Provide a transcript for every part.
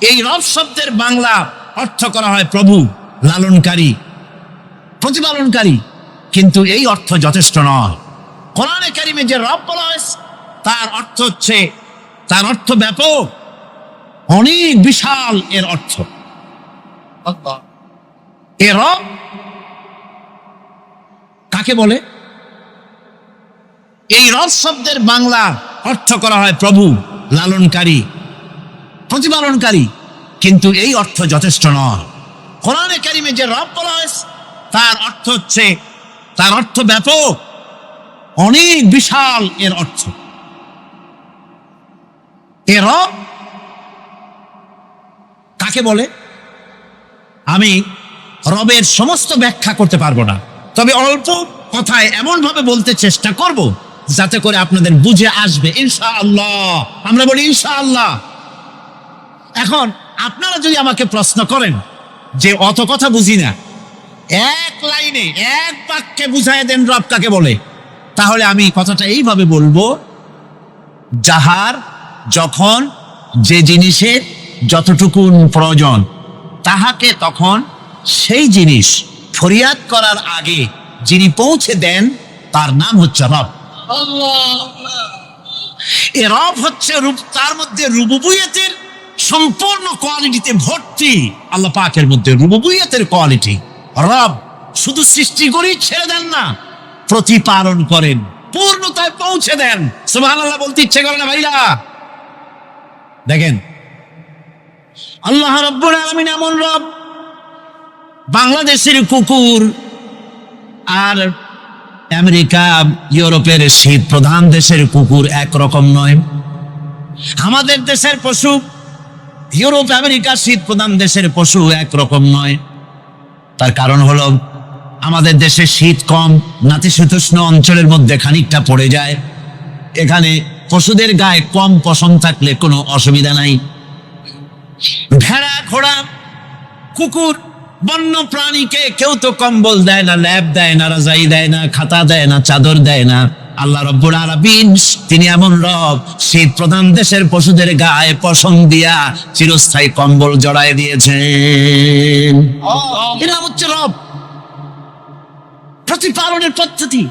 এই রব শব্দের বাংলা অর্থ করা হয় প্রভু, লালনকারী, প্রতিপালনকারী, কিন্তু এই অর্থ যথেষ্ট নয়। কোরআনে কারিমে যে রব বলা হয়েছে তার অর্থ ব্যাপক, অনেক বিশাল এর অর্থ। এ রব কাকে বলে? এই রব শব্দের বাংলা অর্থ করা হয় প্রভু, লালনকারী, প্রতিপালনকারী, কিন্তু এই অর্থ যথেষ্ট নয়। কোরআনে কারিমে যে রব বলা হয়েছে তার অর্থ ব্যাপক, অনেক বিশাল এর অর্থ। এ রব কাকে বলে? আমি রবের সমস্ত ব্যাখ্যা করতে পারবো না, তবে অল্প কথায় এমন ভাবে বলতে চেষ্টা করব যাতে করে আপনাদের বুঝে আসবে ইনশাআল্লাহ। আমরা বলি ইনশাআল্লাহ। এখন আপনারা যদি আমাকে প্রশ্ন করেন যে অত কথা বুঝি না, এক লাইনে এক বাক্যে বুঝাই দেন রব কাকে বলে, তাহলে আমি কথাটা এইভাবে বলবো, যাহার যখন যে জিনিসের যতটুকু প্রয়োজন তাহাকে তখন সেই জিনিস ফরিয়াদ করার আগে যিনি পৌঁছে দেন তার নাম হচ্ছে রব। এ রব হচ্ছে তার মধ্যে রুবুবিয়তের সম্পূর্ণ কোয়ালিটিতে ভর্তি। আল্লাহ পাকের মধ্যে রুবুবিয়তের কোয়ালিটি। রব শুধু সৃষ্টি করেই ছেড়ে দেন না, প্রতিপালন করেন, পূর্ণতায় পৌঁছে দেন। সুবহানাল্লাহ বলতে ইচ্ছে করে না ভাইরা? দেখেন, আল্লাহ রাব্বুল আলামিন এমন রব। বাংলাদেশের কুকুর আর আমেরিকা, ইউরোপের শীত প্রধান দেশের কুকুর একরকম নয়। আমাদের দেশের পশু, ইউরোপ আমেরিকা শীত প্রধান দেশের পশু একরকম নয়। তার কারণ হলো আমাদের দেশে শীত কম, নাতিশীতোষ্ণ অঞ্চলের মধ্যে খানিকটা পড়ে যায়। এখানে পশুদের গায়ে কম পশম থাকলে কোনো অসুবিধা নাই। ভেড়া, ঘোড়া, কুকুর, বন্য প্রাণীকে কেউ তো কম্বল দেয় না, ল্যাব দেয় না, রাজাই দেয় না, খাতা দেয় না, চাদর দেয় না। আল্লাহ রাব্বুল আলামিন তিনি এমন রব, শীত প্রধান দেশের পশুদের গায়ে পশম দিয়া চিরস্থায়ী কম্বল জড়ায় দিয়েছেন। এটা হচ্ছে রব। প্রতিপালনের পদ্ধতি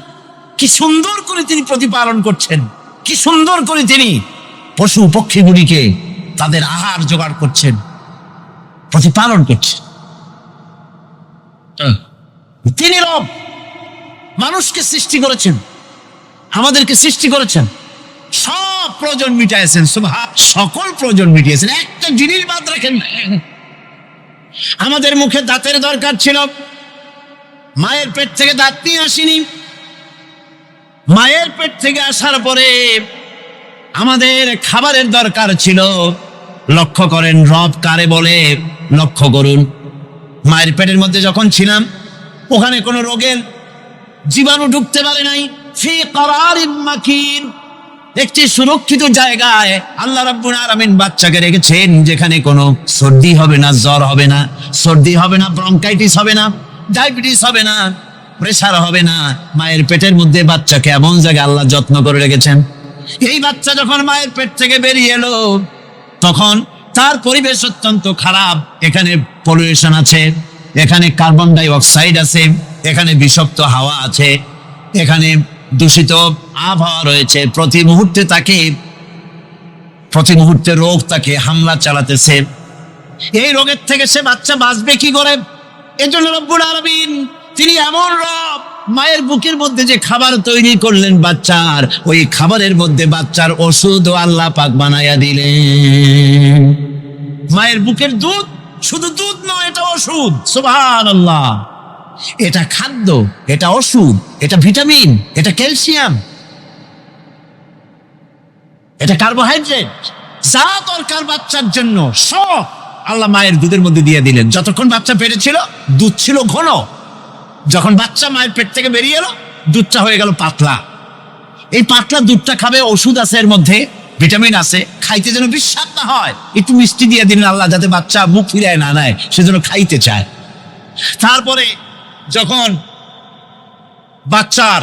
কি সুন্দর করে তিনি প্রতিপালন করছেন, কি সুন্দর করে তিনি পশু পক্ষীগুলিকে তাদের আহার জোগাড় করছেন, প্রতিপালন করছেন। তিনি রব। মানুষকে সৃষ্টি করেছেন, আমাদেরকে সৃষ্টি করেছেন, সব প্রয়োজন মিটাইছেন, সকল প্রয়োজন মিটিয়েছেন, একটা জিনিস বাদ রাখেন না। আমাদের মুখে দাঁতের দরকার ছিল, মায়ের পেট থেকে দাঁত নিয়ে আসিনি। মায়ের পেট থেকে আসার পরে আমাদের খাবারের দরকার ছিল। লক্ষ্য করেন রব কারে বলে, লক্ষ্য করুন। মায়ের পেটের মধ্যে যখন ছিলাম, ওখানে কোনো রোগের জীবাণু ঢুকতে পারে নাই। ফি করারিন মাকিন, একটি সুরক্ষিত জায়গায় আল্লাহ রাব্বুল আলামিন বাচ্চাকে রেখেছেন, যেখানে কোনো সর্দি হবে না, জ্বর হবে না, সর্দি হবে না, ব্রঙ্কাইটিস হবে না, ডায়াবেটিস হবে না, প্রেসার হবে না। মায়ের পেটের মধ্যে বাচ্চাকে এমন জায়গায় আল্লাহ যত্ন করে রেখেছেন। এই বাচ্চা যখন মায়ের পেট থেকে বেরিয়ে এলো, তখন তার পরিবেশ অত্যন্ত খারাপ। এখানে পলিউশন আছে, এখানে কার্বন ডাই অক্সাইড আছে, এখানে বিষাক্ত হাওয়া আছে, এখানে দূষিত আবহাওয়া রয়েছে। প্রতি মুহূর্তে রোগ তাকে হামলা চালাতেছে। এই রোগের থেকে সে বাচ্চা বাঁচবে কি করে? এজন্য রব্বুল আলামিন তিনি এমন রব, মায়ের বুকের মধ্যে যে খাবার তৈরি করলেন বাচ্চার, ওই খাবারের মধ্যে বাচ্চার ওষুধ আল্লাহ পাক বানায়া দিলেন। মায়ের বুকের দুধ শুধু দুধ নয়, এটা ওষুধ। সুবহানাল্লাহ। এটা খাদ্য, এটা ওষুধ, এটা ভিটামিন, এটা ক্যালসিয়াম, এটা কার্বোহাইড্রেট, যা দরকার বাচ্চার জন্য সব আল্লাহ মায়ের দুধের মধ্যে দিয়ে দিলেন। যতক্ষণ বাচ্চা পেটে ছিল দুধ ছিল ঘন, যখন বাচ্চা মায়ের পেট থেকে বেরিয়ে এলো দুধটা হয়ে গেল পাতলা। এই পাতলা দুধটা খাবে, ওষুধ আছে এর মধ্যে, ভিটামিন আছে, খাইতে যেন বিস্বাদ না হয়, একটু মিষ্টি দিয়ে দিলেন আল্লাহ, যাতে বাচ্চা মুখ ফিরায় না নেয়, সেজন্য খাইতে চায়। তারপরে যখন বাচ্চার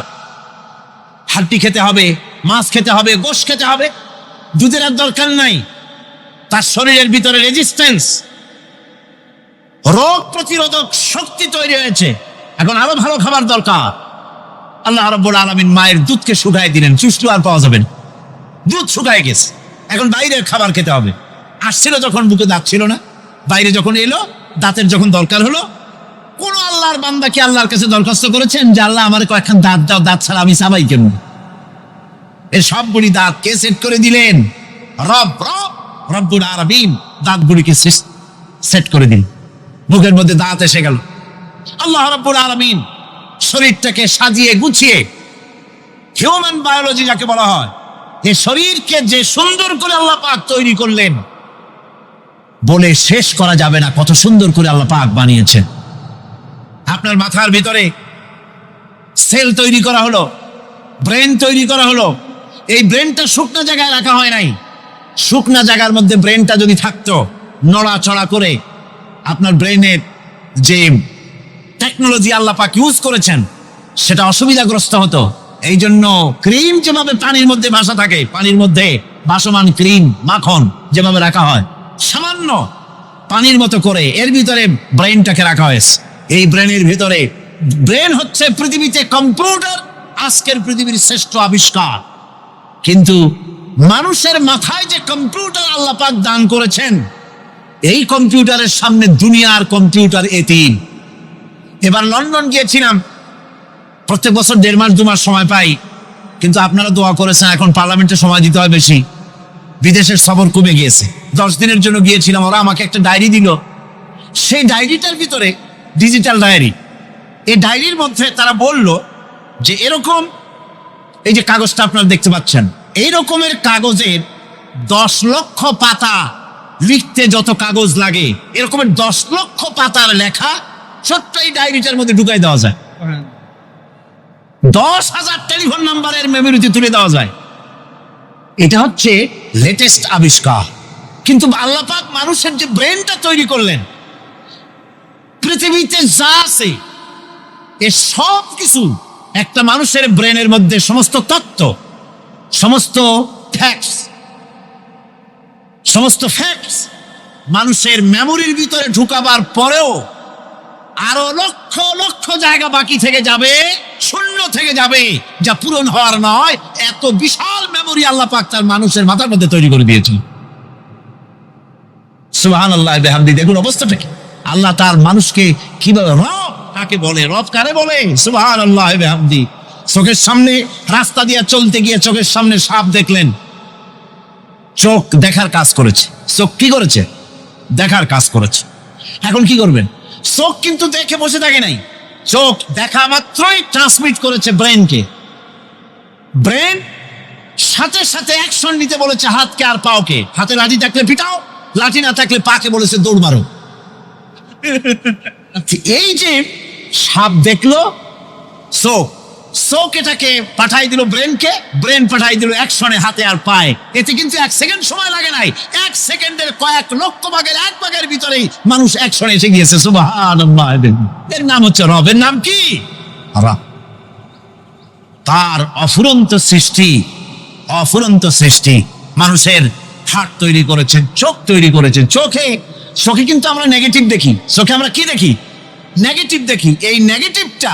হাড্ডি খেতে হবে, মাছ খেতে হবে, গোশত খেতে হবে, দুধের আর দরকার নাই। তার শরীরের ভিতরে রেজিস্ট্যান্স, রোগ প্রতিরোধক শক্তি তৈরি হয়েছে। এখন আরো ভালো খাবার দরকার। আল্লাহ রাব্বুল আলামিন মায়ের দুধকে শুকায় দিলেন, চুষ্টু আর পাওয়া যাবে না, দুধ শুকায় গেছে। এখন বাইরের খাবার খেতে হবে। আসছিল যখন বুকে দাঁত ছিল না, বাইরে যখন এলো দাঁতের যখন দরকার হলো, কোন আল্লাহর বান্দা কি আল্লাহর কাছে দরখাস্ত করেছেন যে আল্লাহ আমার কয়েকখান দাঁত দাও, দাঁত ছাড়া আমি চাবাই কেন? এই সবগুলি দাঁত কে সেট করে দিলেন? রব্বুল আলামিন দাঁতগুলিকে সেট করে দিন, মুখের মধ্যে দাঁত এসে গেল। আল্লাহ রাব্বুল আলামিন শরীরটাকে সাজিয়ে গুছিয়ে, হিউম্যান বায়োলজি যাকে বলা হয়, এই শরীরকে যে সুন্দর করে আল্লাহ পাক তৈরি করলেন বলে শেষ করা যাবে না, কত সুন্দর করে আল্লাহ পাক বানিয়েছেন। আপনার মাথার ভিতরে সেল তৈরি করা হলো, ব্রেন তৈরি করা হলো। এই ব্রেনটা শুকনা জায়গায় রাখা হয় নাই। শুকনা জায়গার মধ্যে ব্রেনটা যদি থাকতো, নড়াচড়া করে আপনার ব্রেনের যে টেকনোলজি আল্লাহ পাক ইউজ করেছেন সেটা অসুবিধাগ্রস্ত হতো। এই জন্য ক্রিম যেভাবে পানির মধ্যে ভাসা থাকে, পানির মধ্যে ভাসমান ক্রিম মাখন যেভাবে রাখা হয়, সামান্য পানির মতো করে এর ভিতরে ব্রেনটাকে রাখা হয়েছে। এই ব্রেনের ভিতরে, ব্রেন হচ্ছে পৃথিবীতে কম্পিউটার, আজকের পৃথিবীর শ্রেষ্ঠ আবিষ্কার। কিন্তু মানুষের মাথায় যে কম্পিউটার আল্লাহ পাক দান করেছেন, এই কম্পিউটারের সামনে দুনিয়ার কম্পিউটার এতিম। এবার লন্ডন গিয়েছিলাম, প্রত্যেক বছর 1.5 মাস 2 মাস সময় পাই, কিন্তু আপনারা দোয়া করেছেন এখন পার্লামেন্টে সময় দিতে হয় বেশি। বিদেশের সফর কমে গিয়েছে, 10 দিনের জন্য গিয়েছিলাম। ওরা আমাকে একটা ডায়েরি দিল, সেই ডায়েরিটার ভিতরে ডিজিটাল ডায়েরি। এই ডায়েরির মধ্যে তারা বলল যে এরকম, এই যে কাগজটা আপনারা দেখতে পাচ্ছেন, এই রকমের কাগজের 10 লক্ষ পাতা লিখতে যত কাগজ লাগে, এরকমের 10 লক্ষ পাতার লেখা ছোট্ট এই ডায়েরিটার মধ্যে ঢুকাই দেওয়া যায়। 10,000 টেলিফোন নাম্বারের মেমোরিতে তুলে দেওয়া যায়। এটা হচ্ছে লেটেস্ট আবিষ্কার। কিন্তু আল্লাহ পাক মানুষের যে ব্রেনটা তৈরি করলেন, পৃথিবীতে যা আছে এ সব কিছু একটা মানুষের ব্রেনের মধ্যে, সমস্ত তত্ত্ব, সমস্ত ফ্যাক্টস মানুষের মেমোরির ভিতরে ঢুকাবার পরেও আরো লক্ষ লক্ষ জায়গা বাকি থেকে যাবে, শূন্য থেকে যাবে, যা পূরণ হওয়ার নয়। এত বিশাল মেমোরি আল্লাহ পাক তার মানুষের মাথার মধ্যে তৈরি করে দিয়েছেন। সুবহানাল্লাহ বিহামদি। দেখুন অবস্থাটা কি। আল্লাহ তার মানুষকে কিভাবে, রব কাকে বলে, রব কারে বলে, সুবহানাল্লাহ বিহামদি। চোখের সামনে রাস্তা দিয়ে চলতে গিয়ে চোখের সামনে সাপ দেখলেন, চোখ দেখার কাজ করেছে। চোখ কি করেছে? দেখার কাজ করেছে। এখন কি করবেন? চোখ কিন্তু দেখে বসে থাকে নাই, চোখ দেখা মাত্রই ট্রান্সমিট করেছে ব্রেনকে। ব্রেন সাথে সাথে অ্যাকশন নিতে বলেছে হাতকে আর পাওকে। হাতে লাঠি থাকলে পিটাও, লাঠি না থাকলে পাকে বলেছে দৌড় মারো। এই যে সাপ দেখলো, চোখ এটাকে পাঠাই দিল ব্রেনকে, ব্রেন পাঠাই দিল অ্যাকশনে হাতে আর পায়ে। এতে কিন্তু 1 সেকেন্ড সময় লাগে নাই, 1 সেকেন্ডের কয়েক লক্ষ ভাগের 1 ভাগের ভিতরেই মানুষ অ্যাকশনে এসে গিয়েছে। সুবহানাল্লাহ। এর নাম হচ্ছে রব। এর নাম কি? রব। তার অফুরন্ত সৃষ্টি মানুষের হার্ট তৈরি করেছেন, চোখ তৈরি করেছেন। চোখে কিন্তু আমরা নেগেটিভ দেখি, চোখে আমরা কি দেখি? নেগেটিভ দেখি। এই নেগেটিভটা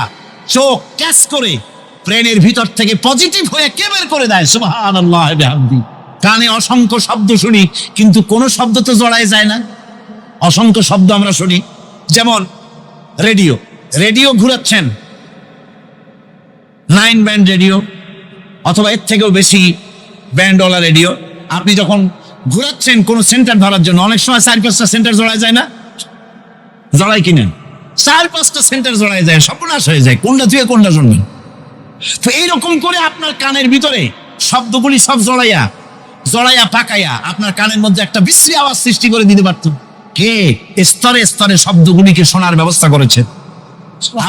চোখ ক্যাচ করে ব্রেনের ভিতর থেকে পজিটিভ হয়ে কে বের করে দেয়? সুবহানাল্লাহ বিহামদি। কানে অসংখ্য শব্দ শুনি, কিন্তু কোনো শব্দ তো জড়ায় যায় না। অসংখ্য শব্দ আমরা শুনি, যেমন রেডিও ঘুরাচ্ছেন, 9 ব্যান্ড রেডিও অথবা এর থেকেও বেশি ব্যান্ডওয়ালা রেডিও। আপনি যখন ঘুরাচ্ছেন কোনো সেন্টার ধরার জন্য, অনেক সময় 4-5টা সেন্টার জড়ায় যায় না? জড়ায় কিনা? 4-5টা সেন্টার জড়ায় যায়, সর্বনাশ হয়ে যায়, কোনটা থেকে কোনটা শুনবেন। তো এইরকম করে আপনার কানের ভিতরে শব্দগুলি সব জড়াইয়া পাকাইয়া আপনার কানের মধ্যে একটা বিশ্রী আওয়াজ সৃষ্টি করে দিতে পারত। কে? স্তরে স্তরে শব্দগুলিকে শোনার ব্যবস্থা করেছে।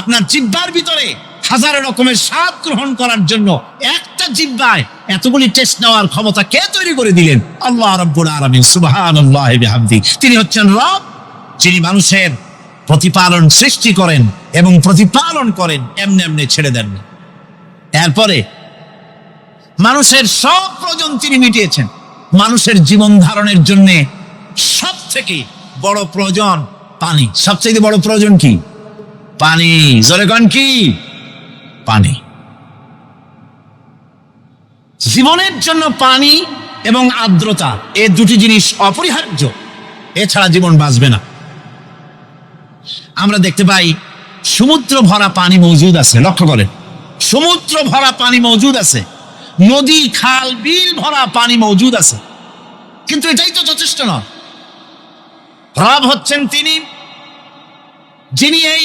আপনার জিহ্বার ভিতরে হাজার রকমের স্বাদ গ্রহণ করার জন্য একটা জিহ্বায় এতগুলি টেস্ট নেওয়ার ক্ষমতা কে তৈরি করে দিলেন? আল্লাহ রাব্বুল আলামিন। সুবহানাল্লাহ বিহামদি। তিনি হচ্ছেন রব, যিনি মানুষের প্রতিপালন সৃষ্টি করেন এবং প্রতিপালন করেন, এমনি ছেড়ে দেন না। এরপরে মানুষের সব প্রয়োজন তিনি মিটিয়েছেন। মানুষের জীবন ধারণের জন্য সব থেকে বড় প্রয়োজন পানি। সবচেয়ে বড় প্রয়োজন কি? পানি। জোরে কোন কি? পানি। জীবনের জন্য পানি এবং আর্দ্রতা, এই দুটি জিনিস অপরিহার্য, এছাড়া জীবন বাঁচবে না। আমরা দেখতে পাই সমুদ্র ভরা পানি মজুদ আছে, লক্ষ্য করেন, সমুদ্র ভরা পানি মজুদ আছে, নদী খাল বিল ভরা পানি মজুদ আছে, কিন্তু এটাই তো যথেষ্ট নয়। রব হচ্ছেন তিনি যিনি এই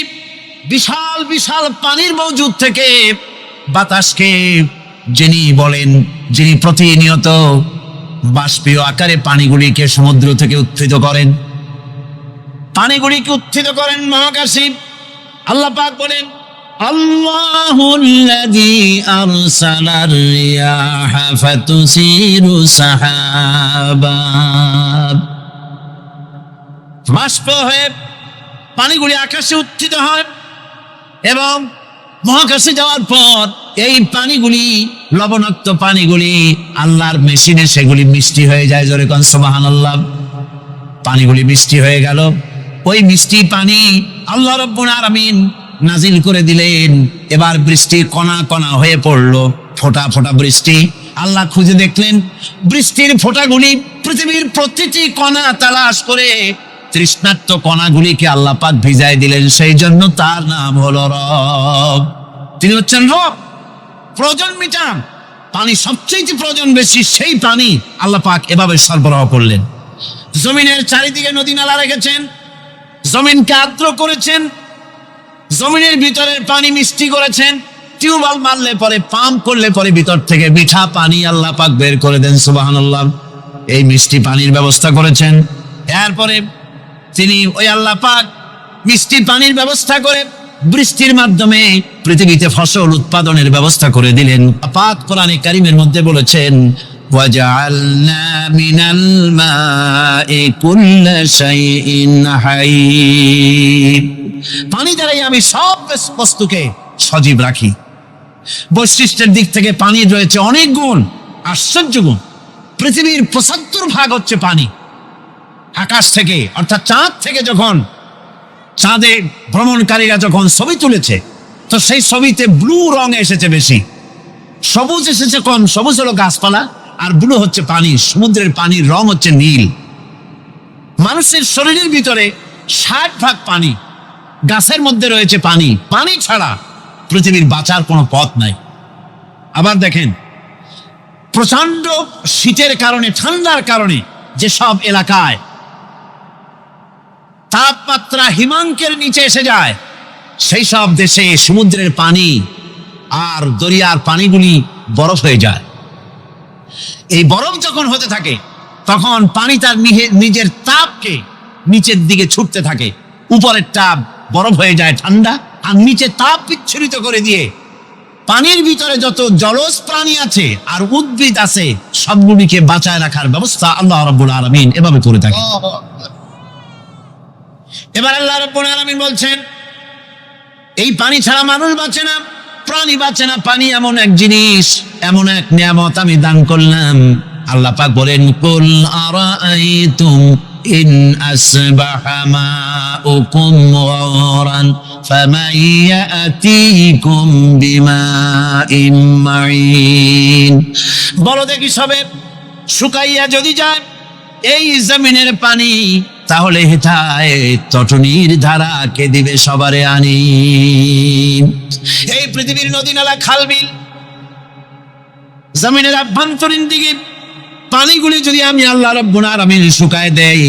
বিশাল বিশাল পানির মজুদ থেকে বাতাসকে যিনি বলেন, যিনি প্রতিনিয়ত বাষ্পীয় আকারে পানিগুলিকে সমুদ্র থেকে উত্থিত করেন, পানিগুলিকে উত্থিত করেন মহাকাশে। আল্লাহ পাক বলেন, আল্লাহুল্লাযী আরসালার রিয়াহা ফাতুসিরু সাহাবা। বাষ্প হয়ে পানিগুলি আকাশে উত্থিত হয় এবং মহাকাশে যাওয়ার পর এই পানিগুলি, লবণাক্ত পানিগুলি আল্লাহর মেশিনে সেগুলি মিষ্টি হয়ে যায়। জোরে কোন সুবহানাল্লাহ। পানিগুলি মিষ্টি হয়ে গেল, ওই মিষ্টি পানি আল্লাহ রাব্বুল আলামিন নাজিল করে দিলেন। এবার বৃষ্টি কণা কণা হয়ে পড়লো, ফোঁটা ফোঁটা বৃষ্টি। আল্লাহ খুঁজে দেখলেন বৃষ্টির ফোঁটাগুলি পৃথিবীর প্রতিটি কণা তালাশ করে তৃষ্ণার্ত কণাগুলিকে আল্লাহ পাক ভিজায় দিলেন। সেই জন্য তার নাম হলো রব। তিনি হচ্ছেন রব, প্রয়োজন মিটান। পানি সবচেয়ে প্রয়োজন বেশি, সেই পানি আল্লাহ পাক এভাবে সরবরাহ করলেন। জমিনের চারিদিকে নদী নালা রেখেছেন, জমিনকে আর্দ্র করেছেন, জমিনের ভিতরের পানি মিষ্টি করেছেন। টিউবওয়েল মারলে পরে, পাম্প করলে পরে ভিতর থেকে মিঠা পানি আল্লাহ পাক বের করে দেন। সুবহানাল্লাহ। এই মিষ্টি পানির ব্যবস্থা করেছেন। এরপরে তিনি ওই আল্লাহ পাক মিষ্টি পানির ব্যবস্থা করে বৃষ্টির মাধ্যমে পৃথিবীতে ফসল উৎপাদনের ব্যবস্থা করে দিলেন। পাক কোরআনে কারীমের মধ্যে বলেছেন, ওয়াজআলনা মিনাল মাই কুল্লা শাইইন হাই। পানি দ্বারাই আমি সব বস্তুকে সজীব রাখি। বৈশিষ্ট্যের দিক থেকে পানির রয়েছে অনেক গুণ, আশ্চর্য গুণ। পৃথিবীর ৭৫% হচ্ছে পানি। আকাশ থেকে অর্থাৎ চাঁদ থেকে যখন চাঁদে ভ্রমণকারীরা যখন ছবি তুলেছে, তো সেই ছবিতে ব্লু রং এসেছে বেশি, সবুজ এসেছে কম। সবুজ হলো গাছপালা, আর ব্লু হচ্ছে পানি। সমুদ্রের পানির রং হচ্ছে নীল। মানুষের শরীরের ভিতরে ৬০% পানি, গাছের মধ্যে রয়েছে পানি। পানি ছাড়া পৃথিবীর বাঁচার কোনো পথ নাই। আবার দেখেন, প্রচন্ড শীতের কারণে, ঠান্ডার কারণে যেসব এলাকায় তাপমাত্রা হিমাঙ্কের নিচে এসে যায়, সেই সব দেশে সমুদ্রের পানি আর দরিয়ার পানিগুলি বরফ হয়ে যায়। এই বরফ যখন হতে থাকে, তখন পানি তার নিজের তাপকে নিচের দিকে ছুটতে থাকে। উপরের তাপ বরফ হয়ে যায় ঠান্ডা, আর নিচে তাপ বিচ্ছুরিত করে দিয়ে পানির ভিতরে যত জলজ প্রাণী আছে আর উদ্ভিদ আছে, সবগুলিকে বাঁচায় রাখার ব্যবস্থা আল্লাহ রাব্বুল আলামিন এভাবে করে থাকে। এবার আল্লাহ রাব্বুল আলামিন বলছেন, এই পানি ছাড়া মানুষ বাঁচে না, প্রাণী বাঁচে না। পানি এমন এক জিনিস, এমন এক নিয়ামত আমি দান করলাম। আল্লাহ পাক বলেন, কুল আরাআইতুম ইন আসবাহা মাউকুম গাওরান ফামান ইয়াতিকুম বিমাইন মাইন। বলো দেখি, সবে শুকাইয়া যদি যায় এই জমিনের পানি, তাহলে হেথায় তটনির ধারা কে দিবে সবারে আনি। এই পৃথিবীর নদী নালা খাল বিল, জমিনের আভ্যন্তরীণ দিকে পানিগুলি যদি আমি আল্লাহ রাব্বুল আলামিন শুকায় দেই,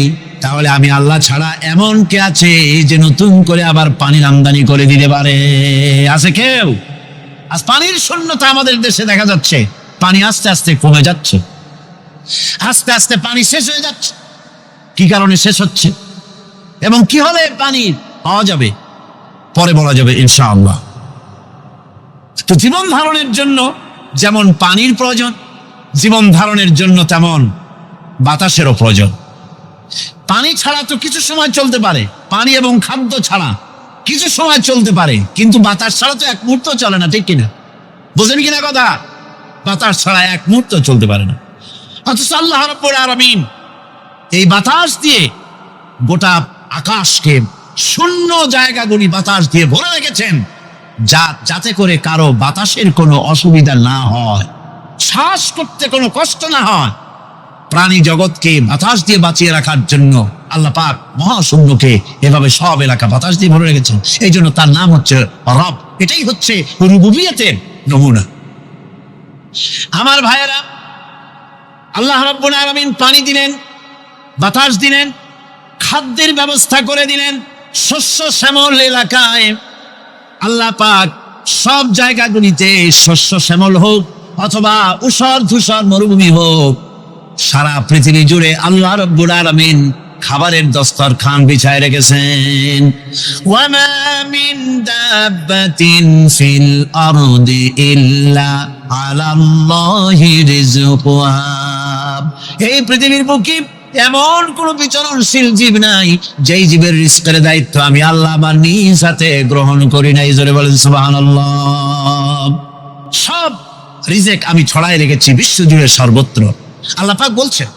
তাহলে আমি আল্লাহ ছাড়া এমন কে আছে যে নতুন করে আবার পানির আমদানি করে দিতে পারে? আছে কেউ? আজ পানির শূন্যতা আমাদের দেশে দেখা যাচ্ছে। পানি আস্তে আস্তে কমে যাচ্ছে, আস্তে আস্তে পানি শেষ হয়ে যাচ্ছে। কি কারণে শেষ হচ্ছে এবং কি হলে পানি পাওয়া যাবে পরে বলা যাবে ইনশাআল্লাহ। তো জীবন ধারণের জন্য যেমন পানির প্রয়োজন, জীবন ধারণের জন্য তেমন বাতাসেরও প্রয়োজন। পানি ছাড়া তো কিছু সময় চলতে পারে, পানি এবং খাদ্য ছাড়া কিছু সময় চলতে পারে, কিন্তু বাতাস ছাড়া তো এক মুহূর্ত চলে না, ঠিক কিনা? বুঝেন কিনা কথা? বাতাস ছাড়া এক মুহূর্ত চলতে পারে না। অথচ আল্লাহ রাব্বুল আলামিন এই বাতাস দিয়ে গোটা আকাশকে, শূন্য জায়গাগুলি বাতাস দিয়ে ভরে রেখেছেন, যাতে করে কারো বাতাসের কোনো অসুবিধা না হয়, শ্বাস করতে কোনো কষ্ট না হয়। প্রাণী জগৎকে বাতাস দিয়ে বাঁচিয়ে রাখার জন্য আল্লাহ পাক মহাশূন্যকে এভাবে সব এলাকা বাতাস দিয়ে ভরে রেখেছেন। এই জন্য তার নাম হচ্ছে রব। এটাই হচ্ছে রুবুবিয়তের নমুনা। আমার ভাইয়েরা, আল্লাহ রাব্বুল আলামিন পানি দিলেন, বাতাস দিলেন, খাদ্যের ব্যবস্থা করে দিলেন। শস্য শ্যামল এলাকায় আল্লাহ পাক সব জায়গাগুলিতে শস্য শ্যামল হোক অথবা উষর ধূসর মরুভূমি হোক, সারা পৃথিবী জুড়ে আল্লাহ রাব্বুল আলামিন খাবারের দস্তরখান বিছায় রেখেছেন। ওয়ামা মিন দাব্বাতিন ফিল আরদি ইল্লা আলাল্লাহি রিজকুহা। এই পৃথিবীর বুকে এমন কোন বিচরণশীল জীব নাই যেই জীবের রিজকের দায়িত্ব আমি আল্লাহ আমার নিজ হাতে গ্রহণ করি নাই। জোরে বলেন সুবহানাল্লাহ। সব রিজেক আমি ছড়াই রেখেছি বিশ্বজুড়ে সর্বত্র। আল্লাহ পাক বলছেন,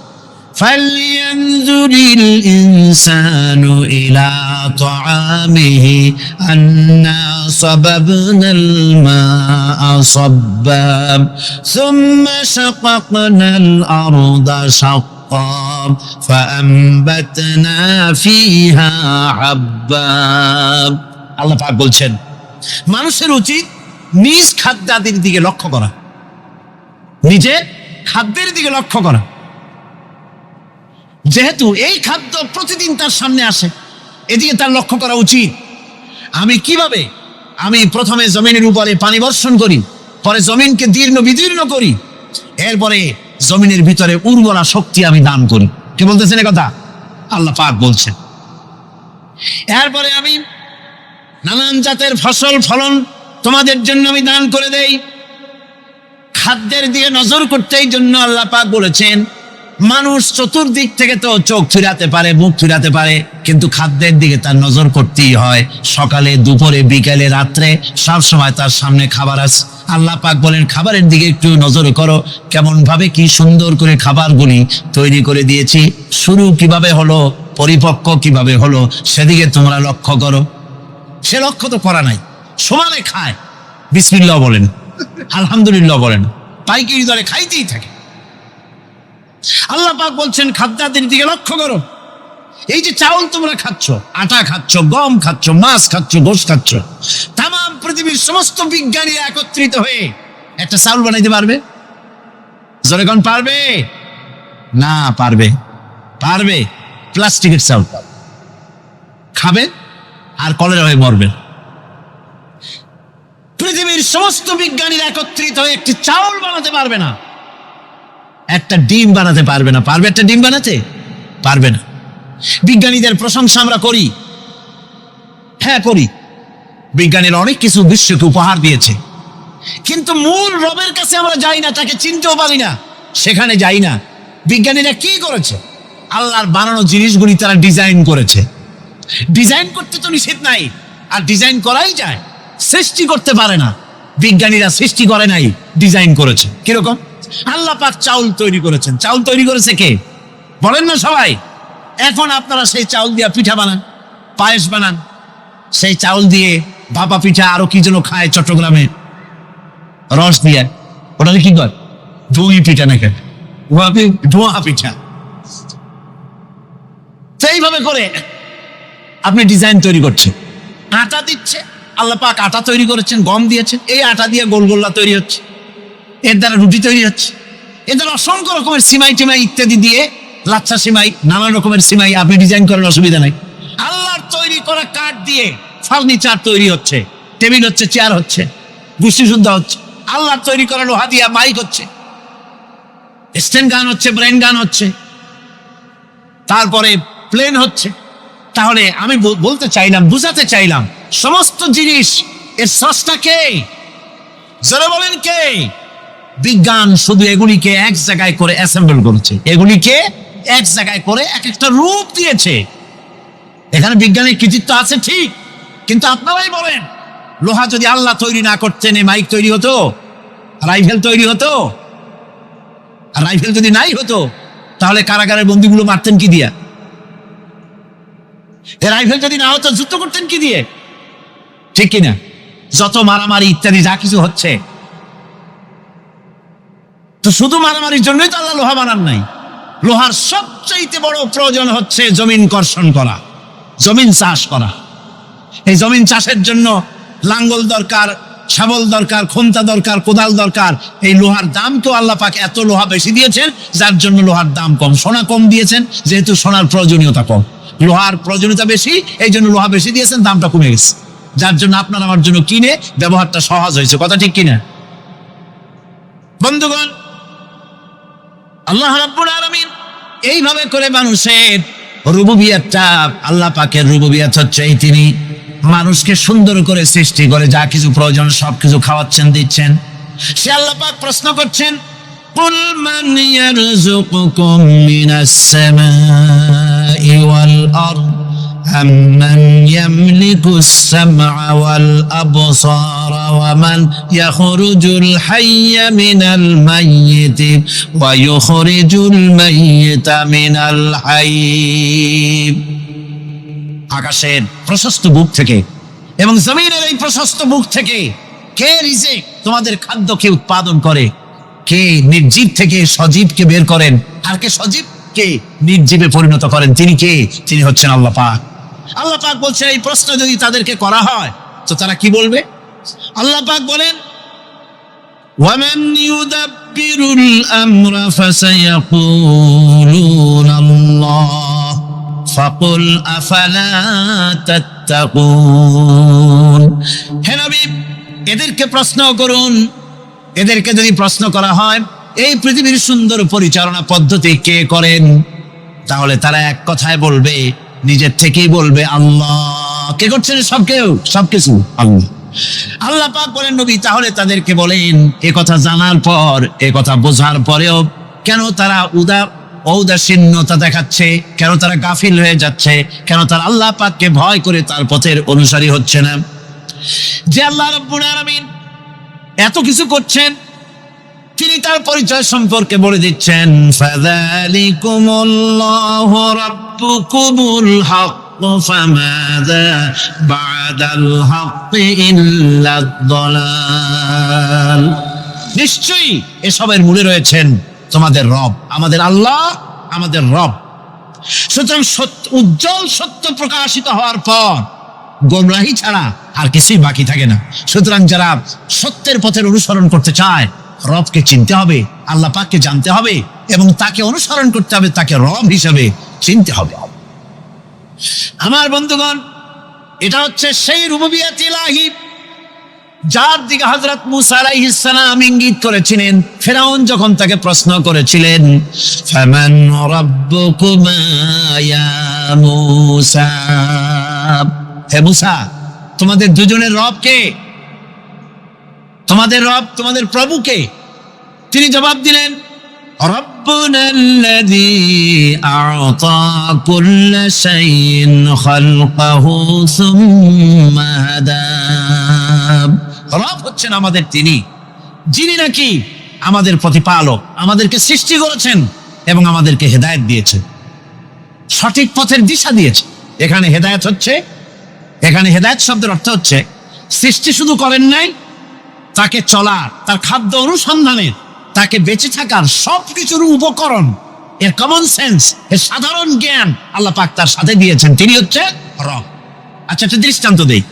ফালইয়ানজুরিল ইনসানু ইলা তাআমিহি আন্না সাবাবনাল মা'a সাব্বা সুম্মা শাকাকনাল আরদা শাক্কা ফাআনবাতনা ফিহা হাব্বা। আল্লাহ পাক বলছেন, মানুষের উচিত নিজ খাদ্যাদির দিকে লক্ষ্য করা, নিজের খাদ্যের দিকে লক্ষ্য করা। যেহেতু এই খাদ্য প্রতিদিন তার সামনে আসে, এদিকে তার লক্ষ্য করা উচিত। আমি প্রথমে জমিনের উপরে পানি বর্ষণ করি, পরে জমিনকে দীর্ণ বিদীর্ণ করি, এরপরে জমিনের ভিতরে উর্বরা শক্তি আমি দান করি। কে বলতেছেন এ কথা? আল্লাহ পাক বলছেন। এরপরে আমি নানান জাতের ফসল ফলন তোমাদের জন্য আমি দান করে দেই। খাদ্যের দিকে নজর করতে এই জন্য আল্লাহ পাক বলেছেন, মানুষ চতুর্দিক থেকে তো চোখ ফিরাতে পারে, মুখ ফিরাতে পারে, কিন্তু খাদ্যের দিকে তার নজর করতেই হয়। সকালে, দুপুরে, বিকেলে, রাত্রে সব সময় তার সামনে খাবার আছে। আল্লাহ পাক বলেন, খাবারের দিকে একটু নজর করো, কেমন ভাবে কি সুন্দর করে খাবারগুলি তৈরি করে দিয়েছি, শুরু কিভাবে হলো, পরিপক্ক কিভাবে হলো, সেদিকে তোমরা লক্ষ্য করো। সে লক্ষ্য তো করা নাই, সমানে খায়, বিসমিল্লাহ বলেন, আলহামদুলিল্লাহ বলেন, পাইকারি দরে খাইতেই থাকে। আল্লাহ পাক বলছেন, খাদ্যাদির দিকে লক্ষ্য করো। এই যে চাউল তোমরা খাচ্ছ, আটা খাচ্ছ, গম খাচ্ছ, মাছ খাচ্ছ, গোশ খাচ্ছ, তাম পৃথিবীর সমস্ত বিজ্ঞানী একত্রিত হয়ে একটা চাউল বানাইতে পারবে? জোরে কোন পারবে? না পারবে। পারবে প্লাস্টিকের চাউল খাবে আর কলেরা হয়ে মরবে। পৃথিবীর সমস্ত বিজ্ঞানীরা একত্রিত হয়ে একটি চাউল বানাতে পারবে না, একটা ডিম বানাতে পারবে না। পারবে একটা ডিম বানাতে? পারবে না। বিজ্ঞানীদের প্রশংসা আমরা করি, হ্যাঁ করি, বিজ্ঞানীরা অনেক কিছু বিশ্বকে উপহার দিয়েছে, কিন্তু মূল রবের কাছে আমরা যাই না, তাকে চিনতেও পারি না, সেখানে যাই না। বিজ্ঞানীরা কি করেছে? আল্লাহর বানানো জিনিসগুলি তারা ডিজাইন করেছে। ডিজাইন করতে তো নিষেধ নাই, আর ডিজাইন করাই যায়, সৃষ্টি করতে পারে না। বিজ্ঞানীরা সৃষ্টি করে নাই, ডিজাইন করেছে। কিরকম? আল্লাহ পাক চাউল তৈরি করেছেন। চাউল তৈরি করেছে কে? বলেন না সবাই। এখন আপনারা সেই চাউল দিয়ে পিঠা বানান, পায়েস বানান, সেই চাউল দিয়ে ভাপা পিঠা, আরো কি যেন খায় চট্টগ্রামে রস দিয়ে, ওটা কি কর? ধুই পিঠা নাকি ধোঁয়া পিঠা। সেইভাবে করে আপনি ডিজাইন তৈরি করছেন। আটা দিচ্ছে, আল্লাহ পাক আটা তৈরি করেছেন, গম দিয়েছেন, এই আটা দিয়ে গোলগোল্লা তৈরি হচ্ছে, এর দ্বারা রুটি তৈরি হচ্ছে, এর দ্বারা অসংখ্য রকমের সিমাই টিমাই ইত্যাদি দিয়ে, লাচ্ছা সিমাই, নানান রকমের সিমাই আপনি ডিজাইন করেন, অসুবিধা নাই। আল্লাহর তৈরি করা কাঠ দিয়ে ফার্নিচার তৈরি হচ্ছে, টেবিল হচ্ছে, চেয়ার হচ্ছে, গুষ্টি সুদ্ধা হচ্ছে। আল্লাহর তৈরি করা লোহা দিয়া মাইক হচ্ছে, স্ট্যান্ড গান হচ্ছে, ব্রেন গান হচ্ছে, তারপরে প্লেন হচ্ছে। তাহলে আমি বলতে চাইলাম, বুঝাতে চাইলাম, সমস্ত জিনিস এর স্রষ্টা কে? যারা বলেন কে? বিজ্ঞান শুধু এগুলিকে এক জায়গায় করে অ্যাসেম্বল করেছে, এগুলিকে এক জায়গায় করে এক একটা রূপ দিয়েছে। এখানে বিজ্ঞানের কৃতিত্ব আছে ঠিক, কিন্তু আপনারাই বলেন, লোহা যদি আল্লাহ তৈরি না করতেন, এই মাইক তৈরি হতো, রাইফেল তৈরি হতো? আর রাইফেল যদি নাই হতো, তাহলে কারাগারের বন্দীগুলো মারতেন কি দিয়া? রাইফেল যদি না হতো যুদ্ধ করতেন কি দিয়ে? ঠিক কিনা? যত মারামারি ইত্যাদি যা কিছু হচ্ছে, তো শুধু মারামারির জন্যই তো আল্লাহ লোহা বানান নাই। লোহার সবচাইতে বড় প্রয়োজন হচ্ছে জমিন কর্ষণ করা, জমিন চাষ করা। এই জমিন চাষের জন্য লাঙ্গল দরকার, শাবল দরকার, খন্তা দরকার, কোদাল দরকার। এই লোহার দাম তো আল্লাহ পাক এত লোহা বেশি দিয়েছেন, যার জন্য লোহার দাম কম। সোনা কম দিয়েছেন, যেহেতু সোনার প্রয়োজনীয়তা কম। লোহার প্রয়োজনীয়তা বেশি, এই জন্য লোহা বেশি দিয়েছেন, দামটা কমে গেছে, যার জন্য আপনার আমার জন্য কিনে ব্যবহারটা সহজ হয়েছে। কথা ঠিক কিনা বন্ধুগণ? আল্লাহ রাব্বুল আলামিন এইভাবে করে মানুষের রুবুবিয়াতটা, আল্লাহ পাকের রুবুবিয়াত হচ্ছে এই, তিনি মানুষকে সুন্দর করে সৃষ্টি করে যা কিছু প্রয়োজন সবকিছু খাওয়াচ্ছেন, দিচ্ছেন। সে আল্লাহ পাক প্রশ্ন করছেন, কুল মান ইয়ারযুকুকুম মিনাস সামাই ওয়াল আরদ أَمَّنْ يَمْلِكُ السَّمْعَ وَالْأَبْصَارَ وَمَنْ يَخْرُجُ الْحَيَّ مِنَ الْمَيِّتِ وَيُخْرِجُ الْمَيِّتَ مِنَ الْحَيِّ। আকাশের প্রশস্ত বুক থেকে এবং জমিনের এই প্রশস্ত বুক থেকে কে রিজিক, তোমাদের খাদ্যকে উৎপাদন করে? কে নির্জীব থেকে সজীবকে বের করেন? আর কে সজীবকে নির্জীবে পরিণত করেন? তিনি কে? তিনি হচ্ছেন আল্লাহ পাক। আল্লাহ পাক বলছেন, এই প্রশ্ন যদি তাদেরকে করা হয় তো তারা কি বলবে? আল্লাহ পাক বলেন, ওয়ামান ইউদাব্বিরুল আমরা ফাসায়াকুলুনা আল্লাহ ফাকুল আফালা তাত্তাকুন। হে নবী, এদেরকে প্রশ্ন করুন। এদেরকে যদি প্রশ্ন করা হয় এই পৃথিবীর সুন্দর পরিচালনা পদ্ধতি কে করেন, তাহলে তারা এক কথায় বলবে, নিজের থেকেই বলবে আল্লাহ। কে করছেন? সবকিছু আল্লাহ। আল্লাহ পাক বলেন, নবী তাহলে তাদেরকে বলেন, এ কথা জানার পর, এ কথা বোঝার পরেও কেন তারা ঔদাসীন্যতা দেখাচ্ছে? কেন তারা গাফিল হয়ে যাচ্ছে? কেন তারা আল্লাহ পাককে ভয় করে তার পথের অনুসারী হচ্ছে না? যে আল্লাহ রাব্বুল আলামিন এত কিছু করছেন, তিনি তার পরিচয় সম্পর্কে বলে দিচ্ছেন, ফাযালিকুমুল্লাহু রাব্বুকুমুল হক ফামাযা বা'দাল হক ইল্লাদ দালাল। নিশ্চয়ই এসবের মূলে রয়েছেন তোমাদের রব, আমাদের আল্লাহ, আমাদের রব। সুতরাং উজ্জ্বল সত্য প্রকাশিত হওয়ার পর গোমরাহি ছাড়া আর কিছুই বাকি থাকে না। সুতরাং যারা সত্যের পথের অনুসরণ করতে চায়, রবকে চিনতে হবে, আল্লাহ পাককে জানতে হবে এবং তাকে অনুসরণ করতে হবে, তাকে রব হিসেবে চিনতে হবে। আমার বন্ধুগণ, এটা হচ্ছে সেই রুবুবিয়াত ইলাহি যার দিকে হযরত মূসা আলাইহিস সালাম ইঙ্গিত করেছিলেন ফেরাউন যখন তাকে প্রশ্ন করেছিলেন, ফামান রাব্বুকুমা ইয়া মূসা। হে মূসা, তোমাদের দুজনের রব কে? তোমাদের রব, তোমাদের প্রভু কে? তিনি জবাব দিলেন, রব্বুনাল্লাযী আ'তা কুল্লা শাইইন খালকাহু সুম্মা হাদা। রব হচ্ছেন আমাদের তিনি, যিনি নাকি আমাদের প্রতিপালক, আমাদেরকে সৃষ্টি করেছেন এবং আমাদেরকে হেদায়েত দিয়েছেন, সঠিক পথের দিশা দিয়েছে। এখানে হেদায়েত হচ্ছে, এখানে হেদায়েত শব্দের অর্থ হচ্ছে সৃষ্টি শুধু করেন নাই, তাকে চলার, তার খাদ্য অনুসন্ধানের, তাকে বেঁচে থাকার সবকিছুর উপকরণ, এর কমন সেন্স, এর সাধারণ জ্ঞান আল্লাহ পাক তার সাথে দিয়েছেন। তিনি হচ্ছে রব। আচ্ছা, একটা দৃষ্টান্ত দেই।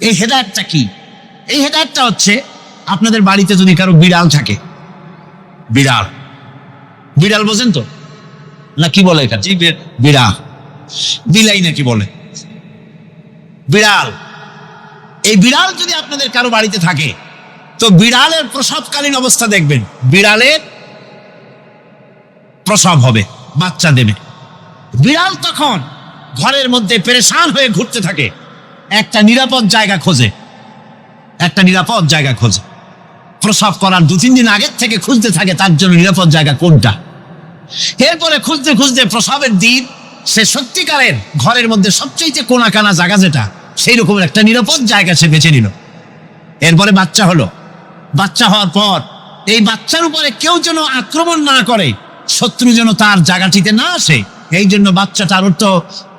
এই হেদায়েতটা কি? এই হেদায়েতটা হচ্ছে, আপনাদের বাড়িতে যদি কারো বিড়াল থাকে, বিড়াল, বিড়াল বোঝেন তো না? কি বলে এটা? বিড়াল, বিলাই নাকি বলে? বিড়াল। এই বিড়াল যদি আপনাদের কারো বাড়িতে থাকে, তো বিড়ালের প্রসবকালীন অবস্থা দেখবেন, বিড়ালের প্রসব হবে, বাচ্চা দেবে। বিড়াল তখন ঘরের মধ্যে পেরেশান হয়ে ঘুরতে থাকে, একটা নিরাপদ জায়গা খোঁজে, একটা নিরাপদ জায়গা খোঁজে। প্রসব করার 2-3 দিন আগের থেকে খুঁজতে থাকে তার জন্য নিরাপদ জায়গা কোনটা। এরপরে খুঁজতে খুঁজতে প্রসবের দিন সে সত্যিকারের ঘরের মধ্যে সবচেয়ে কোনা কানা জায়গা যেটা, সেই রকমের একটা নিরাপদ জায়গা সে বেছে নিল। এরপরে বাচ্চা হলো। বাচ্চা হওয়ার পর এই বাচ্চার উপরে কেউ যেন আক্রমণ না করে শত্রু যেন তার জায়গাটিতে না আসে। এই জন্য বাচ্চাটার তো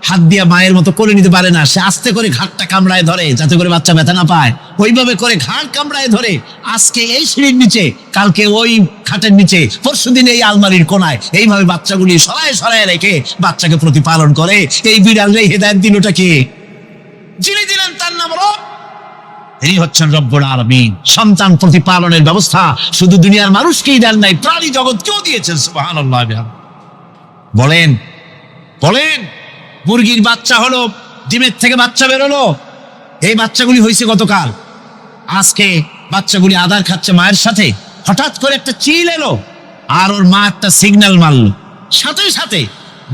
হাত দিয়ে মায়ের মতো করে নিতে পারে না, সে আস্তে করে ঘাটটা কামড়ায় ধরে যাতে করে বাচ্চা ব্যথা না পায়। ওইভাবে করে ঘাট কামড়ায় ধরে, আজকে এই সিঁড়ির নিচে, কালকে ওই খাটের নিচে, পরশুদিন এই আলমারির কোনায়, এইভাবে বাচ্চাগুলি সরায় সরায় রেখে বাচ্চাকে প্রতিপালন করে। এই বিড়ালরাই হেদায়েত দিলটা কে? যিনি দিলেন তার নাম রব। এই হচ্ছেন রব্বুল আলামিন। সন্তান প্রতিপালনের ব্যবস্থা শুধু দুনিয়ার মানুষকেই দেন নাই, প্রাণী জগৎকেও দিয়েছেন। সুবহানাল্লাহ। বলেন বলেন, মুরগির বাচ্চা হলো, ডিমের থেকে বাচ্চা বেরোলো, এই বাচ্চাগুলি হয়েছে গতকাল। আজকে বাচ্চাগুলি আদার খাচ্ছে মায়ের সাথে, হঠাৎ করে একটা চিল এলো আর ওর মা একটা সিগন্যাল মারলো, সাথে সাথে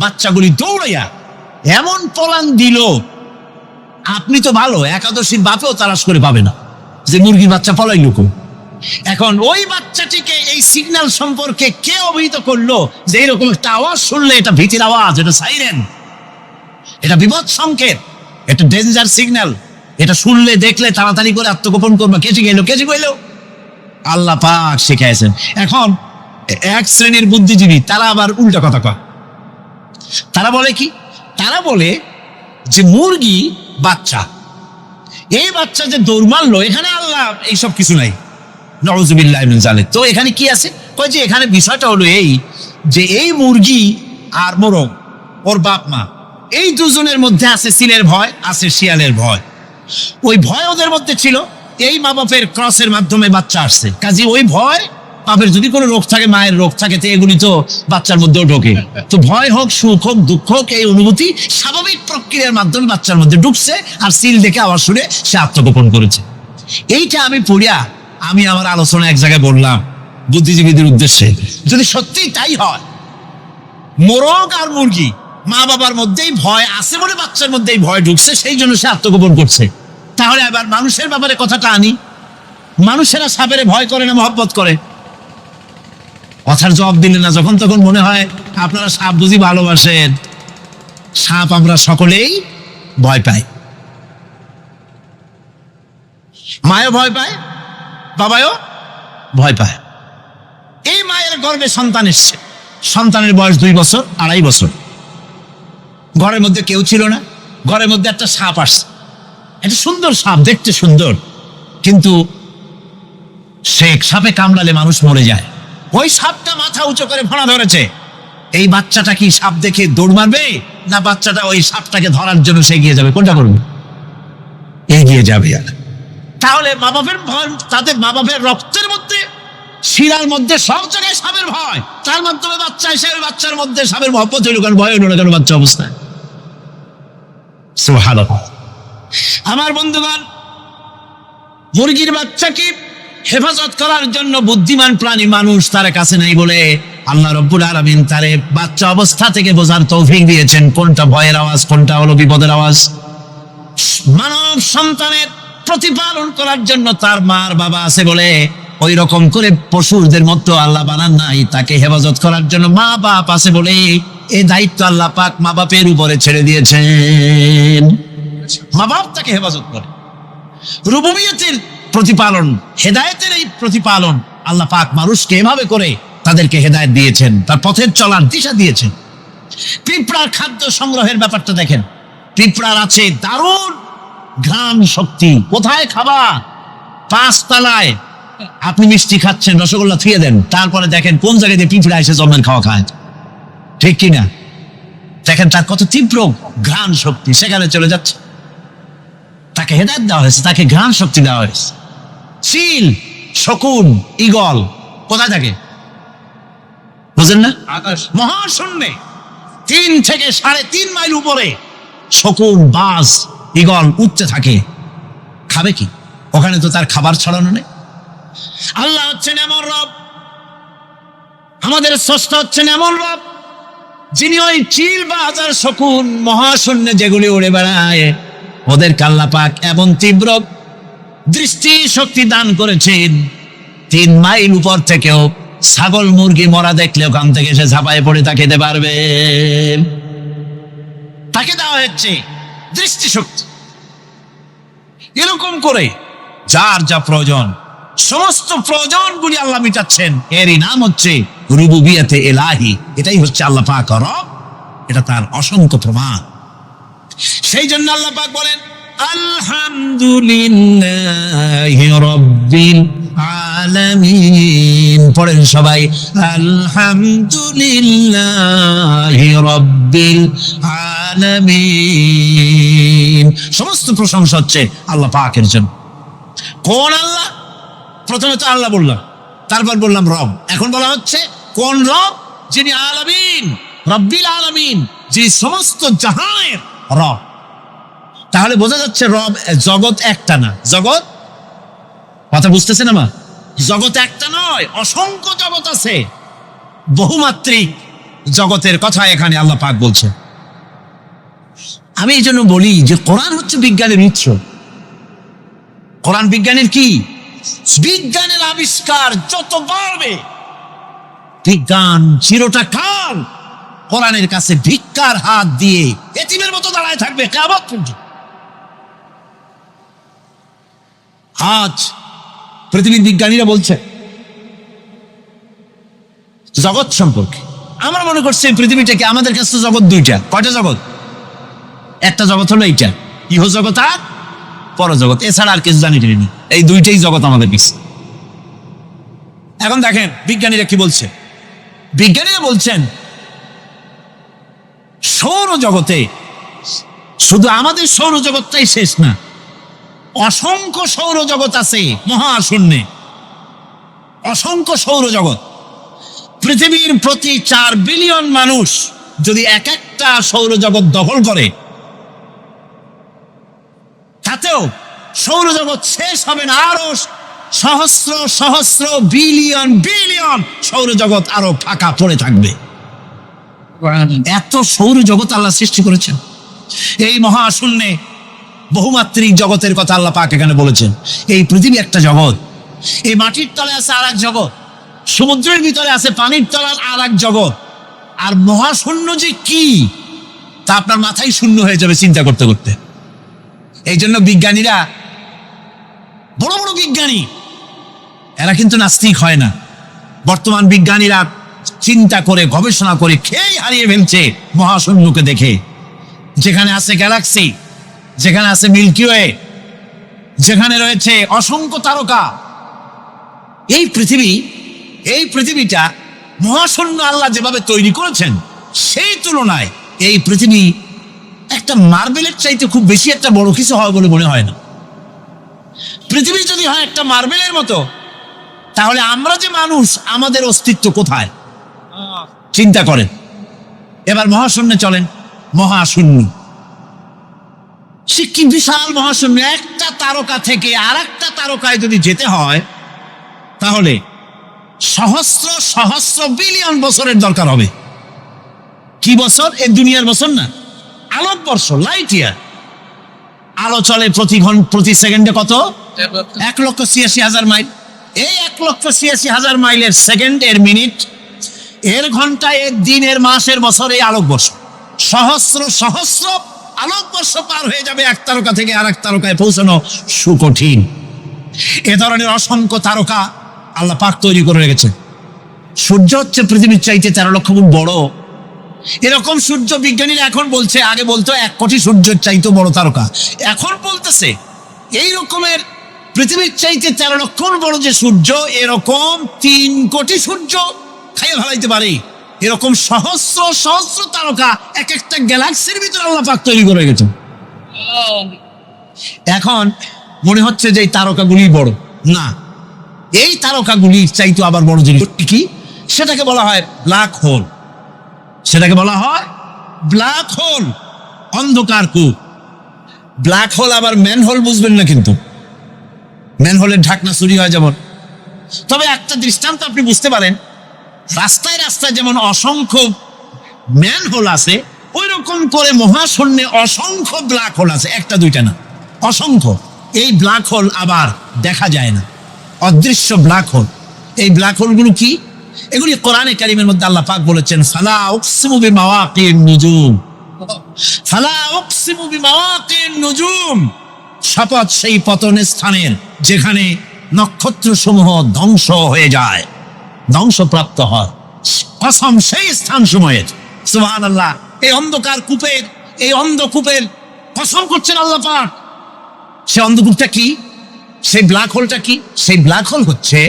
বাচ্চাগুলি দৌড়াইয়া এমন পলান দিল, আপনি তো ভালো একাদশীর বাপেও তালাশ করে পাবে না যে মুরগির বাচ্চা পলাই লুকো। এখন ওই বাচ্চাটিকে এই সিগন্যাল সম্পর্কে কে অবহিত করলো যে এইরকম একটা আওয়াজ শুনলে এটা ভীতির আওয়াজ, এটা সাইরেন, এটা বিপদ সংকেত, এটা ডেঞ্জার সিগন্যাল, এটা শুনলে দেখলে তাড়াতাড়ি করে আত্মগোপন করবে। কে শিখাইলো? কে শিখাইলো? আল্লাহ পাক শিখাইছেন। এখন এক শ্রেণীর বুদ্ধিজীবী তারা আবার উল্টা কথা কয়। তারা বলে কি? তারা বলে যে মুরগি বাচ্চা, এই বাচ্চা যে দৌড় মারলো, এখানে আল্লাহ এইসব কিছু নাই, নাউযুবিল্লাহি মিন যালিক। তো এখানে কি আছে? কয় যে এখানে বিষয়টা হলো এই যে এই মুরগি আর মোরগ, ওর বাপ মা, এই দুজনের মধ্যে আছে সিলের ভয়, আছে শিয়ালের ভয়। ওই ভয় ওদের মধ্যে ছিল, এই মা বাপের ক্রসের মাধ্যমে বাচ্চা আসছে, কাজে ওই ভয়, বাপের যদি কোনো রোগ থাকে, মায়ের রোগ থাকে, তো এগুলি তো বাচ্চার মধ্যেও ঢোকে। তো ভয় হোক, সুখ হোক, দুঃখ হোক, এই অনুভূতি স্বাভাবিক প্রক্রিয়ার মাধ্যমে বাচ্চার মধ্যে ঢুকছে, আর সিল দেখে আওয়াজ শুনে সে আত্মগোপন করেছে। এইটা আমি পড়িয়া আমি আমার আলোচনা এক জায়গায় বললাম বুদ্ধিজীবীদের উদ্দেশ্যে, যদি সত্যি তাই হয়, মোরগ আর মুরগি মা বাবার মধ্যেই ভয় আছে বলে বাচ্চার মধ্যেই ভয় ঢুকছে, সেই জন্য সে আত্মগোপন করছে, তাহলে আবার মানুষের ব্যাপারে কথাটা আনি। মানুষেরা সাপেরে ভয় করে না, মহব্বত করে? কথার জবাব দিলে না, যখন তখন মনে হয় আপনারা সাপ বুঝি ভালোবাসেন। সাপ আমরা সকলেই ভয় পাই, মায়ও ভয় পায়, বাবাও ভয় পায়। এই মায়ের গর্ভে সন্তান এসছে, সন্তানের বয়স 2 বছর, 2.5 বছর, ঘরের মধ্যে কেউ ছিল না, ঘরের মধ্যে একটা সাপ আসছে, একটা সুন্দর সাপ, দেখতে সুন্দর, কিন্তু সে সাপে কামড়ালে মানুষ মরে যায়। ওই সাপটা মাথা উঁচু করে ফোঁড়া ধরেছে। এই বাচ্চাটা কি সাপ দেখে দৌড় মারবে, না বাচ্চাটা ওই সাপটাকে ধরার জন্য সে এগিয়ে যাবে? কোনটা করবে? এগিয়ে যাবে। তাহলে মা বাপের ভয়, তাদের মা বাপের রক্তের মধ্যে, শিরার মধ্যে, সব জায়গায় সাপের ভয়, তার মাধ্যমে বাচ্চা এসে ওই বাচ্চার মধ্যে সাপের মহব্বত হইল, কারণ ভয় হইল না কেন বাচ্চা অবস্থায়। সুবহানাল্লাহ। আমার বন্ধুগণ, মুরগির বাচ্চাকে হেফাজত করার জন্য বুদ্ধিমান প্রাণী মানুষ তার কাছে নাই বলে আল্লাহ রব্বুল আলামিন তারে বাচ্চা অবস্থা থেকে বোঝার তৌফিক দিয়েছেন কোনটা ভয়ের আওয়াজ, কোনটা হলো বিপদের আওয়াজ। মানব সন্তানের প্রতিপালন করার জন্য তার মার বাবা আছে বলে ওই রকম করে পশুদের মতো আল্লাহ বানান নাই, তাকে হেফাজত করার জন্য মা বাপ আছে বলে এই দায়িত্ব আল্লাহ পাক মা বাপের উপরে ছেড়ে দিয়েছেন। মা বাপ তাকে হেফাজত করে। রুবুবিয়তের প্রতিপালন, হেদায়েতের এই প্রতিপালন আল্লাহ পাক মানুষকে এভাবে করে তাদেরকে হেদায়েত দিয়েছেন, তার পথের চলার দিশা দিয়েছেন। পিঁপড়ার খাদ্য সংগ্রহের ব্যাপারটা দেখেন, পিঁপড়ার আছে দারুণ ঘ্রাণ শক্তি। কোথায় খাবা? 5 তলায় আপনি মিষ্টি খাচ্ছেন, রসগোল্লা থুয়ে দেন, তারপরে দেখেন কোন জায়গায় দিয়ে পিঁপড়া এসে জন্মের খাওয়া খায়, ঠিক কিনা? দেখেন তার কত তীব্র ঘ্রাণ শক্তি, সেখানে চলে যাচ্ছে। তাকে হেদায়েত দেওয়া হয়েছে, তাকে ঘ্রাণ শক্তি দেওয়া হয়েছে। চিল, শকুন, ঈগল কোথায় থাকে বুঝেন না? মহাশূন্যে 3 থেকে 3.5 মাইল উপরে শকুন, বাজ, ঈগল উঠতে থাকে। খাবে কি? ওখানে তো তার খাবার ছড়ানো নেই। আল্লাহ হচ্ছেন এমন রব, আমাদের স্রষ্টা হচ্ছেন এমন রব, যিনি ওই চিল, বাজ আর শকুন মহাশূন্যে যেগুলি উড়ে বেড়ায়, ওদেরকে আল্লাহ পাক এমন তীব্র দৃষ্টি শক্তি দান করেছেন, 3 মাইল উপর থেকেও ছাগল মুরগি মরা দেখলে ওখান থেকে সে ঝাঁপায় পড়ে তা খেতে পারবে। তাকে দেওয়া হচ্ছে দৃষ্টিশক্তি। এরকম করে যার যা প্রয়োজন, সমস্ত প্রয়োজনগুলি আল্লাহ মিটাচ্ছেন। এরই নাম হচ্ছে রুবুবিয়াতে ইলাহি, এটাই হচ্ছে আল্লাহ পাক রব, এটা তার অসংখ্য প্রমাণ। সেই জন্য আল্লাহ পাক বলেন আলহামদুলিল্লাহি রাব্বিল আলামিন। পড়েন সবাই, আলহামদুলিল্লাহি রাব্বিল আলামিন। সমস্ত প্রশংসা হচ্ছে আল্লাহ পাকের জন্য। কোন আল্লাহ? প্রথমে তো আল্লাহ বললাম, তারপর বললাম রব, এখন বলা হচ্ছে কোন রব? যিনি আলামিন, রব্বিল আলামিন, যিনি সমস্ত জাহানের রব। তাহলে বোঝা যাচ্ছে রব, জগৎ একটা না। জগৎ, কথা বুঝতেছেন আমার? জগৎ একটা নয়, অসংখ্য জগৎ আছে, বহুমাত্রিক জগতের কথা এখানে আল্লাহ পাক বলছে। আমি এই জন্য বলি যে কোরআন হচ্ছে বিজ্ঞানের উৎস। কোরআন বিজ্ঞানের কি? বিজ্ঞানের আবিষ্কার যত বাড়বে, বিজ্ঞান চিরটা কাল কোরআনের কাছে ভিক্ষার হাত দিয়ে এতিমের মতো দাঁড়ায় থাকবে কিয়ামত পর্যন্ত। আজ পৃথিবীর বিজ্ঞানীরা বলছে জগৎ সম্পর্কে, আমরা মনে করছি পৃথিবীটাকে, আমাদের কাছে জগৎ দুইটা। কয়টা জগৎ? একটা জগৎ হলো এইটা, ইহ জগৎ আর পরজগৎ, এছাড়া আর কিছু জানি না। এই দুইটাই জগৎ আমাদের পিছনে। এখন দেখেন বিজ্ঞানীরা কি বলছে। বিজ্ঞানীরা বলছেন সৌরজগতে শুধু আমাদের সৌরজগৎটাই শেষ না, অসংখ্য সৌরজগৎ আছে মহাশূন্যে, অসংখ্য সৌরজগৎ। পৃথিবীর প্রতি 4 বিলিয়ন মানুষ যদি এক একটা সৌরজগৎ দখল করে, তাতেও সৌরজগৎ শেষ হবে না। আরো সহস্র সহস্র বিলিয়ন বিলিয়ন সৌরজগৎ আরো ফাঁকা পড়ে থাকবে। এত সৌরজগৎ আল্লাহ সৃষ্টি করেছেন। এই মহাশূন্যে বহুমাত্রিক জগতের কথা আল্লাহ পাক এখানে বলেছেন। এই পৃথিবী একটা জগৎ, এই মাটির তলে আছে আর এক জগৎ, সমুদ্রের ভিতরে আছে পানির তলার আর এক জগৎ। আর মহাশূন্য যে কি তা আপনার মাথায় শূন্য হয়ে যাবে চিন্তা করতে করতে। এই জন্য বিজ্ঞানীরা, বড় বড় বিজ্ঞানী, এরা কিন্তু নাস্তিক হয় না। বর্তমান বিজ্ঞানীরা চিন্তা করে গবেষণা করে খেয়ে হারিয়ে ফেলছে মহাশূন্যকে দেখে। যেখানে আছে গ্যালাক্সি, যেখানে আছে মিল্কি ওয়ে, যেখানে রয়েছে অসংখ্য তারকা, এই পৃথিবীটা মহাশূন্য আল্লাহ যেভাবে তৈরি করেছেন, সেই তুলনায় এই পৃথিবী একটা মার্বেলের চাইতে খুব বেশি একটা বড় কিছু হয় বলে মনে হয় না। পৃথিবী যদি হয় একটা মার্বেলের মতো, তাহলে আমরা যে মানুষ, আমাদের অস্তিত্ব কোথায় চিন্তা করেন। এবার মহাশূন্যে চলেন, মহাশূন্য সে কি বিশাল মহাশূন্য। একটা তারকা থেকে আর একটা তারকায় যদি যেতে হয়, তাহলে সহস্র সহস্র বিলিয়ন বছরের দরকার হবে। কি বছর? এই দুনিয়ার বছর না, আলোকবর্ষ, লাইট ইয়ার। আলো চলে প্রতি সেকেন্ডে কত? 1,86,000 মাইল। এই 1,86,000 মাইলের সেকেন্ড, এর মিনিট, এর ঘন্টা, এর দিন, এর মাস, এর বছর, এই আলোকবর্ষ। সহস্র সহস্র আলোকবর্ষ পার হয়ে যাবে এক তারকা থেকে আর এক তারকায় পৌঁছানো সুকঠিন। এ ধরনের অসংখ্য তারকা আল্লাহ পাক তৈরি করে রেখেছে। সূর্য হচ্ছে পৃথিবীর চাইতে 13 লক্ষ গুণ বড়। এরকম সূর্য বিজ্ঞানীরা এখন বলছে, আগে বলতো 1 কোটি সূর্যের চাইতে বড় তারকা, এখন বলতেছে এই রকমের পৃথিবীর চাইতে 13 লক্ষ বড় যে সূর্য, এরকম 3 কোটি সূর্য খাইয়ে ফেলাইতে পারে। এরকম সহস্র সহস্র তারকা এক একটা গ্যালাক্সির ভিতরে আল্লাহ পাক তৈরি করে গেছেন। এখন মনে হচ্ছে যে এই তারকাগুলি বড় না, এই তারকাগুলির চাইতে আবার বড় জিনিস কি, সেটাকে বলা হয় ব্ল্যাক হোল। সেটাকে বলা হয় ব্ল্যাক হোল, অন্ধকার কূপ। ব্ল্যাক হোল আবার ম্যান হোল বুঝবেন না, কিন্তু ম্যান হোলের ঢাকনা চুরি হয় যেমন। তবে একটা দৃষ্টান্ত আপনি বুঝতে পারেন, রাস্তায় রাস্তায় যেমন অসংখ্য ম্যান হোল আছে, ওই রকম করে মহাশূন্যে অসংখ্য ব্ল্যাক হোল আছে, একটা দুইটা না, অসংখ্য। এই ব্ল্যাক হোল আবার দেখা যায় না, অদৃশ্য ব্ল্যাক হোল। এই ব্ল্যাক হোলগুলো কি? এগুলি কোরআনে কারীমের মধ্যে আল্লাহ পাক বলেছেন, ফালা উকসিমু বিমাওয়াকিন নুজুম, ফালা উকসিমু বিমাওয়াকিন নুজুম, শপথ সেই পতনের স্থানের যেখানে নক্ষত্র সমূহ ধ্বংস হয়ে যায়, ধ্বংসপ্রাপ্ত হয়, কসম সেই স্থান সময়ের। সুবহানাল্লাহ। এই অন্ধকার কূপের, এই অন্ধকূপের কসম করছেন আল্লাহ পাক। সে অন্ধকূপটা কি, সেই ব্ল্যাক হোলটা কি? সেই ব্ল্যাক হোল হচ্ছে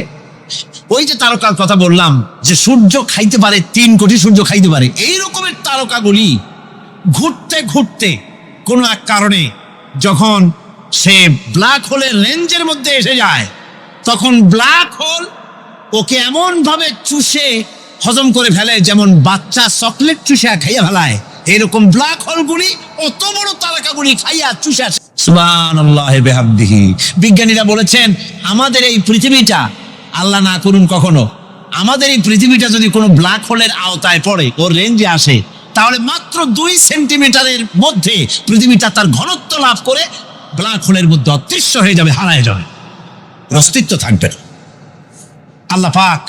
ওই যে তারকার কথা বললাম, যে সূর্য খাইতে পারে, 3 কোটি সূর্য খাইতে পারে, এই রকমের তারকাগুলি ঘুরতে ঘুরতে কোনো এক কারণে যখন সে ব্ল্যাক হোলের রেঞ্জের মধ্যে এসে যায়, তখন ব্ল্যাক হোল ওকে এমন ভাবে চুষে হজম করে ফেলে যেমন বাচ্চা চকলেট চুষে খাইয়া ফেলায়, এরকম ব্ল্যাক হোলগুলি অত বড় তারকাগুলি খাইয়া চুষে। সুবহানাল্লাহি বিহামদিহি। বিজ্ঞানীরা বলেছেন আমাদের এই পৃথিবীটা, আল্লাহ না করুন কখনো, আমাদের এই পৃথিবীটা যদি কোনো ব্ল্যাক হোলের আওতায় পড়ে, ওর রেঞ্জে আসে, তাহলে মাত্র 2 সেন্টিমিটারের মধ্যে পৃথিবীটা তার ঘনত্ব লাভ করে ব্ল্যাক হোলের মধ্যে অদৃশ্য হয়ে যাবে, হারায় যাবে, অস্তিত্ব থাকবে না। আল্লাহ পাক,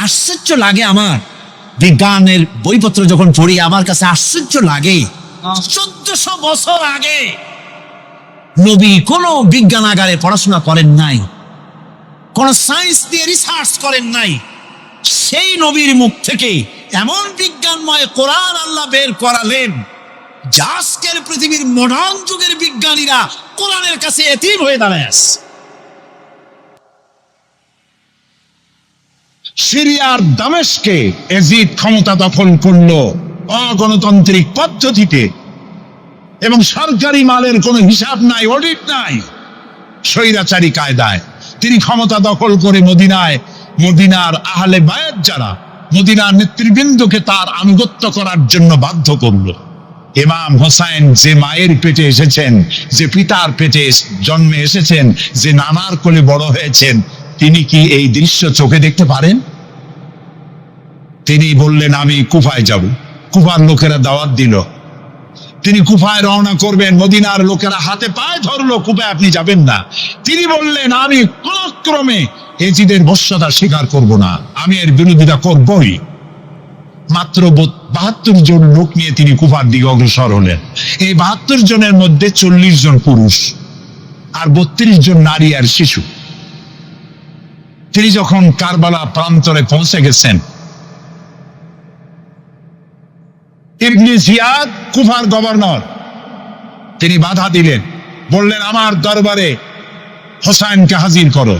আশ্চর্য লাগে আমার বিজ্ঞানের বইপত্র যখন পড়ি, আমার কাছে আশ্চর্য লাগে 1400 বছর আগে নবী কোনো বিজ্ঞানাগারে পড়াশোনা করেন নাই, কোন সায়েন্স দিয়ে রিসার্চ করেন নাই, সেই নবীর মুখ থেকে এমন বিজ্ঞানময় কোরআন আল্লাহ বের করালেন, যা আজকের পৃথিবীর মডার্ন যুগের বিজ্ঞানীরা কোরআনের কাছে এতিম হয়ে দাঁড়ায় আছে। সিরিয়ার দামেস্কে এজিদ ক্ষমতা দখল করলো অগণতান্ত্রিক পদ্ধতিতে, এবং সরকারি মালের কোনো হিসাব নাই, অডিট নাই, স্বৈরাচারী কায়দায় তিনি ক্ষমতা দখল করে মদিনার আহলে বায়াত যারা, মদিনার নেতৃবৃন্দকে তার আনুগত্য করার জন্য বাধ্য করলো। ইমাম হোসাইন যে মায়ের পেটে এসেছেন, যে পিতার পেটে জন্মে এসেছেন, যে নানার কোলে বড় হয়েছেন, তিনি কি এই দৃশ্য চোখে দেখতে পারেন? তিনি বললেন আমি কুফায় যাব। কুফার লোকেরা দাওয়াত দিল, তিনি কুফায় রওনা করবেন, মদিনার লোকেরা হাতে পায়ে ধরলো, কুফায় আপনি যাবেন না। তিনি বললেন আমি কোন ক্রমে এজিদের বশ্যতা স্বীকার করব না, আমি এর বিরোধিতা করবই। মাত্র 72 জন লোক নিয়ে তিনি কুফার দিকে অগ্রসর হলেন। এই 72 জনের মধ্যে 40 জন পুরুষ আর 32 জন নারী আর শিশু। তিনি যখন কারবালা প্রান্তরে পৌঁছে গেছেন, ইবনে জিয়াদ কুফার গভর্নর, তিনি বাধা দিলেন, বললেন আমার দরবারে হোসাইনকে হাজির করো।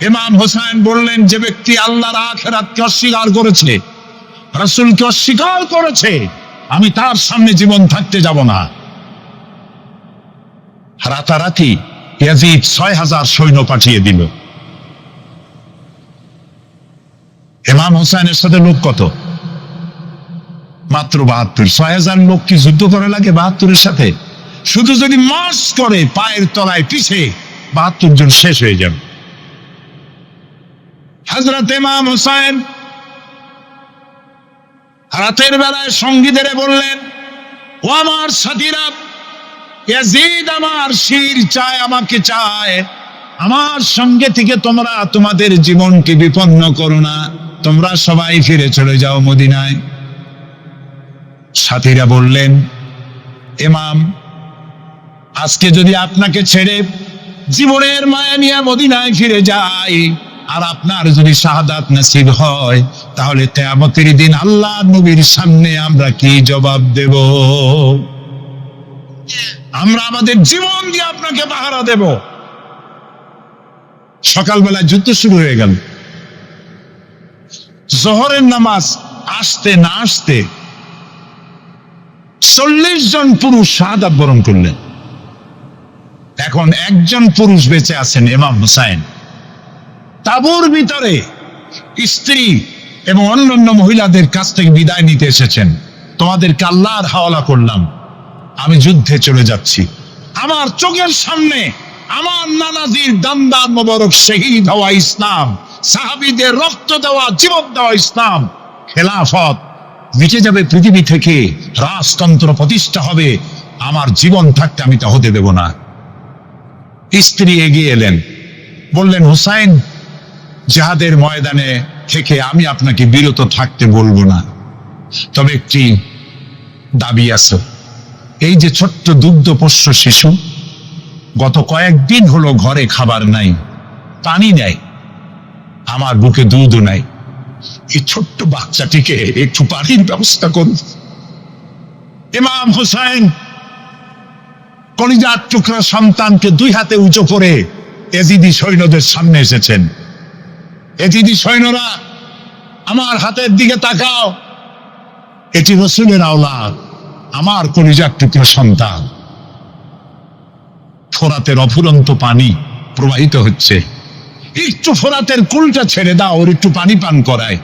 ইমাম হোসাইন বললেন যে ব্যক্তি আল্লাহর আখিরাতকে অস্বীকার করেছে, রাসূলকে অস্বীকার করেছে, আমি তার সামনে জীবন থাকতে যাব না। রাতারাতি ইয়াজিদ 6000 সৈন্য পাঠিয়ে দিল। ইমাম হোসাইনের সাথে লোক কত? মাত্র 72। 6000 লোক কি যুদ্ধ করা লাগে 72-এর সাথে? শুধু যদি মার্চ করে পায়ের তলায় পিছে 72 জন শেষ হয়ে যাবে। হযরত ইমাম হোসাইন রাতের বেলায় সঙ্গীদের বললেন, ও আমার সাথীরা, ইয়াজিদ আমার শির চায়, আমাকে চায়, আমার সঙ্গে থেকে তোমরা তোমাদের জীবনকে বিপন্ন করো না, তোমরা সবাই ফিরে চলে যাও মদিনায়। সাথীরা বললেন, ইমাম আজকে যদি আপনাকে ছেড়ে জীবনের মায়া নিয়ে মদিনায় ফিরে যাই, আর আপনার যদি শাহাদাত নসিব হয়, তাহলে কিয়ামতের দিন আল্লাহ নবীর সামনে আমরা কি জবাব দেব? আমরা আমাদের জীবন দিয়ে আপনাকে পাহারা দেব। সকালবেলা যুদ্ধ শুরু হয়ে গেল। জোহরের নামাজ আসতে না আসতে 40 জন পুরুষ শাহাদাত বরণ করলেন। এখন একজন পুরুষ বেঁচে আছেন, ইমাম হুসাইন। তাঁবুর ভিতরে স্ত্রী এবং অন্যান্য মহিলাদের কাছ থেকে বিদায় নিতে এসেছেন। তোমাদেরকে আল্লাহর হাওয়ালা করলাম, আমি যুদ্ধে চলে যাচ্ছি। আমার চোখের সামনে আমার নানাজির দান্দার মোবারক শহীদ হওয়া ইসলাম, সাহাবীদের রক্ত দেওয়া, জীবন দেওয়া ইসলাম, খেলাফত মিটে যাবে পৃথিবী থেকে, রাজতন্ত্র প্রতিষ্ঠা হবে, আমার জীবন থাকতে আমি তা হতে দেব না। স্ত্রী এগিয়ে এলেন, বললেন, হুসাইন, জিহাদের ময়দানে থেকে আমি আপনাকে বিরত থাকতে বলবো না, তবে একটি দাবি আছে। এই যে ছোট্ট দুগ্ধপোষ্য শিশু, গত কয়েকদিন হলো ঘরে খাবার নাই, পানি নাই, আমার বুকে দুধও নাই, এই ছোট্ট বাচ্চাটিকে একটু পানির ব্যবস্থা করুন। ইমাম হুসাইন কলিজার টুকরা সন্তানকে দুই হাতে উঁচু করে এজিদি সৈন্যদের সামনে এসেছেন। এজিদি সৈন্যরা, আমার হাতের দিকে তাকাও, এটি রসুলের আওলাদ, আমার কলিজার টুকরা সন্তান। ফোরাতের অফুরন্ত পানি প্রবাহিত হচ্ছে, একটু ফোরাতের কুলটা ছেড়ে দাও, ওর একটু পানি পান করায়।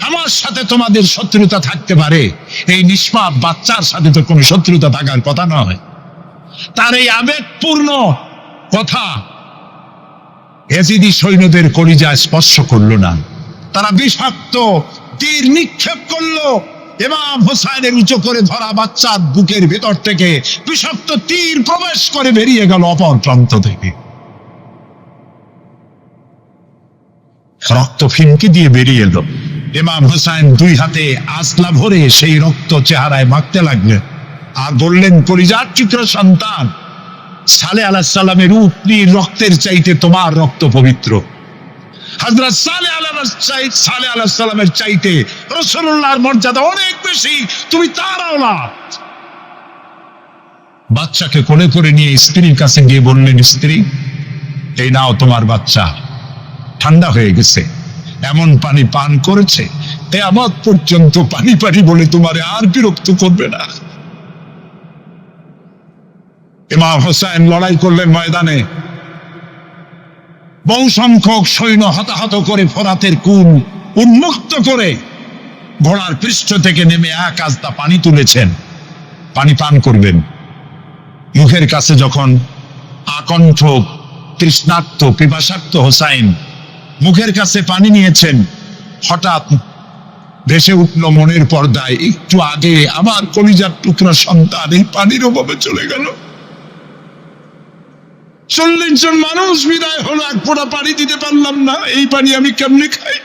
আমার সাথে তোমাদের শত্রুতা থাকতে পারে, এই নিষ্পাপ বাচ্চার সাথে তো কোনো শত্রুতা থাকার কথা নয়। তার এই আবেগপূর্ণ কথা এজিদি সৈন্যদের কলিজা স্পর্শ করলো না। তারা বিষাক্ত তীর নিক্ষেপ করলো। ইমাম হুসাইনের উঁচু করে ধরা বাচ্চার বুকের ভেতর থেকে বিষাক্ত তীর প্রবেশ করে বেরিয়ে গেল অপর প্রান্ত থেকে। রক্ত ফিনকি দিয়ে বেরিয়ে এলো। ইমাম হুসাইন দুই হাতে আসলা ভরে সেই রক্ত চেহারায় মাখতে লাগলেন আর বললেন, কলিজার টুকরা সন্তান, সালেহ আলাইহিস সালামের উটনীর রক্তের চাইতে তোমার রক্ত পবিত্র। হযরত সালেহ আলাইহিস সালামের চাইতে রাসূলুল্লাহর মর্যাদা অনেক বেশি, তুমি তার আওলাদ। বাচ্চাকে কোলে করে নিয়ে স্ত্রীর কাছে গিয়ে বললেন, স্ত্রী, এই নাও তোমার বাচ্চা, ঠান্ডা হয়ে গেছে, এমন পানি পান করেছে কিয়ামত পর্যন্ত পানি পানি বলে তোমারে আর বিরক্ত করবে না। ইমাম হুসাইন লড়াই করলেন ময়দানে। বহু সংখ্যক সৈন্য হতাহত করে ফোরাতের কুল উন্মুক্ত করে ঘোড়ার পৃষ্ঠ থেকে নেমে এক আস্তা পানি তুলেছেন, পানি পান করবেন। মুখের কাছে যখন আকণ্ঠ তৃষ্ণার্ত পিপাসার্ত হুসাইন মুখের কাছে পানি নিয়েছেন, হঠাৎ ভেসে উঠল মনের পর্দায়, একটু আগে আমার কলিজার টুকরা সন্তান এই পানির অভাবে চলে গেল। 40 জন মানুষ বিদায় হলো, এক ফোঁটা পানি দিতে পারলাম না, এই পানি আমি কেমনে খাই?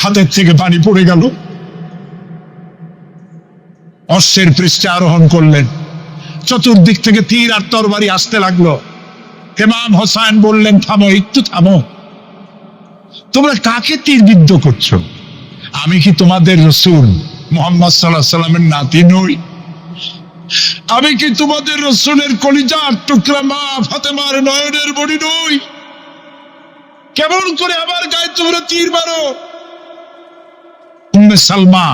হাতের থেকে পানি পড়ে গেল। অশ্বের পৃষ্ঠে আরোহণ করলেন, চতুর্দিক থেকে তীর আর তরবারি আসতে লাগলো। ইমাম হুসাইন বললেন, থামো, একটু থামো, তোমরা কাকে তীরবিদ্ধ করছো? আমি কি তোমাদের রসূল মুহাম্মদ সাল্লাল্লাহু আলাইহি সাল্লামের নাতি নই? আমি কি তোমাদের রসূলের কলিজার টুকরা মা ফাতেমার নয়নের মণি নই? কেমন করে আমার গায়ে তোমরা তীর মারো? উম্মে সালমা,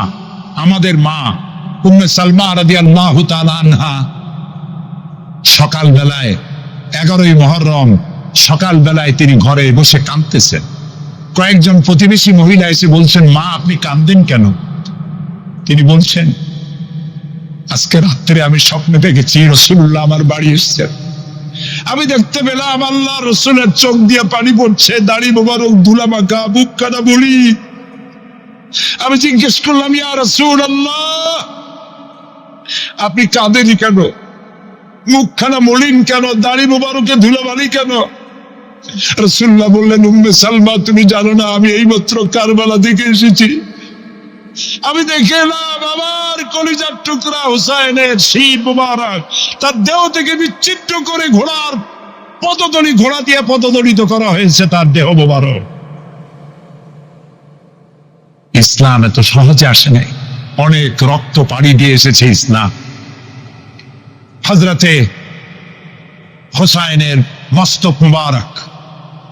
আমাদের মা উম্মে সালমা রাদিয়াল্লাহু তাআলা আনহা, সকাল বেলায় 11ই মুহররম সকাল বেলায় তিনি ঘরে বসে কাঁদতেছেন। কয়েকজন প্রতিবেশী মহিলা এসে বলছেন, মা আপনি কাঁদেন কেন? তিনি বলছেন, আজকে রাত্রে আমি স্বপ্নে দেখেছি রাসূলুল্লাহ আমার বাড়ি এসেছেন। আমি দেখতে পেলাম আল্লাহ রসুলের চোখ দিয়ে পানি পড়ছে, দাড়ি মোবারক ধুলা মাখা, বুক কাটা বলি। আমি জিজ্ঞেস করলাম, ইয়া রাসূলুল্লাহ, আপনি কাঁদেনি কেন? মুখখানা মলিন কেন? দাড়ি মোবারকে ধুলাবালি কেন? রাসূলুল্লাহ বললেন, উম্মে সালমা, তুমি জানো না আমি এইমাত্র কারবালা থেকে এসেছি। আমি দেখে এলাম আমার কলিজার টুকরা হুসাইনের শীত মুবারক তার দেহ থেকে বিচ্ছিন্ন করে ঘোড়ার পদতলি, ঘোড়া দিয়ে পদদলিত করা হয়েছে তার দেহ মুবারক। ইসলাম এত সহজে আসে নাই, অনেক রক্ত পাড়ি দিয়ে এসেছে ইসলাম। হযরতে হুসাইনের মস্তক মুবারক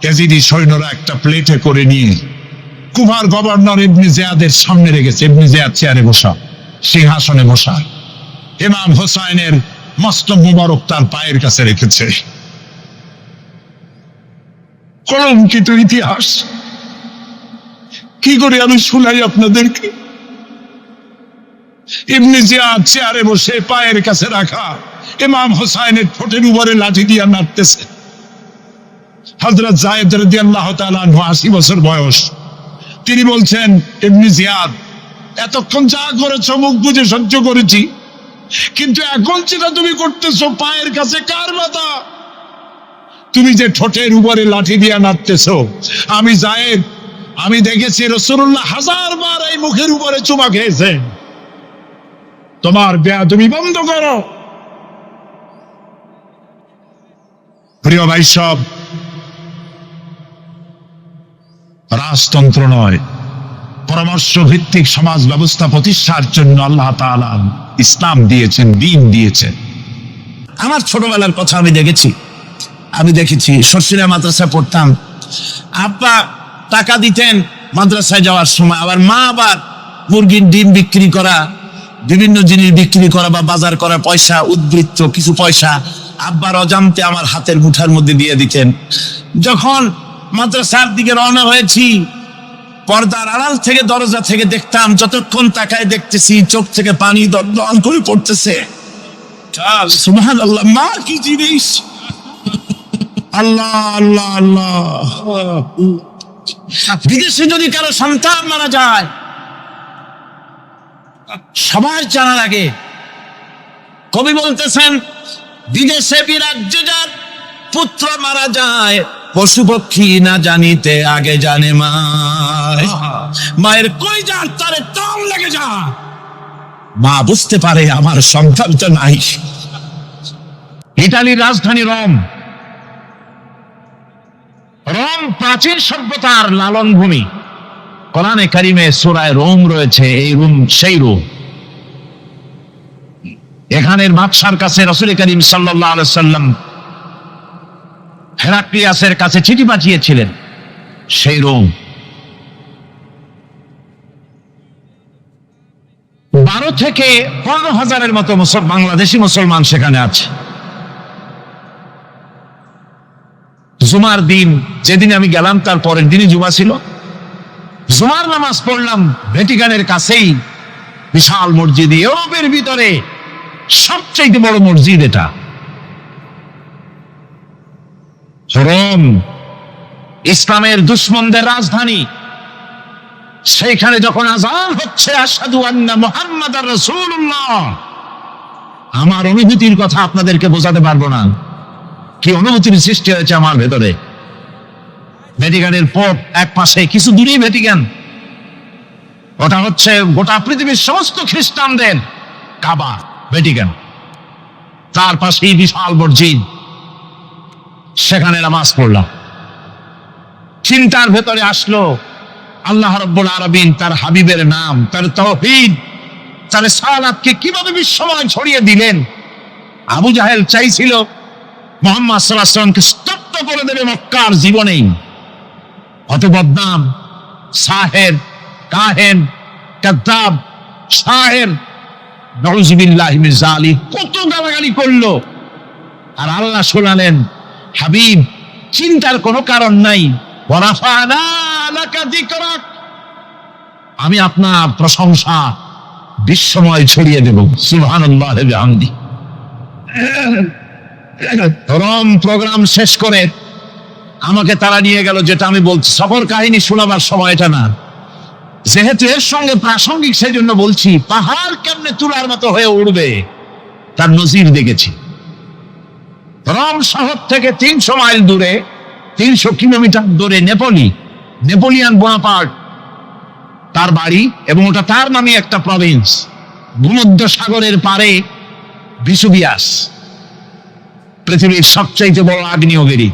ইয়াজিদি সৈন্যরা একটা প্লেটে করে নিয়ে কুফার গভর্নর ইবনে জিয়াদের সামনে রেখেছে। ইবনে জিয়াদ চেয়ারে বসা, সিংহাসনে বসা, ইমাম হুসাইনের মস্তক মুবারক তার পায়ের কাছে রেখেছে। কলঙ্কিত ইতিহাস কি করে আমি শুনাই আপনাদেরকে? ইবনে জিয়াদ চেয়ারে বসে পায়ের কাছে রাখা ইমাম হুসাইনের ঠোঁটের উপরে লাঠি দিয়ে নাড়তেছে। হযরত যায়েদ রাদিয়াল্লাহু তাআলা আনহু 80 বছর বয়স, তিনি বলছেন, ইবনে জিয়াদ, এতক্ষণ যা করেছ মুখ বুঝে সহ্য করেছি, কিন্তু এখন যেটা তুমি করতেছো পায়ের কাছে কার ব্যথা? তুমি যে ঠোঁটের উপরে লাঠি দিয়ে নাড়তেছো, আমি যায়েদ, আমি দেখেছি রাসূলুল্লাহ 1000 বার এই মুখের উপরে চুমা খেয়েছেন। তোমার বেয়াদবি বন্ধ করো। প্রিয় ভাই সব, রাজতন্ত্র নয়, পরামর্শ ভিত্তিক সমাজ ব্যবস্থা প্রতিষ্ঠার জন্য আল্লাহ তাআলা ইসলাম দিয়েছেন, দ্বীন দিয়েছেন। আমার ছোটবেলার কথা আমি দেখেছি শর্ষিরা মাদ্রাসায় পড়তাম। আব্বা টাকা দিতেন মাদ্রাসায় যাওয়ার সময়, আবার মা আবার মুরগির ডিম বিক্রি করা, বিভিন্ন জিনিস বিক্রি করা বা বাজার করা পয়সা, উদ্বৃত্ত কিছু পয়সা আব্বার অজান্তে আমার হাতের মুঠার মধ্যে দিয়ে দিতেন। যখন মাদ্রাসার দিকে রওনা হয়েছি, পর্দার আড়াল থেকে দরজা থেকে দেখতাম, যতক্ষণ তাকায় দেখতেছি চোখ থেকে পানি দরদর করে পড়তেছে। সুবহানাল্লাহ, মা কি জিনিস! আল্লাহ আল্লাহ আল্লাহ। বিদেশে যদি কারো সন্তান মারা যায়, সবার জানার আগে কবি বলতেছেন, বিদেশে বিরাজ্য যার পুত্র মারা যায়, পশু পক্ষী না জানিতে আগে জানে মা। মায়ের কই যার তারে টান লেগে যা, মা বুঝতে পারে আমার সন্তানটা নাই। ইতালির রাজধানী রোম। রোম প্রাচীন সভ্যতার লালন ভূমি। কোরআনে কারিমে সূরায় রোম রয়েছে। এই রোম সেই রোম। এখানের বাদশার কাছে রাসূল করিম সাল্লাল্লাহু আলাইহি সাল্লাম হেরাক্লিয়াসের কাছে চিঠি পাঠিয়েছিলেন। সেই রোম 12 থেকে 15,000-এর মতো বাংলাদেশি মুসলমান সেখানে আছে। জুমার দিন, যেদিন আমি গেলাম তার পরের দিনই জুমা ছিল। জুমার নামাজ পড়লাম ভ্যাটিকানের কাছেই বিশাল মসজিদ, ইউরোপের ভিতরে সবচেয়ে বড় মসজিদ এটা। রোম ইসলামের দুশমনদের রাজধানী। সেইখানে যখন আযান হচ্ছে আশহাদু আন্না মুহাম্মাদার রাসূলুল্লাহ, আমার অনুভূতির কথা আপনাদেরকে বোঝাতে পারবো না, কি অনুভূতির সৃষ্টি হয়েছে আমার ভেতরে। ভ্যাটিকানের পোপ এক পাশে, কিছু দূরেই ভ্যাটিকান। ওটা হচ্ছে গোটা পৃথিবীর সমস্ত খ্রিস্টানদের কাবা, ভ্যাটিকান। তার পাশেই বিশাল মসজিদ, সেখানে নামাজ পড়লাম। চিন্তার ভেতরে আসলো আল্লাহ রাব্বুল আলামিন তার হাবিবের নাম, তার তাওহীদ, তার সালাতকে কিভাবে বিশ্বময় ছড়িয়ে দিলেন। আবু জাহেল চাইছিল মুহাম্মদ সাল্লাল্লাহু আলাইহি ওয়াসাল্লামকে স্তব্ধ করে দেবে মক্কার জীবনেই। অত বদনাম, সাহের, কাহেন, কাযযাব, শায়ের, নাউযুবিল্লাহি মিন যালিক, কত গালাগালি করলো। আর আল্লাহ শোনালেন, হাবিব চিন্তার কোনো কারণ নাই, ওয়ারাফা'না লাকা যিকরাক, আমি আপনার প্রশংসা বিশ্বময় ছড়িয়ে দেব। সুবহানাল্লাহি ওয়া বিহামদি। রোম প্রোগ্রাম শেষ করে আমাকে তারা নিয়ে গেল, যেটা আমি বলছি সফর কাহিনী শোনাবার সময় এটা না, যেহেতু এর সঙ্গে প্রাসঙ্গিক সেই জন্য বলছি। পাহাড় কেমনে তুলার মতো হয়ে উঠবে তার নজির দেখেছি। রোম শহর থেকে 300 মাইল দূরে, 300 কিলোমিটার দূরে নেপোলিয়ান বোনাপার্ট তার বাড়ি, এবং ওটা তার নামে একটা প্রভিন্স। ভূমধ্য সাগরের পারে ভিসুভিয়াস, পৃথিবীর সবচেয়ে বড় আগ্নেয়গিরি।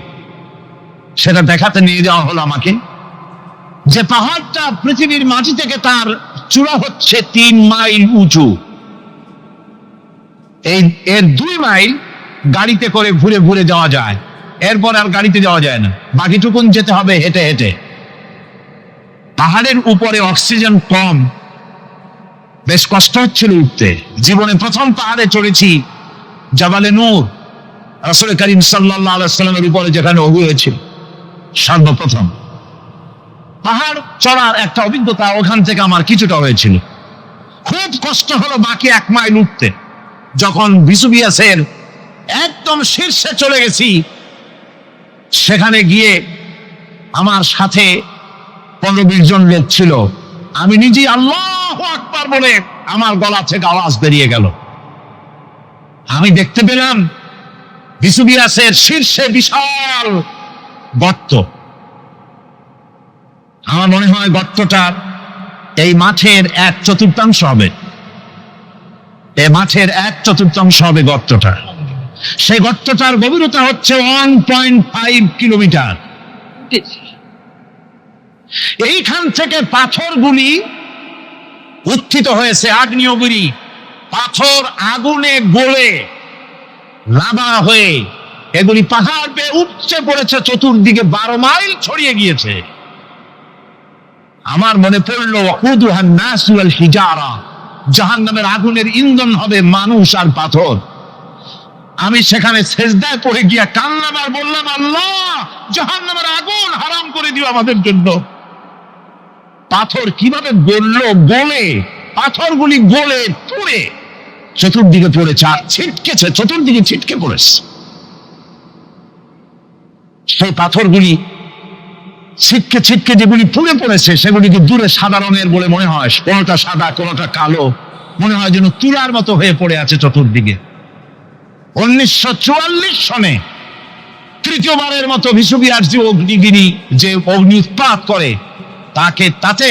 সেটা দেখাতে নিয়ে যাওয়া হলো আমাকে, যে পাহাড়টা পৃথিবীর মাটি থেকে তার চূড়া হচ্ছে 3 মাইল উঁচু। এর 2 মাইল গাড়িতে করে ঘুরে ঘুরে যাওয়া যায়, এরপর আর গাড়িতে যাওয়া যায় না, বাকিটুকুন যেতে হবে হেঁটে হেঁটে। পাহাড়ের উপরে অক্সিজেন কম, বেশ কষ্ট হচ্ছিল উঠতে। জীবনে প্রথম পাহাড়ে চড়েছি জাবালে নূর, রাসূল করিম সাল্লাল্লাহু আলাইহি ওয়াসাল্লামের উপরে যেখানে ওহু হয়েছিল সর্বপ্রথম। পাহাড় চড়ার একটা অভিজ্ঞতা ওখান থেকে আমার কিছুটা হয়েছিল। খুব কষ্ট হলো বাকি 1 মাইল উঠতে। যখন ভিসুভিয়াসের একদম শীর্ষে চলে গেছি, সেখানে গিয়ে আমার সাথে 15-20 জন লোক ছিল। আমি নিজে আল্লাহু আকবার বলে আমার গলা থেকে আওয়াজ বেরিয়ে গেল। আমি দেখতে পেলাম ভিসুভিয়াসের শীর্ষে বিশাল গর্ত। আমার মনে হয় গর্তটা এই মাঠের 1/4 হবে। এই মাঠের 1/4 হবে গর্তটা। সেই গর্তটার গভীরতা হচ্ছে 1.5 কিলোমিটার। এইখান থেকে পাথরগুলি উত্থিত হয়েছে, আগ্নেয়গিরি পাথর আগুনে গলে লাভা হয়ে এগুলি পাহাড় বেয়ে উপচে পড়েছে, চতুর্দিকে 12 মাইল ছড়িয়ে গিয়েছে। আমার মনে পড়লো ওয়াকুদুহান নাস ওয়াল হিজারা, জাহান্নামের আগুনের ইন্ধন হবে মানুষ আর পাথর। আমি সেখানে সেজদায় পড়ে গিয়া কান্নাম আর বললাম, আল্লাহ জাহান্নামের আগুন হারাম করে দিও আমাদের জন্য। পাথর কিভাবে গললো, গলে পাথরগুলি গলে পুড়ে চতুর্দিকে পড়েছে আর ছিটকেছে, চতুর্দিকে ছিটকে পড়েছে। সেই পাথরগুলি ছিটকে ছিটকে যেগুলি পুড়ে পড়েছে সেগুলিকে দূরে সাদা রঙের বলে মনে হয়, কোনোটা সাদা কোনোটা কালো, মনে হয় যেন তুলার মতো হয়ে পড়ে আছে চতুর্দিকে। 1944 সনে তৃতীয়বারের মতো ভিসুভিয়াস যে অগ্নিগিরি, যে অগ্নি উৎপাত করে, তাতে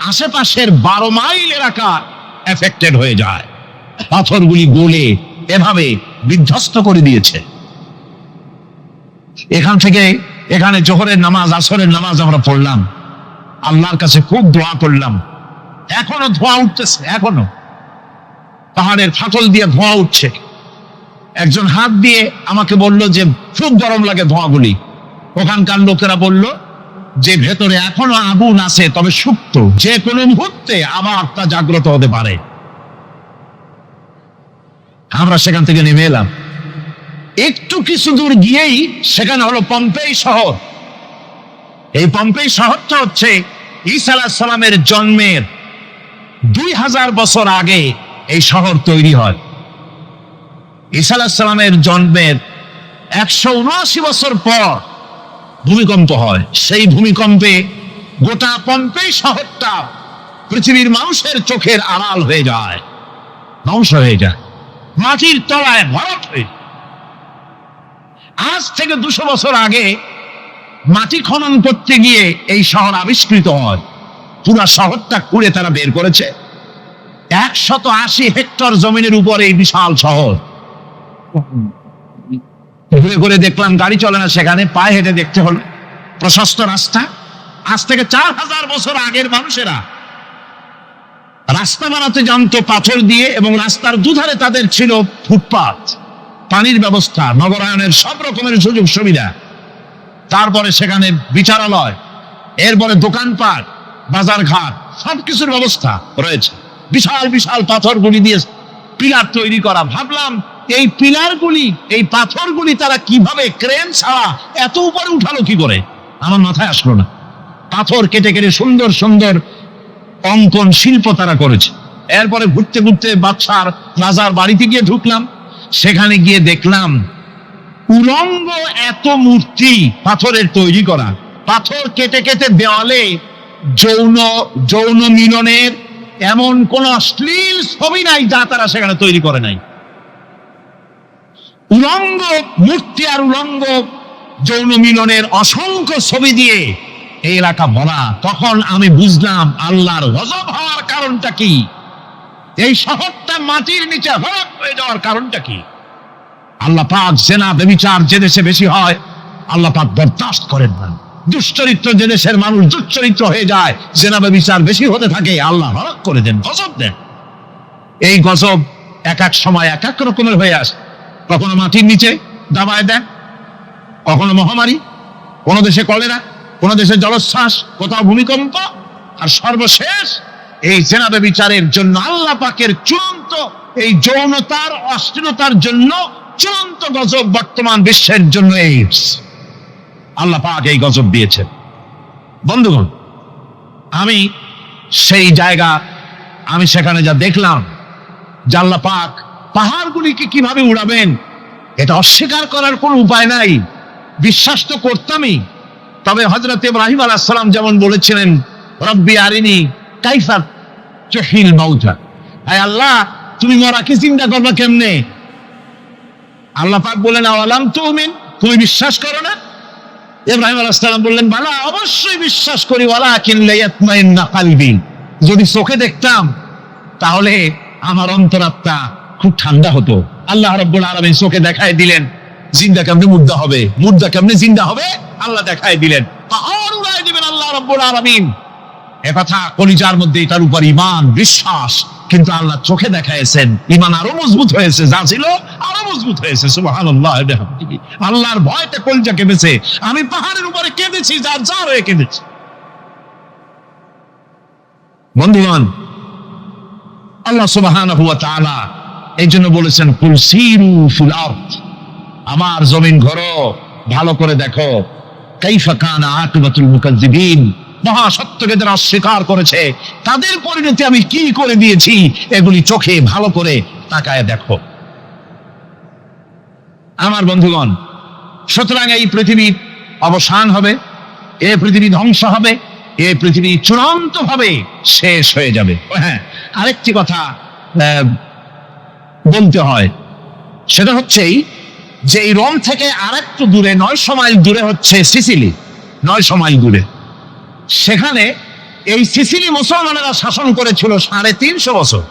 আশেপাশের 12 মাইল এলাকা এফেক্টেড হয়ে যায়। পাথরগুলি গলে এভাবে বিধ্বস্ত করে দিয়েছে। এখান থেকে এখানে জোহরের নামাজ, আসরের নামাজ আমরা পড়লাম, আল্লাহর কাছে খুব দোয়া করলাম। এখনো ধোঁয়া উঠতেছে, এখনো পাহাড়ের ফাটল দিয়ে ধোঁয়া উঠছে। একজন হাত দিয়ে আমাকে বলল যে খুব গরম লাগে ধোঁয়াগুলি। ওখানকার লোকেরা বলল যে ভেতরে এখনো আগুন আছে, তবে সুপ্ত, যে কোনো মুহূর্তে আবার তা জাগ্রত হতে পারে। আমরা সেখান থেকে নেমে এলাম। একটু কিছু দূর গিয়েই সেখানে হলো পম্পেই শহর। এই পম্পেই শহরটা হচ্ছে ঈসা আলাইহিস সালামের জন্মের 2000 বছর আগে এই শহর তৈরি হয়। ঈসা আলাইহিস সালামের জন্মের 179 বছর পর ভূমিকম্প হয়। সেই ভূমিকম্পে গোটা পম্পেই শহরটা পৃথিবীর মানুষের চোখের আড়াল হয়ে যায়, ধ্বংস হয়ে যায়, মাটির তলায় ভরাট হয়ে। আজ থেকে 200 বছর আগে মাটি খনন করতে গিয়ে এই শহর আবিষ্কৃত হয়। পুরা শহরটা খুঁড়ে তারা বের করেছে। 180 হেক্টর জমিনের উপরে এই বিশাল শহর। ঘুরে ঘুরে দেখলাম, গাড়ি চলে না সেখানে, পায়ে হেঁটে দেখতে হলো। প্রশস্ত রাস্তা। আজ থেকে 4000 বছর আগের মানুষেরা রাস্তা বানাতে জানতো পাথর দিয়ে, এবং রাস্তার দুধারে তাদের ছিল ফুটপাত, পানির ব্যবস্থা, নগরায়নের সব রকমের সুযোগ সুবিধা। তারপরে সেখানে বিচারালয়, এরপরে দোকানপাট, বাজার ঘাট, সবকিছুর ব্যবস্থা রয়েছে। বিশাল বিশাল পাথরগুলি দিয়ে পিলার তৈরি করা। ভাবলাম এই পিলারগুলি, এই পাথরগুলি তারা কিভাবে ক্রেন ছাড়া এত উপরে উঠালো কি করে, আমার মাথায় আসলো না। পাথর কেটে কেটে সুন্দর সুন্দর অঙ্কন শিল্প তারা করেছে। এরপরে ঘুরতে ঘুরতে বাদশার রাজার বাড়িতে গিয়ে ঢুকলাম। সেখানে গিয়ে দেখলাম উলঙ্গ এত মূর্তি পাথরের তৈরি করা। পাথর কেটে কেটে দেওয়ালে যৌন মিলনের এমন কোন অশ্লীল ছবি নাই যা তারা সেখানে তৈরি করে নাই। উলঙ্গ মূর্তি আর উলঙ্গ যৌন মিলনের অসংখ্য ছবি দিয়ে এই এলাকা ভরা। তখন আমি বুঝলাম আল্লাহর গজব হওয়ার কারণটা কি, এই শহরটা মাটির নিচে হরপ হয়ে যাওয়ার কারণটা কি। আল্লাহ পাক জেনা ব্যভিচার যে দেশে বেশি হয় আল্লাহ পাক বরদাস্ত করেন না। দুশ্চরিত্র যে দেশের মানুষ দুশ্চরিত্র হয়ে যায়, জেনা ব্যভিচার বেশি হতে থাকে, আল্লাহ হরপ করে দেন, গজব দেন। এই গজব এক এক সময় এক এক রকমের হয়ে আসে। কখনো মাটির নিচে দাবায় দেন, কখনো মহামারী, কোন দেশে কলেরা, কোন দেশে জলোচ্ছ্বাস, কোথাও ভূমিকম্প, আর সর্বশেষ এই জেনা ব্যভিচারের জন্য আল্লাহ পাকের চূড়ান্ত এই যৌনতার অশ্লীলতার জন্য চূড়ান্ত গজব বর্তমান বিশ্বের জন্য এইডস। আল্লাহ পাক এই গজব দিয়েছেন। বন্ধুগণ, আমি সেই জায়গা, আমি সেখানে যা দেখলাম যে আল্লাহ পাক পাহাড়গুলিকে কিভাবে উড়াবেন, এটা অস্বীকার করার কোনো উপায় নাই। বিশ্বাস তো করতামই, তবে হযরত ইব্রাহিম আলাইহিস সালাম যেমন বলেছিলেন, রব্বি আরিনি কাইফা তুহিল মাউতা, আয় আল্লাহ তুমি মরাকে জিন্দা করবা কেমনে? আল্লাহ পাক বলেন, আওয়ালাম তুমিন, তুমি বিশ্বাস করো না? ইব্রাহিম আলাইহিস সালাম বললেন, বালা, অবশ্যই বিশ্বাস করি, ওয়ালাকিন লিয়াতমাইন্না কলবি, যদি চোখে দেখতাম তাহলে আমার অন্তরাত্মা খুব ঠান্ডা হতো। আল্লাহ রাব্বুল আলামিন চোখে দেখায় দিলেন জিন্দা কেমনে মুর্দা হবে, মুর্দা কেমনে জিন্দা হবে, আল্লাহ দেখায় দিলেন। পাহাড় উড়ায় দিবেন আল্লাহ রাব্বুল আলামিন একথা কলিজার মধ্যে তার উপর ঈমান বিশ্বাস, কিন্তু আল্লাহ চোখে দেখাইছেন, ঈমান আরো মজবুত হয়েছে, যা ছিল আরো মজবুত হয়েছে। সুবহানাল্লাহ। আল্লাহর ভয়তে কলিজা কেঁদেছে। আমি পাহাড়ের উপরে কেঁদেছি, যার যার হয়ে কেঁদেছি। বন্ধুগণ, আল্লাহ সুবহানাহু ওয়া তাআলা এই জন্য বলেছেন কুল সিরু ফিল আরদ, আমার জমিন ঘোরো, ভালো করে দেখো, কাইফা কানা আকিবাতুল মুকাজ্জিবিন, মহাসত্যকে যারা অস্বীকার করেছে তাদের পরিণতি আমি কি করে দিয়েছি, এগুলি চোখে ভালো করে তাকায় দেখো। আমার বন্ধুগণ, সুতরাং এই পৃথিবীর অবসান হবে, এই পৃথিবী ধ্বংস হবে, এই পৃথিবী চূড়ান্ত ভাবে শেষ হয়ে যাবে। হ্যাঁ, আরেকটি কথা বলতে হয়, সেটা হচ্ছেই যে এই রোম থেকে আরেকটু দূরে 900 মাইল দূরে হচ্ছে সিসিলি। 900 মাইল দূরে, সেখানে এই সিসিলি মুসলমানেরা শাসন করেছিল 350 বছর।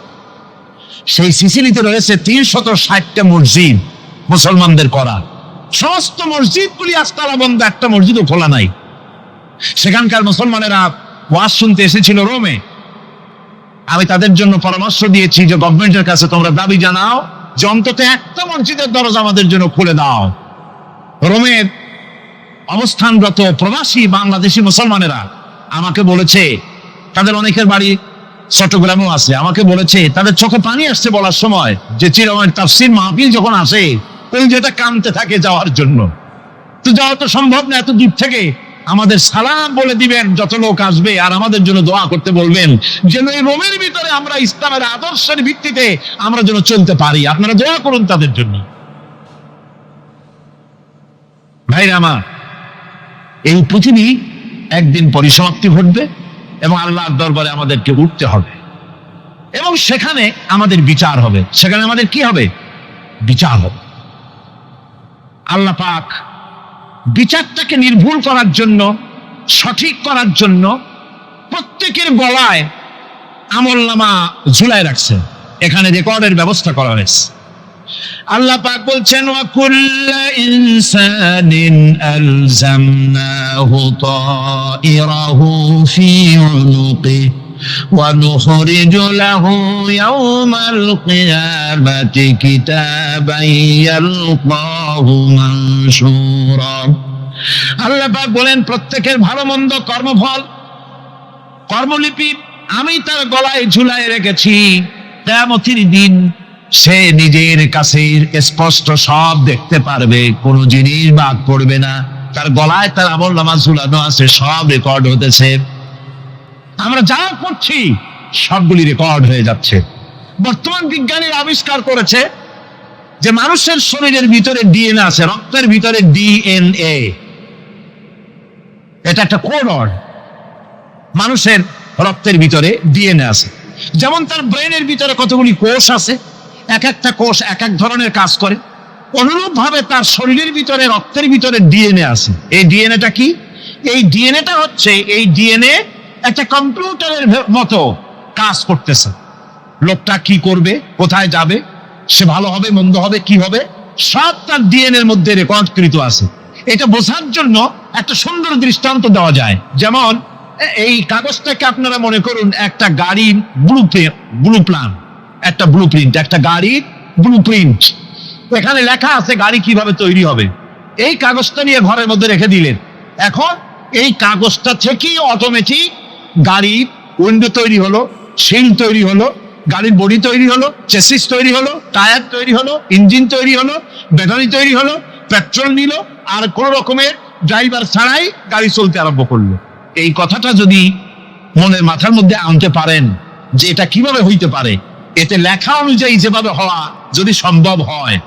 সেই সিসিলিতে রয়েছে 360টা মসজিদ মুসলমানদের করা। সমস্ত মসজিদগুলি আজ তালা বন্ধ, একটা মসজিদও খোলা নাই। সেখানকার মুসলমানেরা ওয়াজ শুনতে এসেছিল রোমে। আমি তাদের জন্য পরামর্শ দিয়েছি যে গভর্নমেন্টের কাছে তোমরা দাবি জানাও যে অন্তত একটা মসজিদের দরজা আমাদের জন্য খুলে দাও। রোমের অবস্থানরত প্রবাসী বাংলাদেশি মুসলমানেরা আমাকে বলেছে, তাদের অনেকের বাড়ি চট্টগ্রামেও আছে, আমাকে বলেছে তাদের চোখে পানি আসছে বলার সময় যে চিরমের তাফসীর মাহফিল যখন আসে ওই যেটা কামতে থাকে যাওয়ার জন্য। তো যাওয়া তো সম্ভব না এত দূর থেকে, আমাদের সালাম বলে দিবেন যত লোক আসবে, আর আমাদের জন্য দোয়া করতে বলবেন যেন এই রোমের ভিতরে আমরা ইসলামের আদর্শের ভিত্তিতে আমরা যেন চলতে পারি। আপনারা দোয়া করুন তাদের জন্য। ভাইরা আমার, এই পৃথিবী একদিন পরিসমাপ্তি ঘটবে এবং আল্লাহর দরবারে আমাদেরকে উঠতে হবে এবং সেখানে আমাদের বিচার হবে। সেখানে আমাদের কি হবে? বিচার হবে। আল্লাহ পাক বিচারটাকে নির্ভুল করার জন্য, সঠিক করার জন্য প্রত্যেকের গলায় আমলনামা ঝুলায় রাখছে, এখানে রেকর্ডের ব্যবস্থা করা হয়েছে। আল্লাহ পাক বলছেন ওয়া কুল্লু ইনসানিন আলজামনাহু তাইরাহু ফি উনুকি ওয়া নুখরিজু লাহু ইয়াওমাল কিয়ামাতি কিতাবান ইয়ালকাহু মানশুরা। আল্লাহ পাক বলেন প্রত্যেকের ভালো মন্দ কর্মফল, কর্মলিপি আমি তার গলায় ঝুলায় রেখেছি। কিয়ামতের দিন সে নিজের কাছে স্পষ্ট সব দেখতে পারবে, কোনো জিনিস বাদ পড়বে না। তার গলায় তার আমলনামা ঝুলানো আছে, সব রেকর্ড হতেছে। আমরা যা করছি সবগুলি রেকর্ড হয়ে যাচ্ছে। বর্তমান বিজ্ঞানীরা আবিষ্কার করেছে যে মানুষের শরীরের ভিতরে ডিএনএ আছে, রক্তের ভিতরে ডিএনএ, এটা একটা কোড। মানুষের রক্তের ভিতরে ডিএনএ আছে। যেমন তার ব্রেনের ভিতরে কতগুলি কোষ আছে, এক একটা কোষ এক এক ধরনের কাজ করে, অনুরূপ ভাবে তার শরীরের ভিতরে রক্তের ভিতরে ডিএনএ আছে। এই ডিএনএটা কি? এই ডিএনএটা হচ্ছে, এই ডিএনএ একটা কম্পিউটারের মতো কাজ করতেছে। লোকটা কি করবে, কোথায় যাবে, সে ভালো হবে মন্দ হবে কি হবে, সব তার ডিএনএর মধ্যে রেকর্ডকৃত আছে। এটা বোঝার জন্য একটা সুন্দর দৃষ্টান্ত দেওয়া যায়। যেমন এই কাগজটাকে আপনারা মনে করুন একটা গাড়ির একটা ব্লুপ্রিন্ট, একটা গাড়ির ব্লুপ্রিন্ট। এখানে লেখা আছে গাড়ি কিভাবে তৈরি হবে। এই কাগজটা নিয়ে ঘরের মধ্যে রেখে দিলেন। এখন এই কাগজটা থেকেই অটোমেটিক গাড়ির উইন্ডো তৈরি হলো, শিল তৈরি হলো, গাড়ির বডি তৈরি হলো, চেসিস তৈরি হলো, টায়ার তৈরি হলো, ইঞ্জিন তৈরি হলো, ব্যাটারি তৈরি হলো, পেট্রোল নিল, আর কোন রকমের ড্রাইভার ছাড়াই গাড়ি চলতে আরম্ভ করলো। এই কথাটা যদি মনের মাথার মধ্যে আনতে পারেন যে এটা কিভাবে হইতে পারে, এতে লেখা অনুযায়ী যেভাবে হওয়া যদি সম্ভব হয়,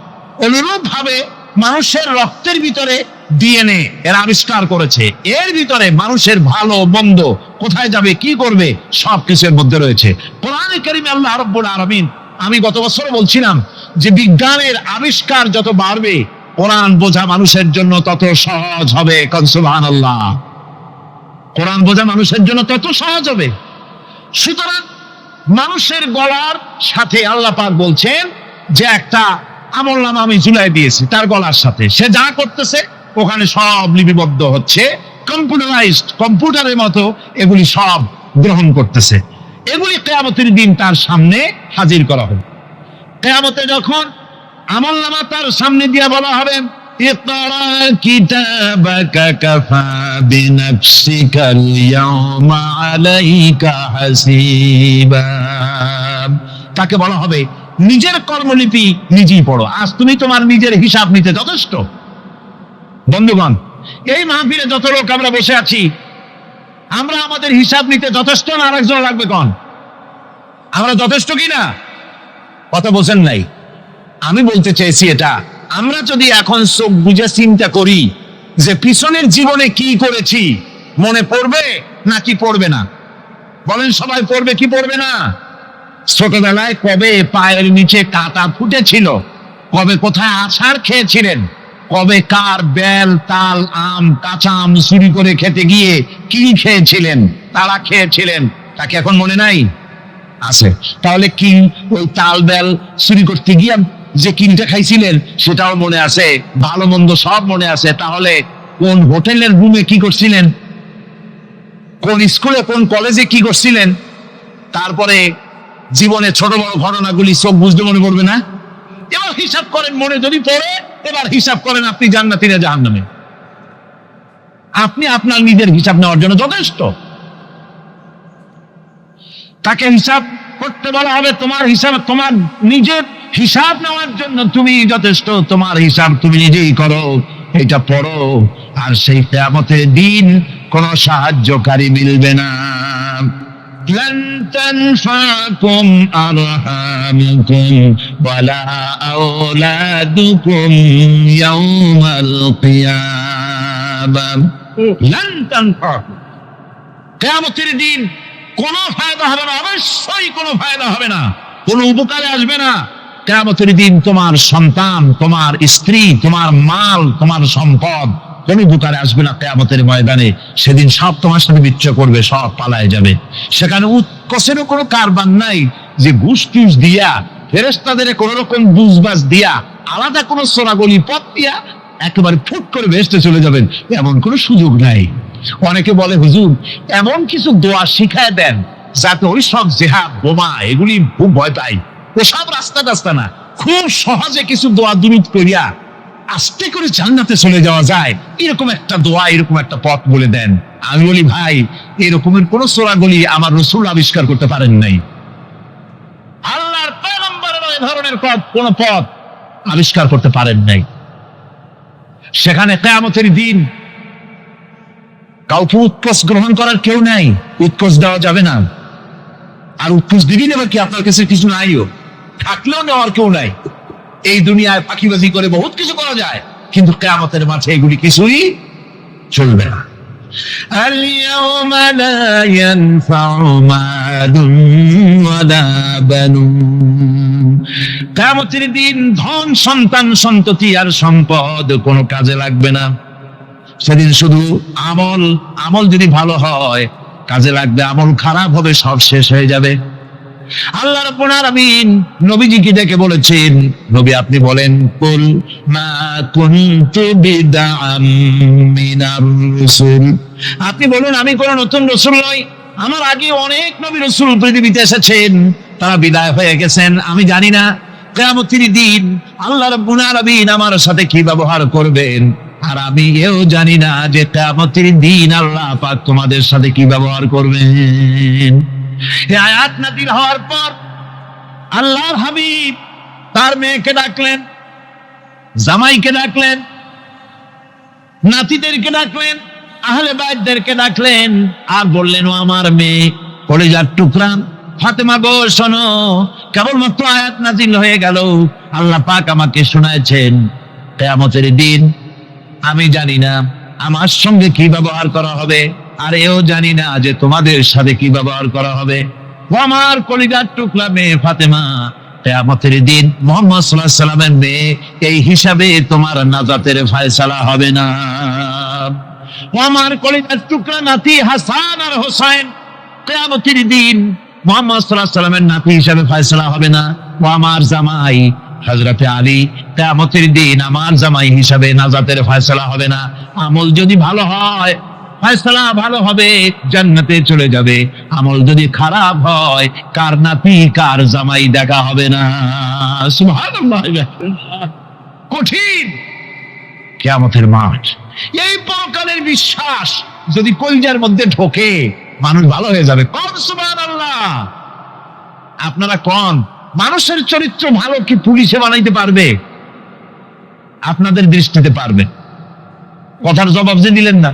অনুরূপ ভাবে মানুষের রক্তের ভিতরে ডিএনএ এর আবিষ্কার করেছে। এর ভিতরে মানুষের ভালো মন্দ, কোথায় যাবে কি করবে, সবকিছুর মধ্যে রয়েছে। কোরআনে কারীমে আল্লাহ রাব্বুল আলামিন, আমি গত বছর বলছিলাম যে বিজ্ঞানের আবিষ্কার যত বাড়বে কোরআন বোঝা মানুষের জন্য তত সহজ হবে। সুবহানাল্লাহ। কোরআন বোঝা মানুষের জন্য তত সহজ হবে। সুতরাং মানুষের গলার সাথে আল্লাহ পাক বলছেন যে একটা আমলনামা আমি ঝুলাই দিয়েছি তার গলার সাথে, সে যা করতেছে ওখানে সব লিপিবদ্ধ হচ্ছে। কম্পিউটারাইজড, কম্পিউটারের মতো এগুলি সব গ্রহণ করতেছে। এগুলি কিয়ামতের দিন তার সামনে হাজির করা হবে। কিয়ামতে যখন আমলনামা তার সামনে দিয়ে বলা হবে, ইকরা কিতাবাকা কাফা বিনাফসিকাল ইয়াওমা আলাইকা হাসিবা। তাকে বলা হবে নিজের কর্মলিপি নিজেই পড়ো, আজ তুমি তোমার নিজের হিসাব নিতে যথেষ্ট। বন্ধুগণ, এই মাহফিলে যত লোক আমরা বসে আছি, আমরা আমাদের হিসাব নিতে যথেষ্ট না আরেকজন লাগবে? কোন আমরা যথেষ্ট কিনা? কথা বলছেন নাই। আমি বলতে চাইছি এটা, আমরা যদি এখন চোখ বুঝে চিন্তা করি যে পিছনের জীবনে কি করেছি, মনে পড়বে নাকি পড়বে না? বলেন সবাই, পড়বে কি পড়বে না? ছোটবেলায় কবে পায়ের নিচে কাঁটা ফুটেছিল, কবে কোথায় আছাড় খেয়েছিলেন, কবে কার বেল, তাল, আম, কাঁচা আম চুরি করে খেতে গিয়ে কি খেয়েছিলেন, তারা খেয়েছিলেন, তাকে এখন মনে নাই? আছে। তাহলে কি ওই তাল বেল চুরি করতে গিয়ে যে কিনতে খাইছিলেন সেটাও মনে আছে, ভালো মন্দ সব মনে আছে। তাহলে কোন হোটেলের রুমে কি করছিলেন, কোন স্কুলে কোন কলেজে কি করছিলেন, তারপরে জীবনে ছোট বড় ঘটনাগুলি চোখ বুঝতে মনে পড়বে না? এবার হিসাব করেন, মনে যদি পড়ে এবার হিসাব করেন আপনি জান্নাতি না জাহান্নামে। আপনি আপনার নিজের হিসাব নেওয়ার জন্য যথেষ্ট। তাকে হিসাব করতে বলা হবে, তোমার হিসাব, তোমার নিজের হিসাব নেওয়ার জন্য তুমি যথেষ্ট, তোমার হিসাব তুমি নিজেই করো, এটা পড়ো। আর সেই কিয়ামতের দিন কোন সাহায্যকারী মিলবে না। لن تنفعكم أرحامكم ولا أولادكم يوم القيامة لن تنفعكم। কিয়ামতের দিন কোনো ফায়দা হবে না, অবশ্যই কোনো ফায়দা হবে না, কোনো উপকারে আসবে না। কিয়ামতের দিন তোমার সন্তান, তোমার স্ত্রী, তোমার মাল, তোমার সম্পদ কোন উপকারে আসবে না। কিয়ামতের ময়দানে সেদিন সব তোমার সাথে বিচ্ছেদ করবে, সব পালায় যাবে। সেখানে উৎকোষেরও কোনো কারবার নাই যে ঘুষ টুস দিয়া, ফেরেশতাদের কোন রকম বুঝবাজ দিয়া, আলাদা কোনো সোনাগলি পথ দিয়া একেবারে ফুট করে ভেস্তে চলে যাবেন, এমন কোনো সুযোগ নাই। অনেকে বলে, হুজুর এমন কিছু দোয়া শিখায় দেন যাতে ওই সব জেহাদ, বোমা এগুলি খুব ভয় পাই, ওসব রাস্তা টাস্তা না, খুব সহজে কিছু দোয়া দুরূদ করিয়া আস্তে করে জান্নাতে চলে যাওয়া যায়, এরকম একটা দোয়া, এরকম একটা পথ বলে দেন। আমি বলি, ভাই এরকমের কোন সূরাগলি আমার রাসূল আবিষ্কার করতে পারেন নাই। আল্লাহর পয়গম্বরের এই ধরনের কোন পথ আবিষ্কার করতে পারেন নাই। সেখানে কিয়ামতের দিন কাউকে উৎকোষ গ্রহণ করার কেউ নাই, উৎকোষ দেওয়া যাবে না। আর উৎকোষ দিবি নেবে কি? আপনার কাছে কিছু নাইও, থাকলেও নেওয়ার কেউ নাই। এই দুনিয়ায় ফাঁকিবাজি করে বহুত কিছু করা যায়, কিন্তু কিয়ামতের মাঠে এগুলি কিছুই চলবে না। اليوم لا ينفع مال ولا بنون। কিয়ামতের দিন ধন, সন্তান, সন্ততি আর সম্পদ কোনো কাজে লাগবে না। সেদিন শুধু আমল, আমল যদি ভালো হয় কাজে লাগবে, আমল খারাপ হবে সব শেষ হয়ে যাবে। আল্লাহ রাব্বুল আলামিন নবীজিকে ডেকে বলেছেন, নবী আপনি বলেন, কুল মা কুনতু বিদআম মিনার রাসূল। আপনি বলুন আমি কোন নতুন রাসূল নই, আমার আগে অনেক নবী রাসূল পৃথিবীতে এসেছেন, তারা বিদায় হয়ে গেছেন। আমি জানি না কিয়ামতের দিন আল্লাহ রাব্বুল আলামিন আমার সাথে কি ব্যবহার করবেন, আর আমি এও জানি না যে কিয়ামতের দিন আল্লাহ পাক তোমাদের সাথে কি ব্যবহার করবেন। এই আয়াত নাযিল হওয়ার পর আল্লাহর হাবিব তার মেয়েকে ডাকলেন, জামাইকে ডাকলেন, নাতিদেরকে ডাকলেন, আহলে বাইতদেরকে ডাকলেন, আর বললেন, ও আমার মেয়ে, কলিজার টুকরা ফাতেমা গো, শোনো, কেবলমাত্র আয়াত নাযিল হয়ে গেল, আল্লাহ পাক আমাকে শোনাচ্ছেন কিয়ামতের দিন আমি জানি না আমার সঙ্গে কি ব্যবহার করা হবে, আর এও জানি না যে তোমাদের সাথে কি ব্যবহার করা হবে। ও আমার কলিজার টুকরা মেয়ে ফাতেমা, কিয়ামতের দিন মুহাম্মদ সাল্লাল্লাহু আলাইহি ওয়াসাল্লামের মেয়ে, এই হিসাবে তোমার নাজাতের ফয়সালা হবে না। ও আমার কলিজার টুকরা নাতি হাসান আর হোসেন, কিয়ামতের দিন মুহাম্মদ সাল্লাল্লাহু আলাইহি ওয়াসাল্লামের নাতি হিসাবে ফয়সালা হবে না। ও আমার জামাই হযরতে আলী, কিয়ামতের দিন আমার জামাই হিসাবে নাজাতের ফয়সালা হবে না। আমল যদি ভালো হয় ফয়সালা ভালো হবে, জান্নাতে চলে যাবে। আমল যদি খারাপ হয়, কার নাতি কার জামাই দেখা হবে না। সুবহানাল্লাহ। কঠিন কিয়ামতের মাঠ। এই পরকালের বিশ্বাস যদি কলিজার মধ্যে ঢোকে, মানুষ ভালো হয়ে যাবে। কোন সুবহানাল্লাহ। আপনারা কোন মানুষের চরিত্র ভালো কি পুলিশে বানাইতে পারবে? আপনাদের দৃষ্টিতে পারবে? কথার জবাব যে দিলেন না।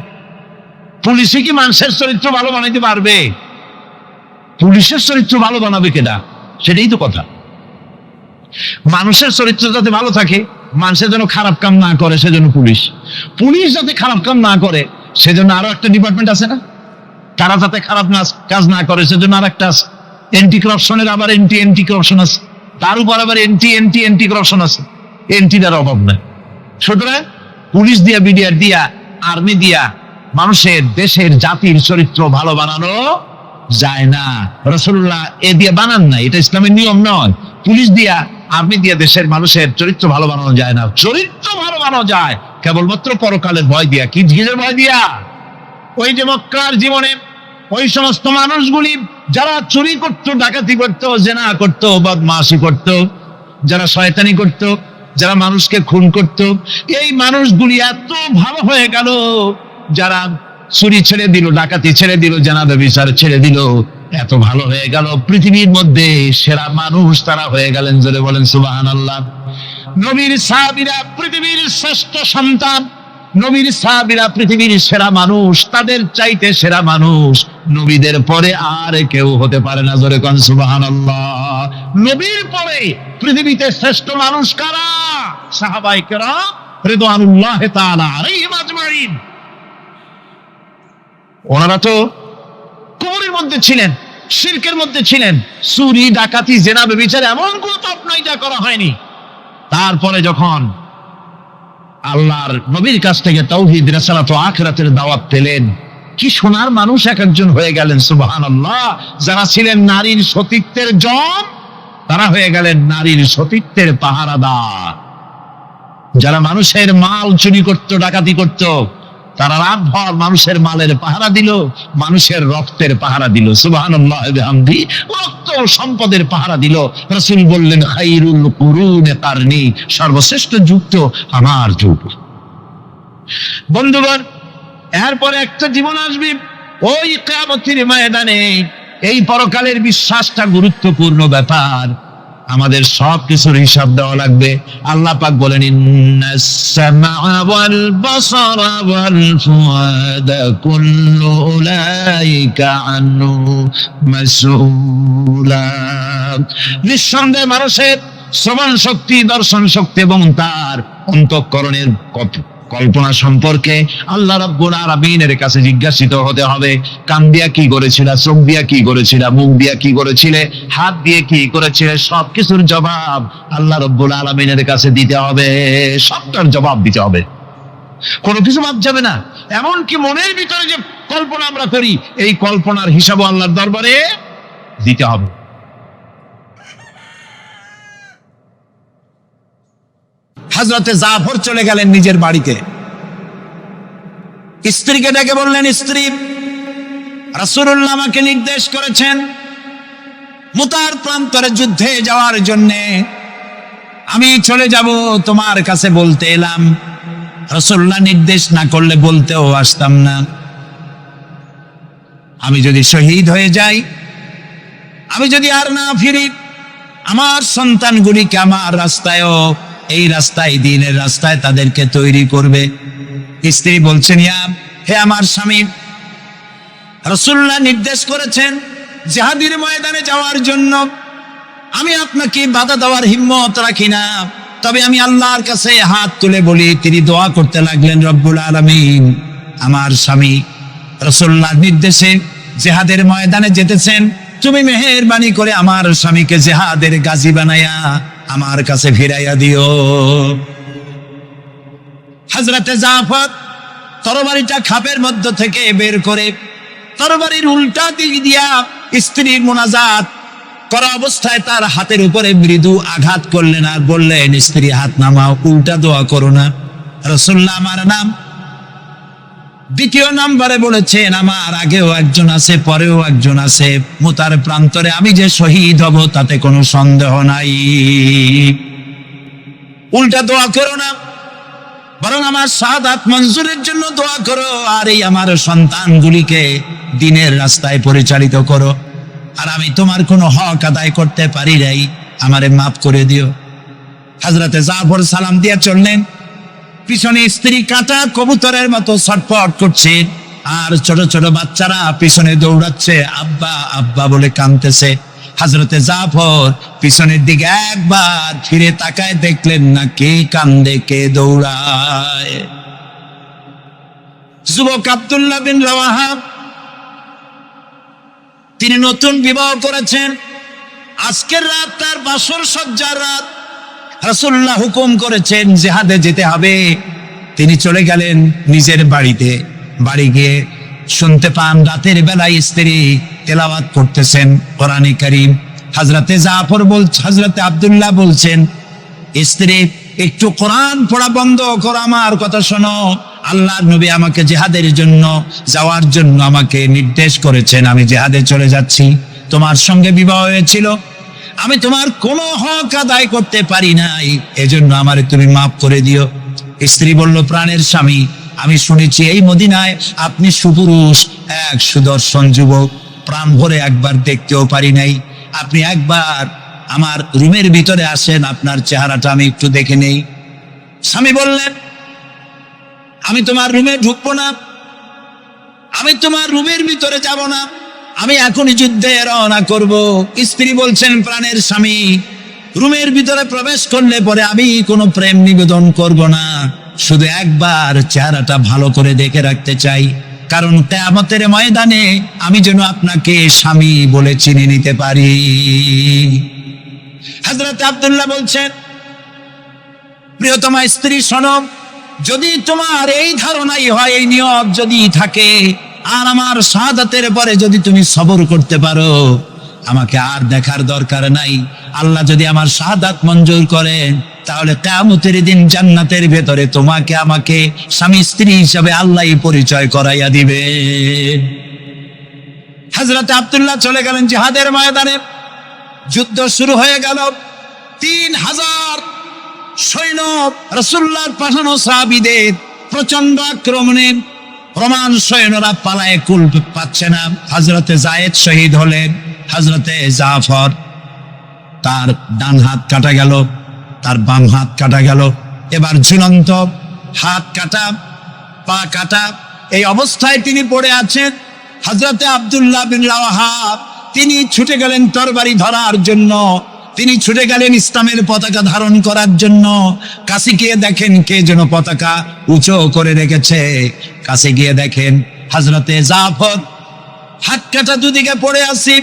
পুলিশে কি মানুষের চরিত্র ভালো বানাইতে পারবে? পুলিশের চরিত্র ভালো বানাবে কেডা? সেটাই তো কথা। মানুষের চরিত্র যাতে ভালো থাকে, মানুষের যেন খারাপ কাম না করে, সেজন্য পুলিশ। পুলিশ যাতে খারাপ কাম না করে, সেজন্য আরো একটা ডিপার্টমেন্ট আছে না? তারা যাতে খারাপ কাজ না করে, সেজন্য আর একটা আছে। এন্টি করাপশনের আবার এন্টি করাপশন আছে, তার উপর আবার এন্টি করাপশন আছে। এন্টিটার অভাব নাই। সুতরাং পুলিশ দিয়া, বিডিআর দিয়া, আর্মি দিয়া মানুষের, দেশের, জাতির চরিত্র ভালো বানানো যায় না। রাসূলুল্লাহ এ দিয়ে বানান না, এটা ইসলামের নিয়ম নয়। পুলিশ দিয়া, আর্মি দিয়া দেশের মানুষের চরিত্র ভালো বানানো যায় না। চরিত্র ভালো বানানো যায় কেবলমাত্র পরকালের ভয় দিয়া। কি কিসের ভয় দিয়া? ওই যে মক্কার জীবনে ওই সমস্ত মানুষগুলি যারা চুরি করত, ডাকাতি করত, জেনা করত, বদমাশি করত, যারা শয়তানি করত, যারা মানুষকে খুন করত, এই মানুষগুলি এত ভালো হয়ে গেল, যারা চুরি ছেড়ে দিল, ডাকাতি ছেড়ে দিল, জেনা ব্যভিচার ছেড়ে দিল, এত ভালো হয়ে গেল, পৃথিবীর মধ্যে সেরা মানুষ তারা হয়ে গেলেন। জোরে বলেন সুবহানাল্লাহ। নবীর সাহাবীরা পৃথিবীর শ্রেষ্ঠ সন্তান, নবীর সাহাবীরা পৃথিবীর সেরা মানুষ, তাদের চাইতে সেরা মানুষ নবীদের পরে আর কেউ হতে পারে না। জোরে কোন সুবহানাল্লাহ। নবীর পরে পৃথিবীতে শ্রেষ্ঠ মানুষ কারা? সাহাবায়ে কেরাম রিদওয়ানুল্লাহ তাআলা আলাইহিম আজমাইন। ওনারা তো কুফরের মধ্যে ছিলেন, শিরকের মধ্যে ছিলেন, চুরি, ডাকাতি, জেনা, ব্যভিচার এমন কোন পাপ নাই যা করা হয়নি। তারপরে যখন আল্লাহর নবীর কাছ থেকে তাওহীদ, রিসালাত ও আখিরাতের দাওয়াত পেলেন, কি সোনার মানুষ এক একজন হয়ে গেলেন। সুবহানাল্লাহ। যারা ছিলেন নারীর সতীত্বের জম, তারা হয়ে গেলেন নারীর সতীত্বের পাহারাদার। যারা মানুষের মাল চুরি করত, ডাকাতি করত, তারা রাতভর মানুষের মালের পাহারা দিল, মানুষের রক্তের পাহারা দিল। সুবহানাল্লাহ বিহামদি। রক্ত সম্পদের পাহারা দিল। রাসূল বললেন, খায়রুল কুরুনে কারনি, সর্বশ্রেষ্ঠ যুগ তো আমার যুগ। বন্ধুগণ, এরপরে একটা জীবন আসবে ওই কিয়ামতের ময়দানে। এই পরকালের বিশ্বাসটা গুরুত্বপূর্ণ ব্যাপার। আমাদের সব কিছুর হিসাব দেওয়া লাগবে। আল্লাহ পাক বলেন, ইন্নাস সামআ ওয়াল বাসারা ওয়াল ফুআদা কুল্লু উলাইকা আনহু মাসউলা। নিঃসন্দেহে মানুষের শ্রবণ শক্তি, দর্শন শক্তি এবং তার অন্তঃকরণের কল্পনা সম্পর্কে আল্লাহ রাব্বুল আলামিনের কাছে জিজ্ঞাসিত হতে হবে। কান দিয়া কি করেছিল, চোখ দিয়া কি করেছিল, মুখ দিয়া কি করেছিল, হাত দিয়ে কি করেছিল, সবকিছুর জবাব আল্লাহ রাব্বুল আলামিনের কাছে দিতে হবে। সবটার জবাব দিতে হবে, কোনো কিছু বাদ যাবে না। এমনকি মনের ভিতরে যে কল্পনা আমরা করি, এই কল্পনার হিসাবও আল্লাহর দরবারে দিতে হবে। হযরতে জাফর চলে গেলেন নিজের বাড়িতে। স্ত্রীকে ডেকে বললেন, স্ত্রী, রাসূলুল্লাহ আমাকে নির্দেশ করেছেন মুতার প্রান্তরে যুদ্ধে যাওয়ার জন্য। আমি চলে যাব, তোমার কাছে বলতে এলাম। রাসূলুল্লাহ নির্দেশ না করলে বলতেও আসতাম না। আমি যদি শহীদ হয়ে যাই, আমি যদি আর না ফিরি, আমার সন্তানগুলিকে আমার রাস্তায়ও, এই রাস্তায়, দ্বীনের রাস্তায় তাদেরকে তৈরি করবে। স্ত্রী বলছেন, হে আমার স্বামী, রাসূলুল্লাহ নির্দেশ করেছেন জিহাদের ময়দানে যাওয়ার জন্য। আমি আপনাকে বাধা দেওয়ার হিম্মত রাখি না, তবে আমি আল্লাহর কাছে হাত তুলে বলি। তিনি দোয়া করতে লাগলেন, রব্বুল আলামিন, আমার স্বামী রাসূলুল্লাহ নির্দেশে জিহাদের ময়দানে যেতেছেন, তুমি মেহেরবানি করে আমার স্বামীকে জিহাদের গাজী বানায়া আমার কাছে ফিরাইয়া দিও। হযরতে জাফর তরবারিটা খাপের মধ্য থেকে বের করে তরবারির উল্টা দিক দিয়া স্ত্রীর মুনাজাত করা অবস্থায় তার হাতের উপরে মৃদু আঘাত করলেন আর বললেন, স্ত্রী হাত নামাও, উল্টা দোয়া করো না। রাসূলুল্লাহ আমার নাম দ্বিতীয় নম্বরে বলেছেন, আমার আগেও একজন আছে, পরেও একজন আছে, মুতার প্রান্তরে আমি যে শহীদ হব তাতে কোনো সন্দেহ নাই। উল্টা দোয়া করো না, বরং আমার শাহাদাত মঞ্জুরের জন্য দোয়া করো, আর এই আমার সন্তানগুলিকে দ্বীনের রাস্তায় পরিচালিত করো। আর আমি তোমার কোনো হক আদায় করতে পারি নাই, আমারে মাফ করে দিও। হযরতে জাফর সালাম দিয়ে চললেন, পিছনে স্ত্রী কাটা কবুতরের মতো ছটফট করছে, আর ছোট ছোট বাচ্চারা পিছনে দৌড়াচ্ছে, আব্বা আব্বা বলে কাঁদতেছে। হযরতে জাফর পিছনের দিকে একবার ফিরে তাকায়, দেখলেন না কে কান্দে কে দৌড়ায়। যুবক আব্দুল্লাহ বিন রাওয়াহা, তিনি নতুন বিবাহ করেছেন, আজকের রাত তার বাসর সজ্জার রাত। রাসূলুল্লাহ হুকুম করেছেন জিহাদে যেতে হবে। তিনি চলে গেলেন নিজের বাড়িতে। বাড়ি গিয়ে শুনতে পান রাতের বেলায় স্ত্রী তেলাওয়াত করতেছেন কোরআনে কারীম। হযরতে জাফর হযরতে আব্দুল্লাহ বলছেন, স্ত্রী একটু কোরআন পড়া বন্ধ করো, আমার কথা শোনো। আল্লাহর নবী আমাকে জিহাদের জন্য যাওয়ার জন্য আমাকে নির্দেশ করেছেন, আমি জিহাদে চলে যাচ্ছি। তোমার সঙ্গে বিবাহ হয়েছিল, আমি তোমার কোনো হক আদায় করতে পারি নাই, এজন্য আমারে তুমি মাফ করে দিও। স্ত্রী বলল, প্রাণের স্বামী, আমি শুনেছি এই মদিনায় আপনি সুপুরুষ, এক সুদর্শন যুবক, প্রাণ ভরে একবার দেখতেও পারি নাই। আপনি একবার আমার রুমের ভিতরে আসেন, আপনার চেহারাটা আমি একটু দেখে নেই। স্বামী বললেন, আমি তোমার রুমে ঢুকবো না, আমি তোমার রুমের ভিতরে যাব না, আমি এখনই যুদ্ধে রওনা করব। স্ত্রী বলছেন, প্রাণের স্বামী, রুমের ভিতরে প্রবেশ করলে পরে আমি কোনো প্রেম নিবেদন করব না, শুধু একবার চেহারাটা ভালো করে দেখে রাখতে চাই, কারণ কিয়ামতের ময়দানে আমি যেন আপনাকে স্বামী বলে চিনে নিতে পারি। হযরত আব্দুল্লাহ বলছেন, প্রিয়তমা স্ত্রী শোনো, যদি তোমার এই ধারণাই হয়, এই নিয়ত যদি থাকে, আর আমার শাহাদাতের পরে যদি তুমি সবর করতে পারো, আমাকে আর দেখার দরকার নাই। আল্লাহ যদি আমার শাহাদাত মঞ্জুর করেন, তাহলে কিয়ামতের দিন জান্নাতের ভেতরে তোমাকে আমাকে স্বামী স্ত্রী হিসাবে আল্লাহই পরিচয় করাইয়া দিবে। হযরত আব্দুল্লাহ চলে গেলেন জিহাদের ময়দানে। যুদ্ধ শুরু হয়ে গেল। 3000 সৈন্য রাসূলুল্লাহর পাঠানো সাহাবীদের প্রচন্ড আক্রমণে রোমান সৈন্যরা পালায়ে কুল পাচ্ছে না। হযরতে যায়েদ শহীদ হলেন। হযরতে জাফর, তার ডান হাত কাটা গেল, তার বাম হাত কাটা গেল, এবার ঝুলন্ত, হাত কাটা, পা কাটা, এই অবস্থায় তিনি পড়ে আছেন। হযরতে আব্দুল্লাহ বিন রাওয়াহা, তিনি ছুটে গেলেন তরবারি ধরার জন্য, তিনি ছুটে গেলেন ইসলামের পতাকা ধারণ করার জন্য। কাছে গিয়ে দেখেন কে যেন পতাকা উঁচু করে রেখেছে। কাছে গিয়ে দেখেন হযরতে জাফর, হাত কাটা দুদিকে পড়ে আছে,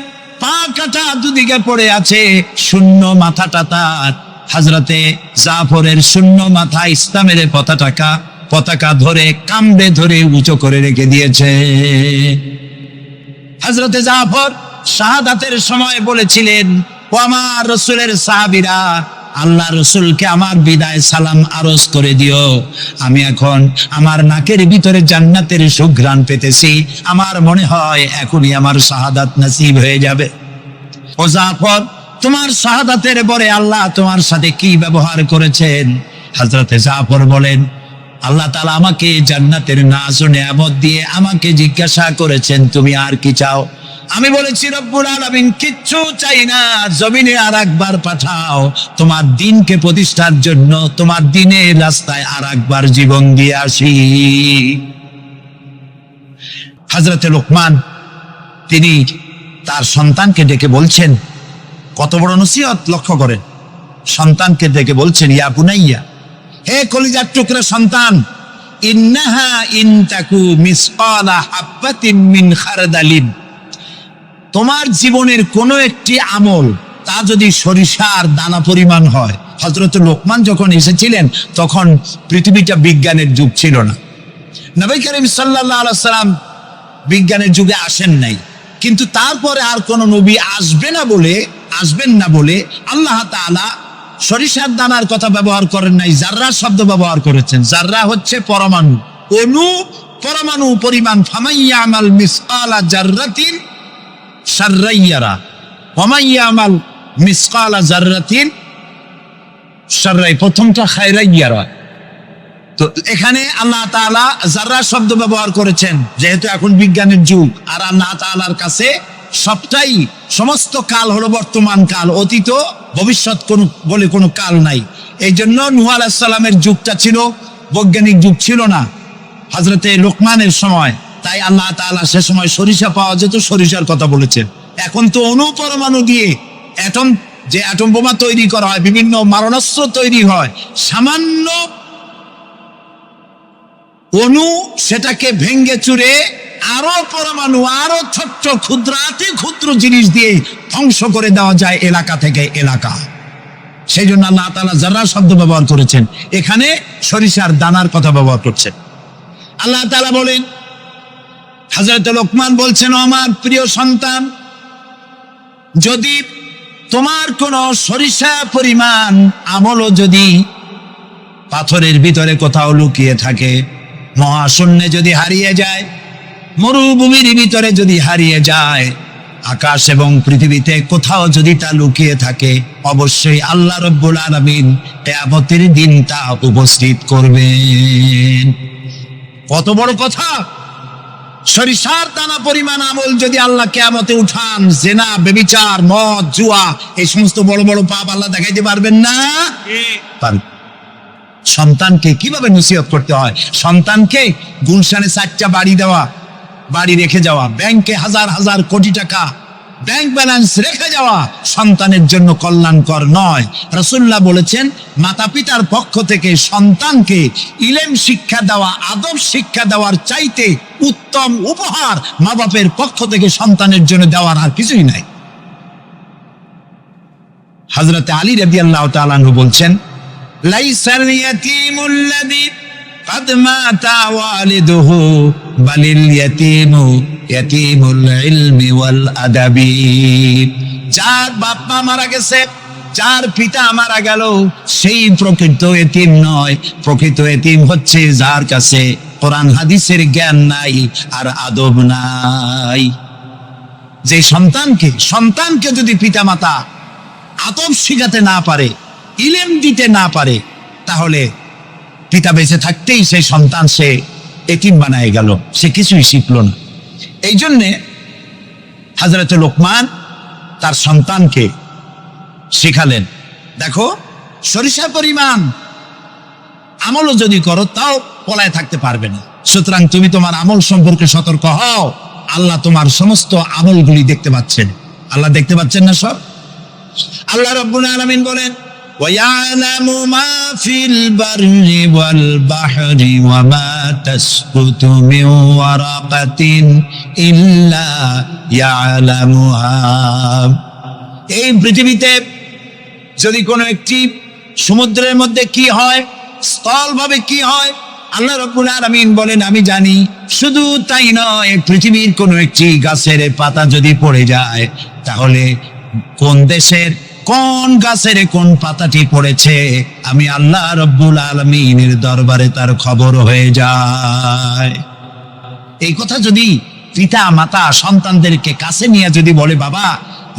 পা কাটা দুদিকে পড়ে আছে, শূন্য মাথাটা তার। হযরতে জাফরের শূন্য মাথা ইসলামের পতাকা ধরে কামড়ে ধরে উঁচু করে রেখে দিয়েছে। হযরতে জাফর শাহাদাতের সময় বলেছিলেন, ও আমার রাসূলের সাহাবীরা, আল্লাহ রাসূলকে আমার বিদায় সালাম আরজ করে দিও। আমি এখন আমার নাকের ভিতরে জান্নাতের সুঘ্রাণ পেতেছি, আমার মনে হয় এখনই আমার শাহাদাত নসিব হয়ে যাবে। ও জাফর, তোমার শাহাদাতের পরে আল্লাহ তোমার সাথে কি ব্যবহার করেছেন? হযরতে জাফর বলেন, আল্লাহ তাআলা আমাকে জান্নাতের নাজ ও নিয়ামত দিয়ে আমাকে জিজ্ঞাসা করেছেন, তুমি আর কি চাও? আমি বলেছি, রব্বুল আলামিন, কিচ্ছু চাই না, জমিনে আর একবার পাঠাও, তোমার দ্বীনকে প্রতিষ্ঠার জন্য, তোমার দ্বীনের রাস্তায় আর একবার জীবন দিয়ে আসি। হযরতে লোকমান, তিনি তার সন্তানকে ডেকে বলছেন, কত বড় নসিহত, লক্ষ্য করেন। সন্তানকে ডেকে বলছেন, ইয়া বুনাইয়া, হে কলিজার টুকরা সন্তান, ইন্নাহা ইন তাকু মিসকালা হাব্বাতিন মিন খারদালিন, তোমার জীবনের কোনো একটি আমল, তা যদি সরিষার দানা পরিমাণ হয়। হযরত লোকমান যখন এসেছিলেন তখন পৃথিবীটা বিজ্ঞানের যুগ ছিল না। নবী করিম সাল্লাল্লাহু আলাইহি সাল্লাম বিজ্ঞানের যুগে আসেন নাই, কিন্তু তারপরে আর কোন নবী আসবেন না বলে আল্লাহ তাআলা সরিষার দানার কথা ব্যবহার করেন নাই, জাররা শব্দ ব্যবহার করেছেন। জাররা হচ্ছে পরমাণু, অণু পরমাণু পরিমাণ ফামাইয়ামাল মিসকালা জাররাতিন শাররান ইয়ারা ওয়ামাইয়ামাল মিসকালা জাররাতিন শাররাই, প্রথমটা খায়রান ইয়ারা। তো এখানে আল্লাহ তাআলা জাররা শব্দ ব্যবহার করেছেন, যেহেতু এখন বিজ্ঞানের যুগ, আর আল্লাহ তাআলার কাছে সবটাই, সমস্ত কাল হলো বর্তমান কাল, অতীত ভবিষ্যৎ কোন বলে কোনো কাল নাই। এই জন্য নূহ আলাইহিস সালামের যুগটা ছিল বৈজ্ঞানিক যুগ, ছিল না হযরতে লোকমানের সময়। তাই আল্লাহ তাআলা সে সময় সরিষা পাওয়া যেত, সরিষার কথা বলেছেন। এখন তো অণু পরমাণু দিয়ে অ্যাটম বোমা তৈরি করা হয়, বিভিন্ন মারণাস্ত্র তৈরি হয়, সামান্য অণু সেটাকে ভেঙ্গে চুরে আরো পরমাণু, আরো ছোট্ট ক্ষুদ্রাতি ক্ষুদ্র জিনিস দিয়ে ধ্বংস করে দেওয়া যায় এলাকা থেকে এলাকা। সেই জন্য আল্লাহ তাআলা জাররা শব্দ ব্যবহার করেছেন, এখানে সরিষার দানার কথা ব্যবহার করছেন। আল্লাহ তাআলা বলেন, হযরত লোকমান বলছেন, আমার প্রিয় সন্তান, যদি তোমার কোন সরিষা পরিমাণ আমলও যদি পাথরের ভিতরে কোথাও লুকিয়ে থাকে, মহাশূন্যে যদি হারিয়ে যায়, মরুভূমির ভিতরে যদি হারিয়ে যায়, আকাশ এবং পৃথিবীতে কোথাও যদি তা লুকিয়ে থাকে, অবশ্যই আল্লাহ রাব্বুল আলামিন কিয়ামতের দিন তা উপস্থিত করবেন। কত বড় কথা! সরিষার দানা পরিমাণ আমল যদি আল্লাহ কিয়ামতে উঠান, জেনা, ব্যভিচার, মদ, জুয়া, এই সমস্ত বড় বড় পাপ আল্লাহ দেখাইতে পারবেন না? পারবেন। সন্তানকে কিভাবে নসিহত করতে হয়, সন্তানকে গুলশানে 4টা বাড়ি দেওয়া, বাড়ি রেখে যাওয়া, ব্যাংকে হাজার হাজার কোটি টাকা ব্যাংক ব্যালেন্স রেখে যাওয়া সন্তানের জন্য কল্যাণকর নয়। রাসূলুল্লাহ বলেছেন, মাতা পিতার পক্ষ থেকে সন্তানকে ইলম শিক্ষা দেওয়া, আদব শিক্ষা দেওয়ার চাইতে উত্তম উপহার মা বাপের পক্ষ থেকে সন্তানের জন্য দেওয়ার আর কিছুই নাই। হযরত আলী রাদিয়াল্লাহু তাআলা আনহু বলছেন, লাইসাল ইয়াতীমুল্লাযী قد مات والده بل اليتيم يتيم العلم والأدب। যার বাপ মা মারা গেছে, যার পিতা মারা গেল, সেই প্রকৃত এতিম নয়। প্রকৃত এতিম হচ্ছে যার কাছে কোরআন হাদিসের জ্ঞান নাই আর আদব নাই। যে সন্তানকে যদি পিতা মাতা আদব শিখাতে না পারে, ইলম দিতে না পারে, তাহলে পিতা বেঁচে থাকতেই সেই সন্তান সে এতিম বানায় গেল, সে কিছুই শিখল না। এই জন্যে হযরত লোকমান তার সন্তানকে শিখালেন, দেখো সরিষা পরিমাণ আমলও যদি করো তাও পলায় থাকতে পারবে না। সুতরাং তুমি তোমার আমল সম্পর্কে সতর্ক হও। আল্লাহ তোমার সমস্ত আমলগুলি দেখতে পাচ্ছেন। আল্লাহ দেখতে পাচ্ছেন না সব? আল্লাহ রাব্বুল আলামিন বলেন, وَيَعْلَمُ مَا فِي الْبَرِّ وَالْبَحْرِ وَمَا تَسْقُطُ مِنْ وَرَقَةٍ إِلَّا يَعْلَمُهَا। এই পৃথিবীতে যদি কোনো একটি সমুদ্রের মধ্যে কি হয়, স্থলভাবে কি হয়, আল্লাহ রাব্বুল আলামিন বলেন, আমি জানি। শুধু তাই নয়, পৃথিবীর কোনো একটি গাছের পাতা যদি পড়ে যায়, তাহলে কোন দেশের কোন গাছের কোন পাতাটি পড়েছে, আমি আল্লাহ রাব্বুল আলামিনের দরবারে তার খবর হয়ে যায়। এই কথা যদি পিতা মাতা সন্তানদেরকে কাছে নিয়ে যদি বলে, বাবা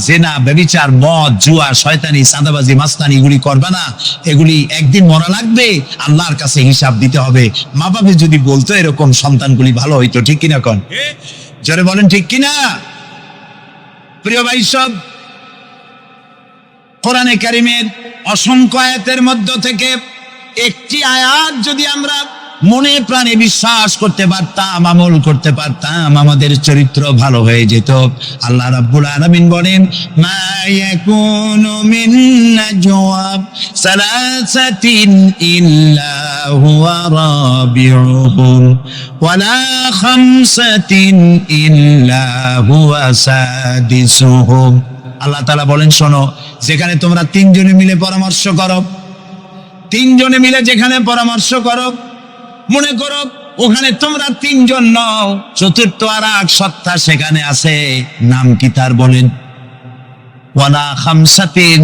জেনা, ব্যভিচার, মদ, জুয়া, শয়তানি, চাঁদাবাজি, মাস্তানি এগুলি করবে না, এগুলি একদিন মরা লাগবে, আল্লাহর কাছে হিসাব দিতে হবে। মা বাবা যদি বলতো এরকম, সন্তানগুলি ভালো হইতো। ঠিক কিনা কোন? জোরে বলেন ঠিক কিনা? প্রিয় ভাই সব, কোরআনে কারিমের অসংখ্য আয়াতের মধ্য থেকে একটি আয়াত যদি আমরা মনে প্রাণে বিশ্বাস করতে পারতাম, আমল করতে পারতাম, আমাদের চরিত্র ভালো হয়ে যেত। আল্লাহ রাব্বুল আলামিন বলেন, মা ইয়াকুনু মিন নাজওয়া সালাসাতিন ইল্লা হুয়া রাবিউহুম ওয়ালা খামসাতিন ইল্লা হুয়া সাদিসুহুম। আল্লাহ তাআলা বলেন, শোনো, যেখানে তোমরা 3 জনে মিলে পরামর্শ করো, 3 জনে মিলে যেখানে পরামর্শ করো, মনে করো ওখানে তোমরা 3 জন নও, চতুর্থ আর এক সত্তা সেখানে আছে, নাম কি তার? বলেন, ওয়ালা খামসাতিন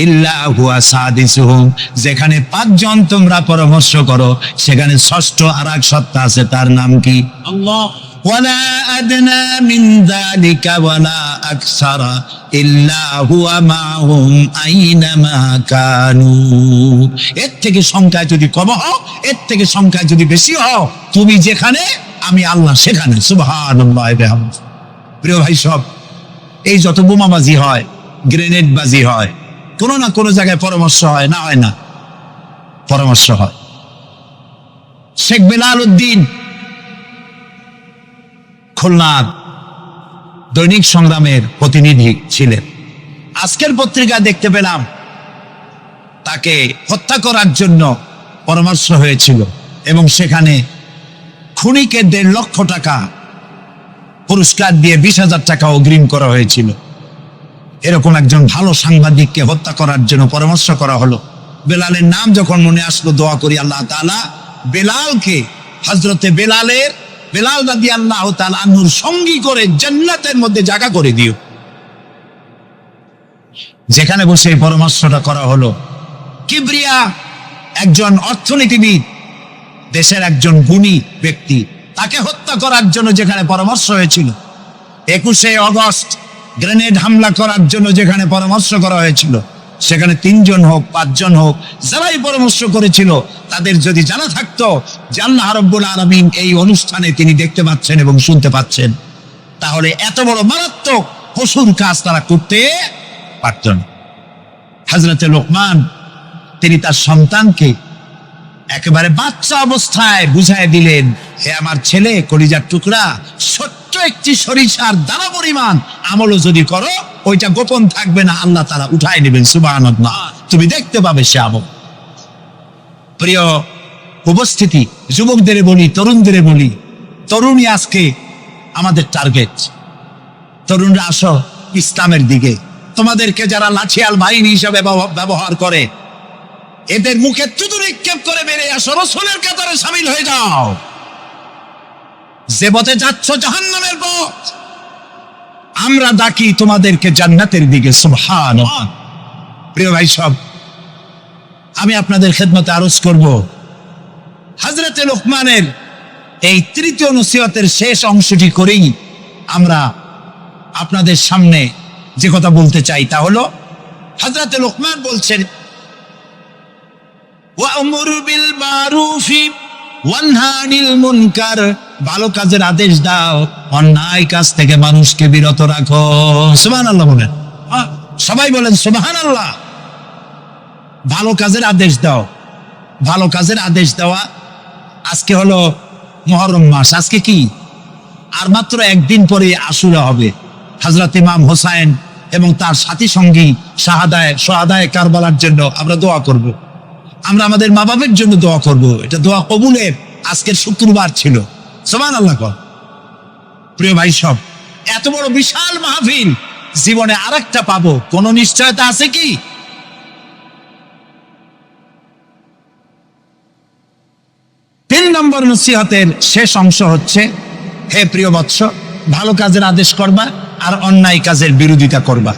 ইল্লা হুয়া সাদিসুহুম, যেখানে 5 জন তোমরা পরামর্শ করো সেখানে ষষ্ঠ আর এক সত্তা আছে, তার নাম কি? আল্লাহ। ওয়ালা আদনা মিন যালিকা ওয়ালা আকসারা ইল্লা হুয়া মাহুম আইনামা কানু। এর থেকে সংখ্যায় যদি কম হও, এর থেকে সংখ্যায় যদি বেশি হও, তুমি যেখানে আমি আল্লাহ সেখানে। সুবহানাল্লাহ। প্রিয় ভাই সব, এই যত বোমাবাজি হয়, গ্রেনেড বাজি হয়, কোনো না কোনো জায়গায় পরামর্শ হয় না, হয় না? পরামর্শ হয়। শেখ বেলাল উদ্দিন খুলনার দৈনিক সংগ্রামের প্রতিনিধি ছিলেন। আজকের পত্রিকা দেখতে পেলাম তাকে হত্যা করার জন্য পরামর্শ হয়েছিল এবং সেখানে খুনিকে 1.5 লক্ষ টাকা পুরস্কার দিয়ে 20,000 টাকা অগ্রিম করা হয়েছিল। এরকম একজন ভালো সাংবাদিককে হত্যা করার জন্য পরামর্শ করা হলো। বেলালের নাম যখন মনে আসলো, দোয়া করি আল্লাহ তাআলা বেলালকে, হযরতে বেলাল রাদিয়াল্লাহু তাআলা আনহুর সঙ্গী করে জান্নাতের মধ্যে জায়গা করে দিও। যেখানে বসে এই পরামর্শটা করা হলো, কিবরিয়া একজন অর্থনীতিবিদ, দেশের একজন গুণী ব্যক্তি, তাকে হত্যা করার জন্য যেখানে পরামর্শ হয়েছিল, 21শে অগস্ট গ্রেনেড হামলা করার জন্য যেখানে পরামর্শ করা হয়েছিল, সেখানে 3 জন হোক 5 জন হোক, যারাই পরামর্শ করেছিল, তাদের যদি জানা থাকতো যে আল্লাহ রাব্বুল আলামিন এই অনুষ্ঠানে তিনি দেখতে পাচ্ছেন এবং শুনতে পাচ্ছেন, তাহলে এত বড় মারাত্মক পশুর কাজ তারা করতে পারত না। হযরতে লোকমান তিনি তার সন্তানকে একেবারে বাচ্চা অবস্থায় বুঝায় দিলেন, হে আমার ছেলে, কলিজার টুকরা, ছোট্ট একটি সরিষার দানা পরিমাণ আমলও যদি করো, ওইটা গোপন থাকবে না, আল্লাহ তাআলা উঠায় নেবেন। সুবহানাল্লাহ। তুমি দেখতে পাবে সে আমল। প্রিয় উপস্থিতি, যুবকদের বলি, তরুণদের বলি, তরুণী আজকে আমাদের টার্গেট। তরুণরা আসো ইসলামের দিকে। তোমাদেরকে যারা লাঠিয়াল বাহিনী হিসাবে ব্যবহার করে, এদের মুখে থুতু নিক্ষেপ করে বেরিয়ে আসো, রাসূলের কাতারে শামিল হয়ে যাও। যে পথে যাচ্ছ জাহান্নামের পথ, আমরা ডাকি তোমাদেরকে জান্নাতের দিকে। সুবহানাল্লাহ। প্রিয় ভাই সব, আমি আপনাদের খেদমতে আরজ করব, হযরতে লোকমানের এই 3য় নসিহতের শেষ অংশটি করেই আমরা আপনাদের সামনে যে কথা বলতে চাই তা হলো, হযরতে লোকমান বলছেন, ওয়া'মুর বিল মারুফি ওয়ানহা আনিল মুনকার, ভালো কাজের আদেশ দাও, অন্যায় কাজ থেকে মানুষকে বিরত রাখো। সুবহানাল্লাহ বলেন, সবাই বলেন সুবহানাল্লাহ। ভালো কাজের আদেশ দাও। ভালো কাজের আদেশ দেওয়া। আজকে হলো মুহররম মাস, আজকে কি? আর মাত্র 1 দিন পরে আশুরা হবে। হযরত ইমাম হোসাইন এবং তার সাথী সঙ্গী শাহাদায়ে কারবালার জন্য আমরা দোয়া করব। আমরা আমাদের মা বাবার জন্য দোয়া করব। এটা দোয়া কবুলের আজকের শুক্রবার ছিল। সুবহানাল্লাহ। প্রিয় ভাই সব, এত বড় বিশাল মাহফিল জীবনে আরেকটা পাবো, কোন নিশ্চয়তা আছে কি? 3 নম্বর নসিহতের শেষ অংশ হচ্ছে, হে প্রিয় বৎস, ভালো কাজের আদেশ করবা আর অন্যায় কাজের বিরোধিতা করবা।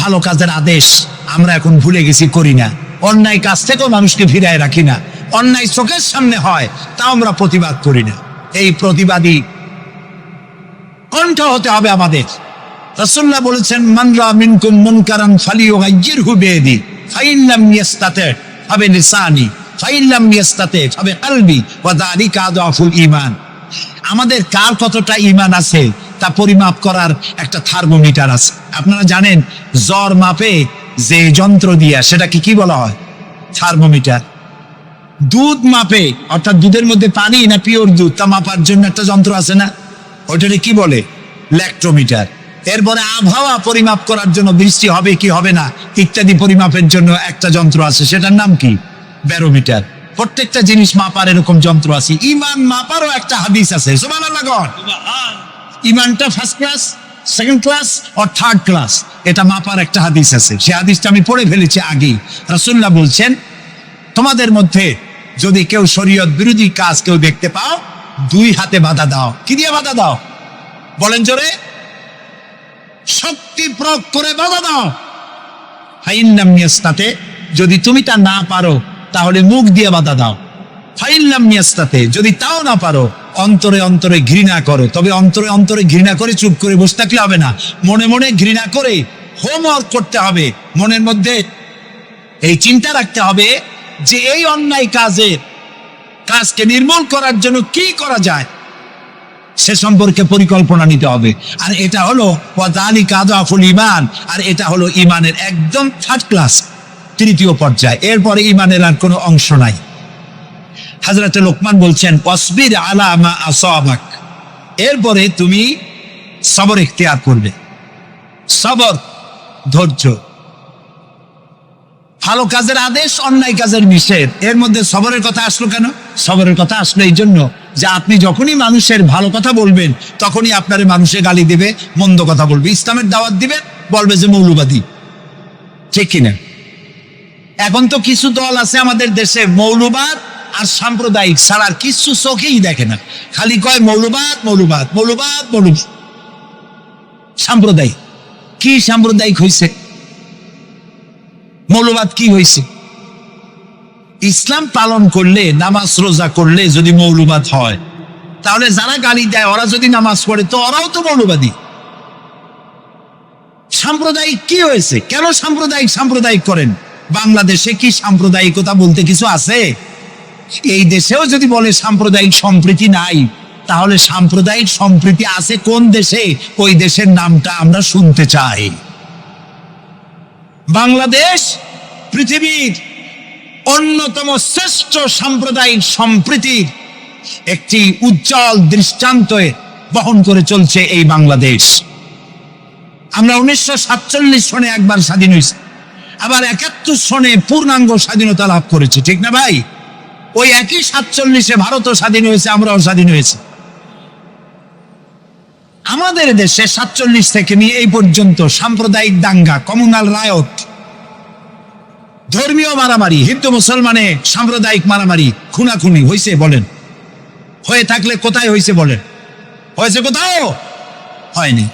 ভালো কাজের আদেশ আমরা এখন ভুলে গেছি, করি না। অন্যায় কাজ থেকেও মানুষকে ফিরায় রাখি না। অন্যায় চোখের সামনে হয়, তাও আমরা প্রতিবাদ করি না। এই প্রতিবাদী কণ্ঠ হতে হবে আমাদের। রাসূলুল্লাহ বলেছেন, মান রা মিনকুম মুনকারান ফালিয়ুগাইয়িরহু বিয়াদি ফাইন লাম ইয়াস্তাতি ফাবিলিসানি ফাইন লাম ইয়াস্তাতি ফাবিকলবি ওয়া যালিকা আযফুল ঈমান। আমাদের কার কতটা ঈমান আছে তা পরিমাপ করার একটা থার্মোমিটার আছে। আপনারা জানেন, জ্বর মাপে যে যন্ত্র দিয়া, সেটাকে কি বলা হয়? থার্মোমিটার। দুধ মাপে, অর্থাৎ দুধের মধ্যে পানি না পিওর দুধ, তা মাপার জন্য একটা যন্ত্র আছে না, ওইটাকে কি বলে? ল্যাক্টোমিটার। এরপরে আবহাওয়া পরিমাপ করার জন্য, বৃষ্টি হবে কি হবে না ইত্যাদি পরিমাপের জন্য একটা যন্ত্র আছে, সেটার নাম কি? ব্যারোমিটার। প্রত্যেকটা জিনিস মাপার এরকম যন্ত্র আছে। ঈমান মাপারও একটা হাদিস আছে। সুবহানাল্লাহ। ঈমানটা ফার্স্ট ক্লাস, সেকেন্ড ক্লাস আর থার্ড ক্লাস, এটা মাপার একটা হাদিস আছে। সেই হাদিসটা আমি পড়ে ফেলেছি আগেই। রাসূলুল্লাহ বলছেন, তোমাদের মধ্যে যদি কেউ শরীয়ত বিরোধী কাজ কেউ দেখতে পাও, 2 হাতে বাধা দাও। কি দিয়ে বাধা দাও? বলেন জোরে। শক্তি প্রয়োগ করে বাধা দাও। ফাইন লাম ইয়াস্তাতে, যদি তুমি তা না পারো তাহলে মুখ দিয়ে বাধা দাও। ফাইন লাম ইয়াস্তাতে, যদি তাও না পারো অন্তরে অন্তরে ঘৃণা করো। তবে অন্তরে অন্তরে ঘৃণা করে চুপ করে বসে থাকলে হবে না, মনে মনে ঘৃণা করে হোমওয়ার্ক করতে হবে। মনের মধ্যে এই চিন্তা রাখতে হবে যে এই অন্যায় কাজকে নির্মূল করার জন্য কি করা যায়, সে সম্পর্কে পরিকল্পনা নিতে হবে। আর এটা হলো ওয়াযালিকা আযআফুল ঈমান, আর এটা হলো ঈমানের একদম থার্ড ক্লাস, তৃতীয় পর্যায়। এরপরে ঈমানের আর কোনো অংশ নাই। হযরত লোকমান বলছেন ওয়াসবির আলা মা আসাবাক, এরপরে তুমি সবর ইখতিয়ার করবে। সবর, ধৈর্য। ভালো কাজের আদেশ, অন্যায় কাজের নিষেধ, এর মধ্যে সবরের কথা আসলো কেন? সবরের কথা আসলো এই জন্য যে আপনি যখনই মানুষের ভালো কথা বলবেন তখনই আপনার মানুষে গালি দিবে, মন্দ কথা বলবে। ইসলামের দাওয়াত দিবেন, বলবে যে মৌলবাদী, ঠিক কিনা? এখন তো কিছু দল আছে আমাদের দেশে মৌলবাদ আর সাম্প্রদায়িক ছাড়া আর কিছু চোখেই দেখে না, খালি কয় মৌলবাদ মৌলবাদ মৌলবাদ মৌলবাদ। সাম্প্রদায়িক কি সাম্প্রদায়িক হয়েছে? মৌলবাদ কি হয়েছে? ইসলাম পালন করলে, নামাজ রোজা করলে যদি মৌলবাদ হয়, তাহলে যারা গালি দেয় ওরা যদি নামাজ পড়ে তো ওরাও তো মৌলবাদী। সাম্প্রদায়িক কি হয়েছে? কেন সাম্প্রদায়িক করেন? বাংলাদেশে কি সাম্প্রদায়িকতা বলতে কিছু আছে? এই দেশেও যদি বলে সাম্প্রদায়িক সম্প্রীতি নাই, তাহলে সাম্প্রদায়িক সম্প্রীতি আছে কোন দেশে? ওই দেশের নামটা আমরা শুনতে চাই। বাংলাদেশ পৃথিবীর অন্যতম শ্রেষ্ঠ সাম্প্রদায়িক সম্প্রীতির একটি উজ্জ্বল দৃষ্টান্ত বহন করে চলছে এই বাংলাদেশ। আমরা 1947 সনে একবার স্বাধীন হয়েছি, আবার 71 সনে পূর্ণাঙ্গ স্বাধীনতা লাভ করেছি, ঠিক না ভাই? ওই একই 47-এ ভারতও স্বাধীন হয়েছে, আমরাও স্বাধীন হয়েছি। আমাদের দেশে 47 থেকে নিয়ে এই পর্যন্ত সাম্প্রদায়িক দাঙ্গা, কমিউনাল রায়ত, ধর্মীয় মারামারি, হিন্দু মুসলমানে সাম্প্রদায়িক মারামারি, খুনাখুনি হয়েছে বলেন? হয়ে থাকলে কোথায় হয়েছে বলেন? হয়েছে কোথাও? হয়নি।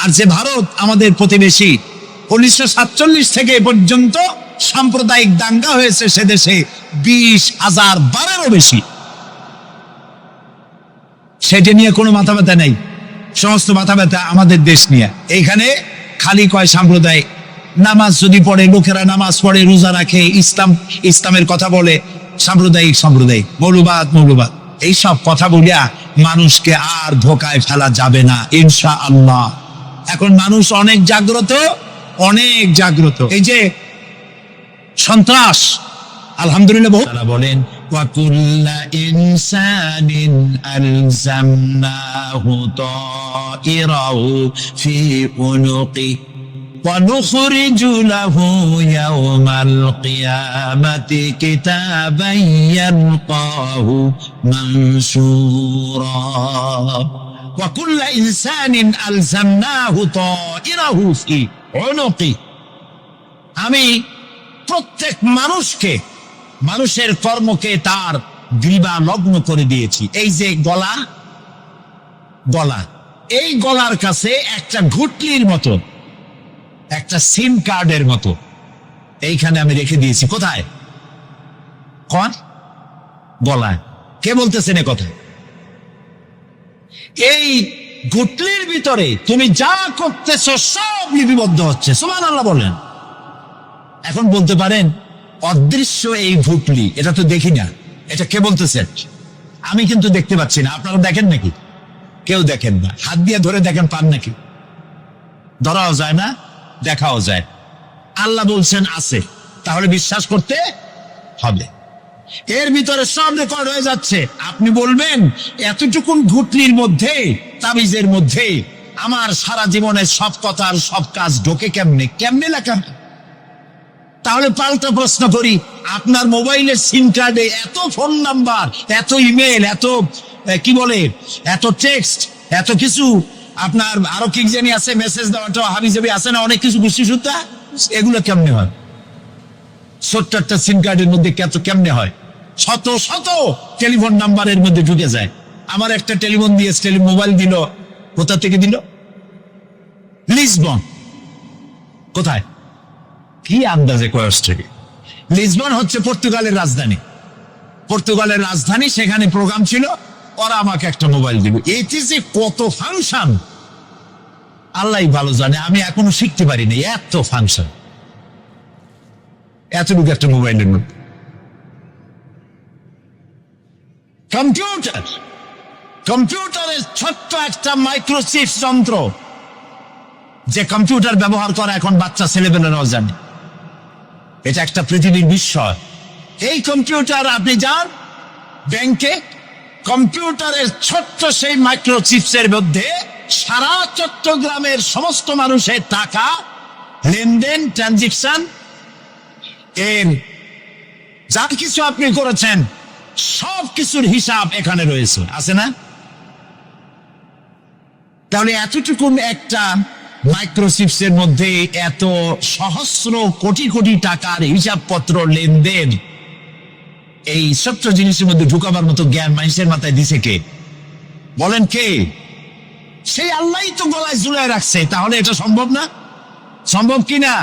আর যে ভারত আমাদের প্রতিবেশী, 1947 থেকে এ পর্যন্ত সাম্প্রদায়িক দাঙ্গা হয়েছে সে দেশে 20,000 বারেরও বেশি। সেটা নিয়ে কোনো মাথা ব্যথা নেই, সমস্ত মাথা ব্যথা আমাদের দেশ নিয়ে। এইখানে খালি কয় সাম্প্রদায়িক। নামাজ যদি পড়ে, লোকেরা নামাজ পড়ে, রোজা রাখে, ইসলামের কথা বলে, সাম্প্রদায়িক মৌলবাদ, এইসব কথা বলিয়া মানুষকে আর ধোকায় ফেলা যাবে না ইনশাআল্লাহ। এখন মানুষ অনেক জাগ্রত। এই যে সন্ত্রাস, আলহামদুলিল্লাহ বলেন ওয়াকুল্লা ইনসানিন আলজামনাহু তাইরাহু ফি উনুকি ওয়া নুখরিজু লাহু ইয়াওমাল কিয়ামাতি কিতাবান ইয়ালকাহু মানসুরা ওয়াকুল্লা ইনসানিন আলজামনাহু তাইরাহু ফি উনুকি। আমি প্রত্যেক মানুষের কর্মকে তার গ্রীবা লগ্ন করে দিয়েছি। এই যে গলা, এই গলার কাছে একটা ঘুটলির মতো, একটা সিম কার্ডের মতো এইখানে আমি রেখে দিয়েছি। কোথায়? গলায়। কে বলতেছেন এ কথা? এই ঘুটলির ভিতরে তুমি যা করতেছ সব লিপিবদ্ধ হচ্ছে। সুবহানাল্লাহ বলেন। এখন বলতে পারেন অদৃশ্য এই ঘুটলি, এটা তো দেখি না, এটা কে বলতেছেন? আমি কিন্তু দেখতে পাচ্ছি না। আপনারা দেখেন নাকি? কেউ দেখেন না। হাত দিয়ে ধরে দেখেন, পান নাকি? ধরাও যায় না, দেখাও যায়। আল্লাহ বলছেন আছে, তাহলে বিশ্বাস করতে হবে। এর ভিতরে সব রেকর্ড হয়ে যাচ্ছে। আপনি বলবেন এতটুকুন ঘুটলির মধ্যে, তাবিজের মধ্যে আমার সারা জীবনের সব কথার সব কাজ ঢোকে কেমনে লেখা? তাহলে পাল্টা প্রশ্ন করি, আপনার মোবাইলের সিম কার্ডে এত ফোন নাম্বার, এত ইমেল, এত কি বলে, এত টেক্সট, এত কিছু, আপনার আরো কি জানি আছে, মেসেজ দেওয়াটা হাবিজাবি আছে না, অনেক কিছু বুঝছি সুদ্ধা, এগুলো কেমনে হয়? ছোট্ট একটা সিম কার্ডের মধ্যে কেমনে হয়? শত টেলিফোন নাম্বারের মধ্যে ঢুকে যায়। আমার একটা টেলিফোন দিয়ে মোবাইল দিল, কোথা থেকে দিল? লিসবন। কোথায়? কি আন্দাজে কয় অস্ট্রেলিয়া? লিসবন হচ্ছে পর্তুগালের রাজধানী। পর্তুগালের রাজধানী, সেখানে প্রোগ্রাম ছিল, ওরা আমাকে একটা মোবাইল দিল। এটি যে কত ফাংশন আল্লাহ ভালো জানে, আমি এখনো শিখতে পারিনি এত ফাংশন এতটুকু একটা মোবাইলের মধ্যে। কম্পিউটার, কম্পিউটারের ছোট্ট একটা মাইক্রোচিপ যন্ত্র, যে কম্পিউটার ব্যবহার করা এখন বাচ্চা ছেলেবেলারাও জানে। এটা একটা পৃথিবীর বিস্ময়। এই কম্পিউটার, আপনি যান ব্যাংকে, কম্পিউটারের ছোট্ট সেই মাইক্রোচিপসের মধ্যে সারা চট্টগ্রামের সমস্ত মানুষের টাকা লেনদেন, ট্রানজেকশন, এর যা কিছু আপনি করেছেন সব কিছুর হিসাব এখানে রয়েছে, আছে না? তাহলে এতটুকু একটা মাইক্রোচিপসের মধ্যে এত সহস্র কোটি কোটি টাকার হিসাবপত্র, লেনদেন, এই ছোট্ট জিনিসের মধ্যে ঢুকাবার মতো জ্ঞান মানুষের মাথায় দিছে কে? বলেন কে? সেই আল্লাহই তো গলায় ঝুলায় রাখছে। তাহলে এটা সম্ভব না? সম্ভব কি না?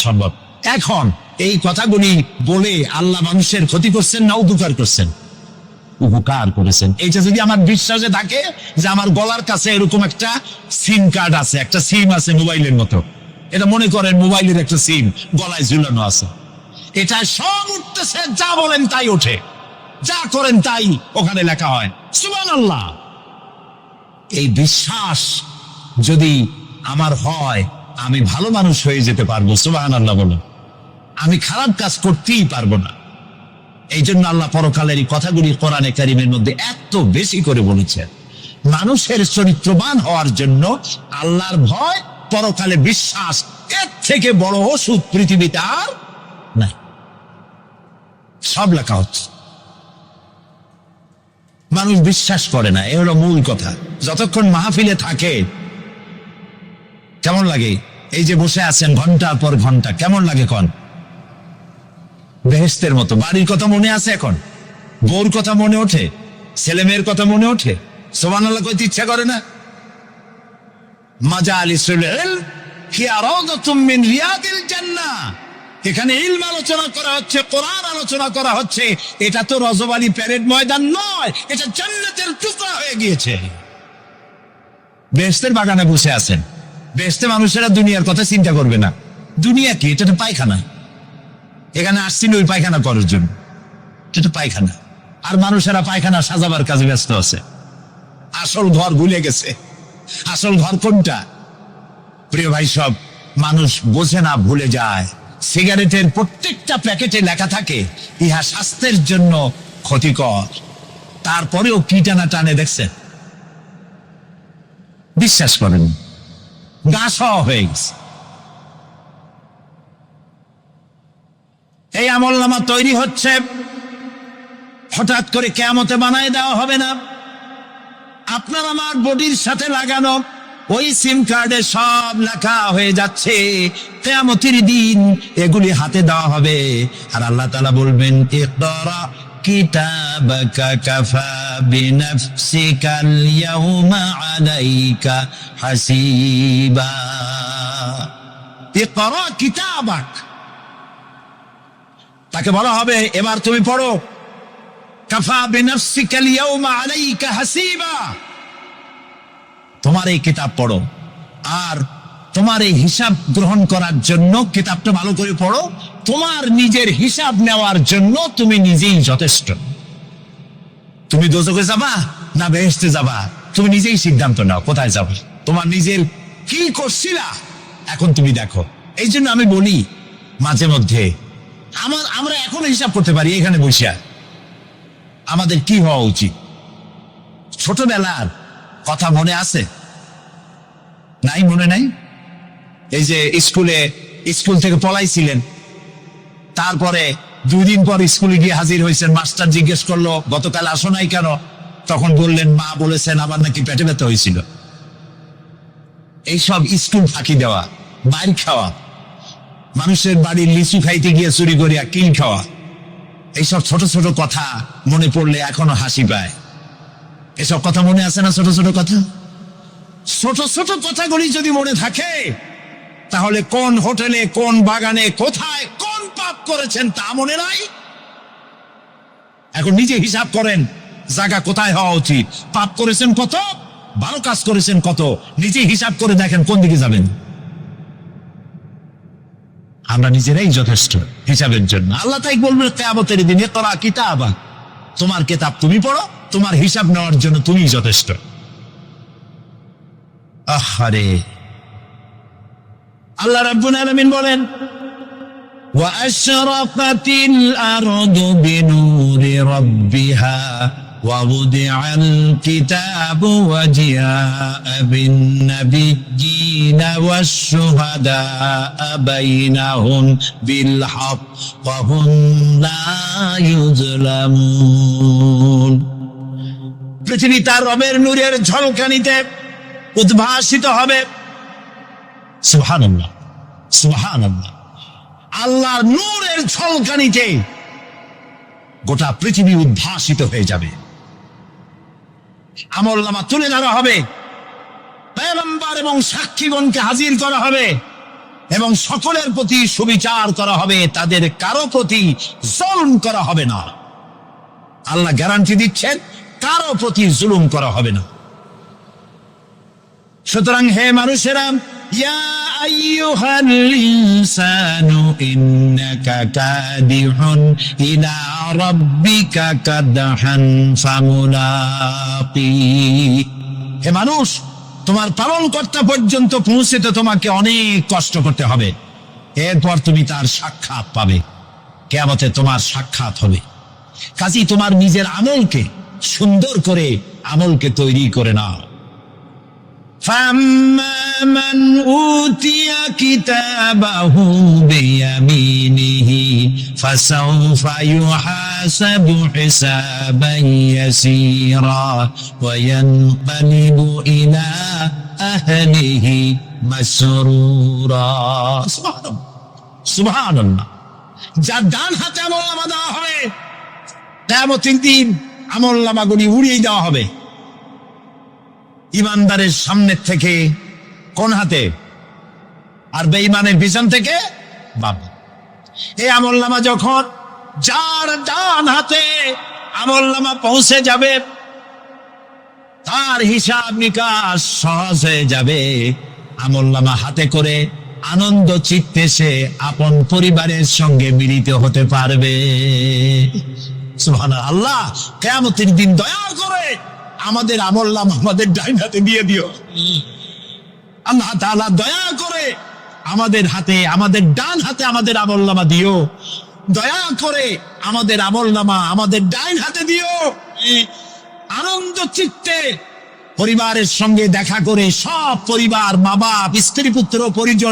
সম্ভব। এখন এই কথাগুলি বলে আল্লাহ মানুষের ক্ষতি করছেন না উপকার করছেন? উপকার করেছেন। এইটা যদি আমার বিশ্বাসে থাকে যে আমার গলার কাছে এরকম একটা সিম কার্ড আছে, একটা সিম আছে মোবাইলের মতো, এটা মনে করেন মোবাইলের একটা সিম গলায় ঝুলানো আছে, এটা সব উঠতেছে, যা বলেন তাই ওঠে, যা করেন তাই ওখানে লেখা হয়। সুবহানাল্লাহ। এই বিশ্বাস যদি আমার হয়, আমি ভালো মানুষ হয়ে যেতে পারবো। সুবহানাল্লাহ বলেন। আমি খারাপ কাজ করতেই পারবো না। এই জন্য আল্লাহ পরকালের এই কথাগুলি কোরআনে কারীমের মধ্যে এত বেশি করে বলেছেন। মানুষের চরিত্রবান হওয়ার জন্য আল্লাহর ভয়, পরকালে বিশ্বাস, এর থেকে বড় ওষুধ পৃথিবীতে আর নাই। সব লেখা হচ্ছে, মানুষ বিশ্বাস করে না, এ হলো মূল কথা। যতক্ষণ মাহফিলে থাকে কেমন লাগে? এই যে বসে আছেন ঘন্টার পর ঘন্টা, কেমন লাগে? কোন বেহেশতের মতো। বাড়ির কথা মনে আছে এখন? বউর কথা মনে ওঠে? ছেলে মেয়ের কথা মনে ওঠে? সুবহানাল্লাহ কইতে ইচ্ছা করে না? মাজালিসুল ইলম হিয়া রাওদাতুম মিন রিয়াদিল জান্নাহ। এখানে ইলম আলোচনা করা হচ্ছে, কোরআন আলোচনা করা হচ্ছে। এটা তো রজবালি প্যারেড ময়দান নয়, এটা জান্নাতের টুকরা হয়ে গিয়েছে। বেহেশতের বাগানে বসে আছেন। বেহেশতে মানুষেরা দুনিয়ার কথা চিন্তা করবে না। দুনিয়া কি? এটা তো পায়খানা। এখানে আসছিল ওই পায়খানা করার জন্য, এটা পায়খানা। আর মানুষেরা পায়খানা সাজাবার কাজে ব্যস্ত আছে, আসল ঘর ভুলে গেছে। আসল ঘর কোনটা? প্রিয় ভাই, সব মানুষ বোঝে না, ভুলে যায়। সিগারেটের প্রত্যেকটা প্যাকেটে লেখা থাকে ইহা স্বাস্থ্যের জন্য ক্ষতিকর, তারপরেও কি টানা টানে দেখছেন? বিশ্বাস করেন, গাছ হয়ে গেছে। এই আমলনামা তৈরি হচ্ছে, হঠাৎ করে কিয়ামতে বানায় দেওয়া হবে না। আপনার আমার বডির সাথে লাগানো ওই সিম কার্ডে সব লেখা হয়ে যাচ্ছে। কিয়ামতের দিন এগুলি হাতে দেওয়া হবে, আর আল্লাহ তাআলা বলবেন, ইকরা কিতাবাকা কাফা বিনাফসিকাল ইয়াউমা আলাইকা হাসিবা। ইকরা কিতাবাক, তাকে বলা হবে এবার তুমি পড়ো। কাফা বিনাফসিকাল ইয়াউমা আলাইকা হাসিবা, তোমার এই কিতাব পড়ো, আর তোমার এই হিসাব গ্রহণ করার জন্য কিতাবটা ভালো করে পড়ো। তোমার নিজের হিসাব নেওয়ার জন্য তুমি নিজেই যথেষ্ট। তুমি দোজখে যাবা না বেহেশতে যাবা, তুমি নিজেই সিদ্ধান্ত নাও কোথায় যাবে। তোমার নিজের কি করছিলা এখন তুমি দেখো। এই জন্য আমি বলি মাঝে মধ্যে, আমরা এখনো হিসাব করতে পারি এখানে বসে। আমাদের কি হওয়া উচিত? ছোটবেলার কথা মনে আছে? নাই? মনে নাই? এই যে স্কুল থেকে পলাইছিলেন, তারপরে 2 দিন পর স্কুলে গিয়ে হাজির হয়েছেন। মাস্টার জিজ্ঞেস করলো গতকাল আসো নাই কেন? তখন বললেন মা বলেছেন আবার নাকি পেটে ব্যথা হয়েছিল। এইসব স্কুল ফাঁকি দেওয়া, মার খাওয়া, মানুষের বাড়ির লিচু খাইতে গিয়ে চুরি করিয়া কিল খাওয়া, এইসব ছোট ছোট কথা মনে পড়লে এখনো হাসি পায়। এসব কথা মনে আছে না? ছোট ছোট কথা, ছোট ছোট কথাগুলি যদি মনে থাকে তাহলে কোন হোটেলে, কোন বাগানে, কোথায়, কোন পাপ করেছেন তা মনে নাই? এখন নিজে হিসাব করেন, জায়গা কোথায় হওয়া উচিত, পাপ করেছেন কত, ভালো কাজ করেছেন কত, নিজে হিসাব করে দেখেন কোন দিকে যাবেন। আমরা নিজেরাই যথেষ্ট হিসাবের জন্য। আল্লাহ তাই বলবেন কিয়ামতের দিনে, তোরা কিতাবা, তোমার কিতাব তুমি পড়ো, তোমার হিসাব নেওয়ার জন্য তুমিই যথেষ্ট। আহারে, আল্লাহ রাব্বুল আলামিন বলেন, وأشرقت الأرض بنور ربها ووضع الكتاب وجاء بالنبيين والشهداء بينهم بالحق وهم لا يظلمون। পৃথিবী তার রবের নূরের ঝলকানিতে উদ্ভাসিত হবে। সুবহানাল্লাহ, সুবহানাল্লাহ। আল্লাহর নূরের ঝলকানিতে গোটা পৃথিবী উদ্ভাসিত হয়ে যাবে। আমলনামা তুলে ধরা হবে, পয়গম্বর এবং সাক্ষীগণকে হাজির করা হবে এবং সকলের প্রতি সুবিচার করা হবে, তাদের কারো প্রতি জুলুম করা হবে না। আল্লাহ গ্যারান্টি দিচ্ছেন, কারো প্রতি জুলুম করা হবে না। সুতরাং হে মানুষেরা, ইয়া আইয়ুহাল ইনসানু ইন্নাকা কাদিহুন ইলা রাব্বিকা কাদহান ফামুলাকি। হে মানুষ, তোমার পালনকর্তা পর্যন্ত পৌঁছতে তোমাকে অনেক কষ্ট করতে হবে, এরপর তুমি তার সাক্ষাৎ পাবে। কিয়ামতে তোমার সাক্ষাৎ হবে। কাজেই তোমার নিজের আমলকে সুন্দর করে আমলকে তৈরি করে নাও। فَأَمَّا مَنْ أُوتِيَ كِتَابَهُ بِيَمِينِهِ فَسَوْفَ يُحَاسَبُ حِسَابًا يَسِيرًا وَيَنْقَلِبُ إِلَى أَهْلِهِ مسرورا। সুবহানাল্লাহ। যার ডান হাতে আমলনামা দেওয়া হবে, কিয়ামতের দিন আমলনামাগুলি উড়িয়ে দেওয়া হবে। ইমানদারের সামনের থেকে কোন হাতে, আর বেঈমানের পিছন থেকে বাম। এই আমলনামা যখন যার ডান হাতে আমলনামা পৌঁছে যাবে, তার হিসাব নিকাশ সহজ হয়ে যাবে। আমলনামা হাতে করে আনন্দ চিত্তে সে আপন পরিবারের সঙ্গে মিলিত হতে পারবে। সুবহানাল্লাহ। আল্লাহ কিয়ামতের দিন দয়া করে আমাদের আমলনামা আমাদের ডান হাতে দিয়ে দিও। আল্লাহ তাআলা দয়া করে আমাদের হাতে, আমাদের ডান হাতে আমাদের আমলনামা দিও। দয়া করে আমাদের আমলনামা আমাদের ডান হাতে দিও। আনন্দ চিত্তে পরিবারের সঙ্গে দেখা করে সব পরিবার, মা বাপ, স্ত্রী পুত্র পরিজন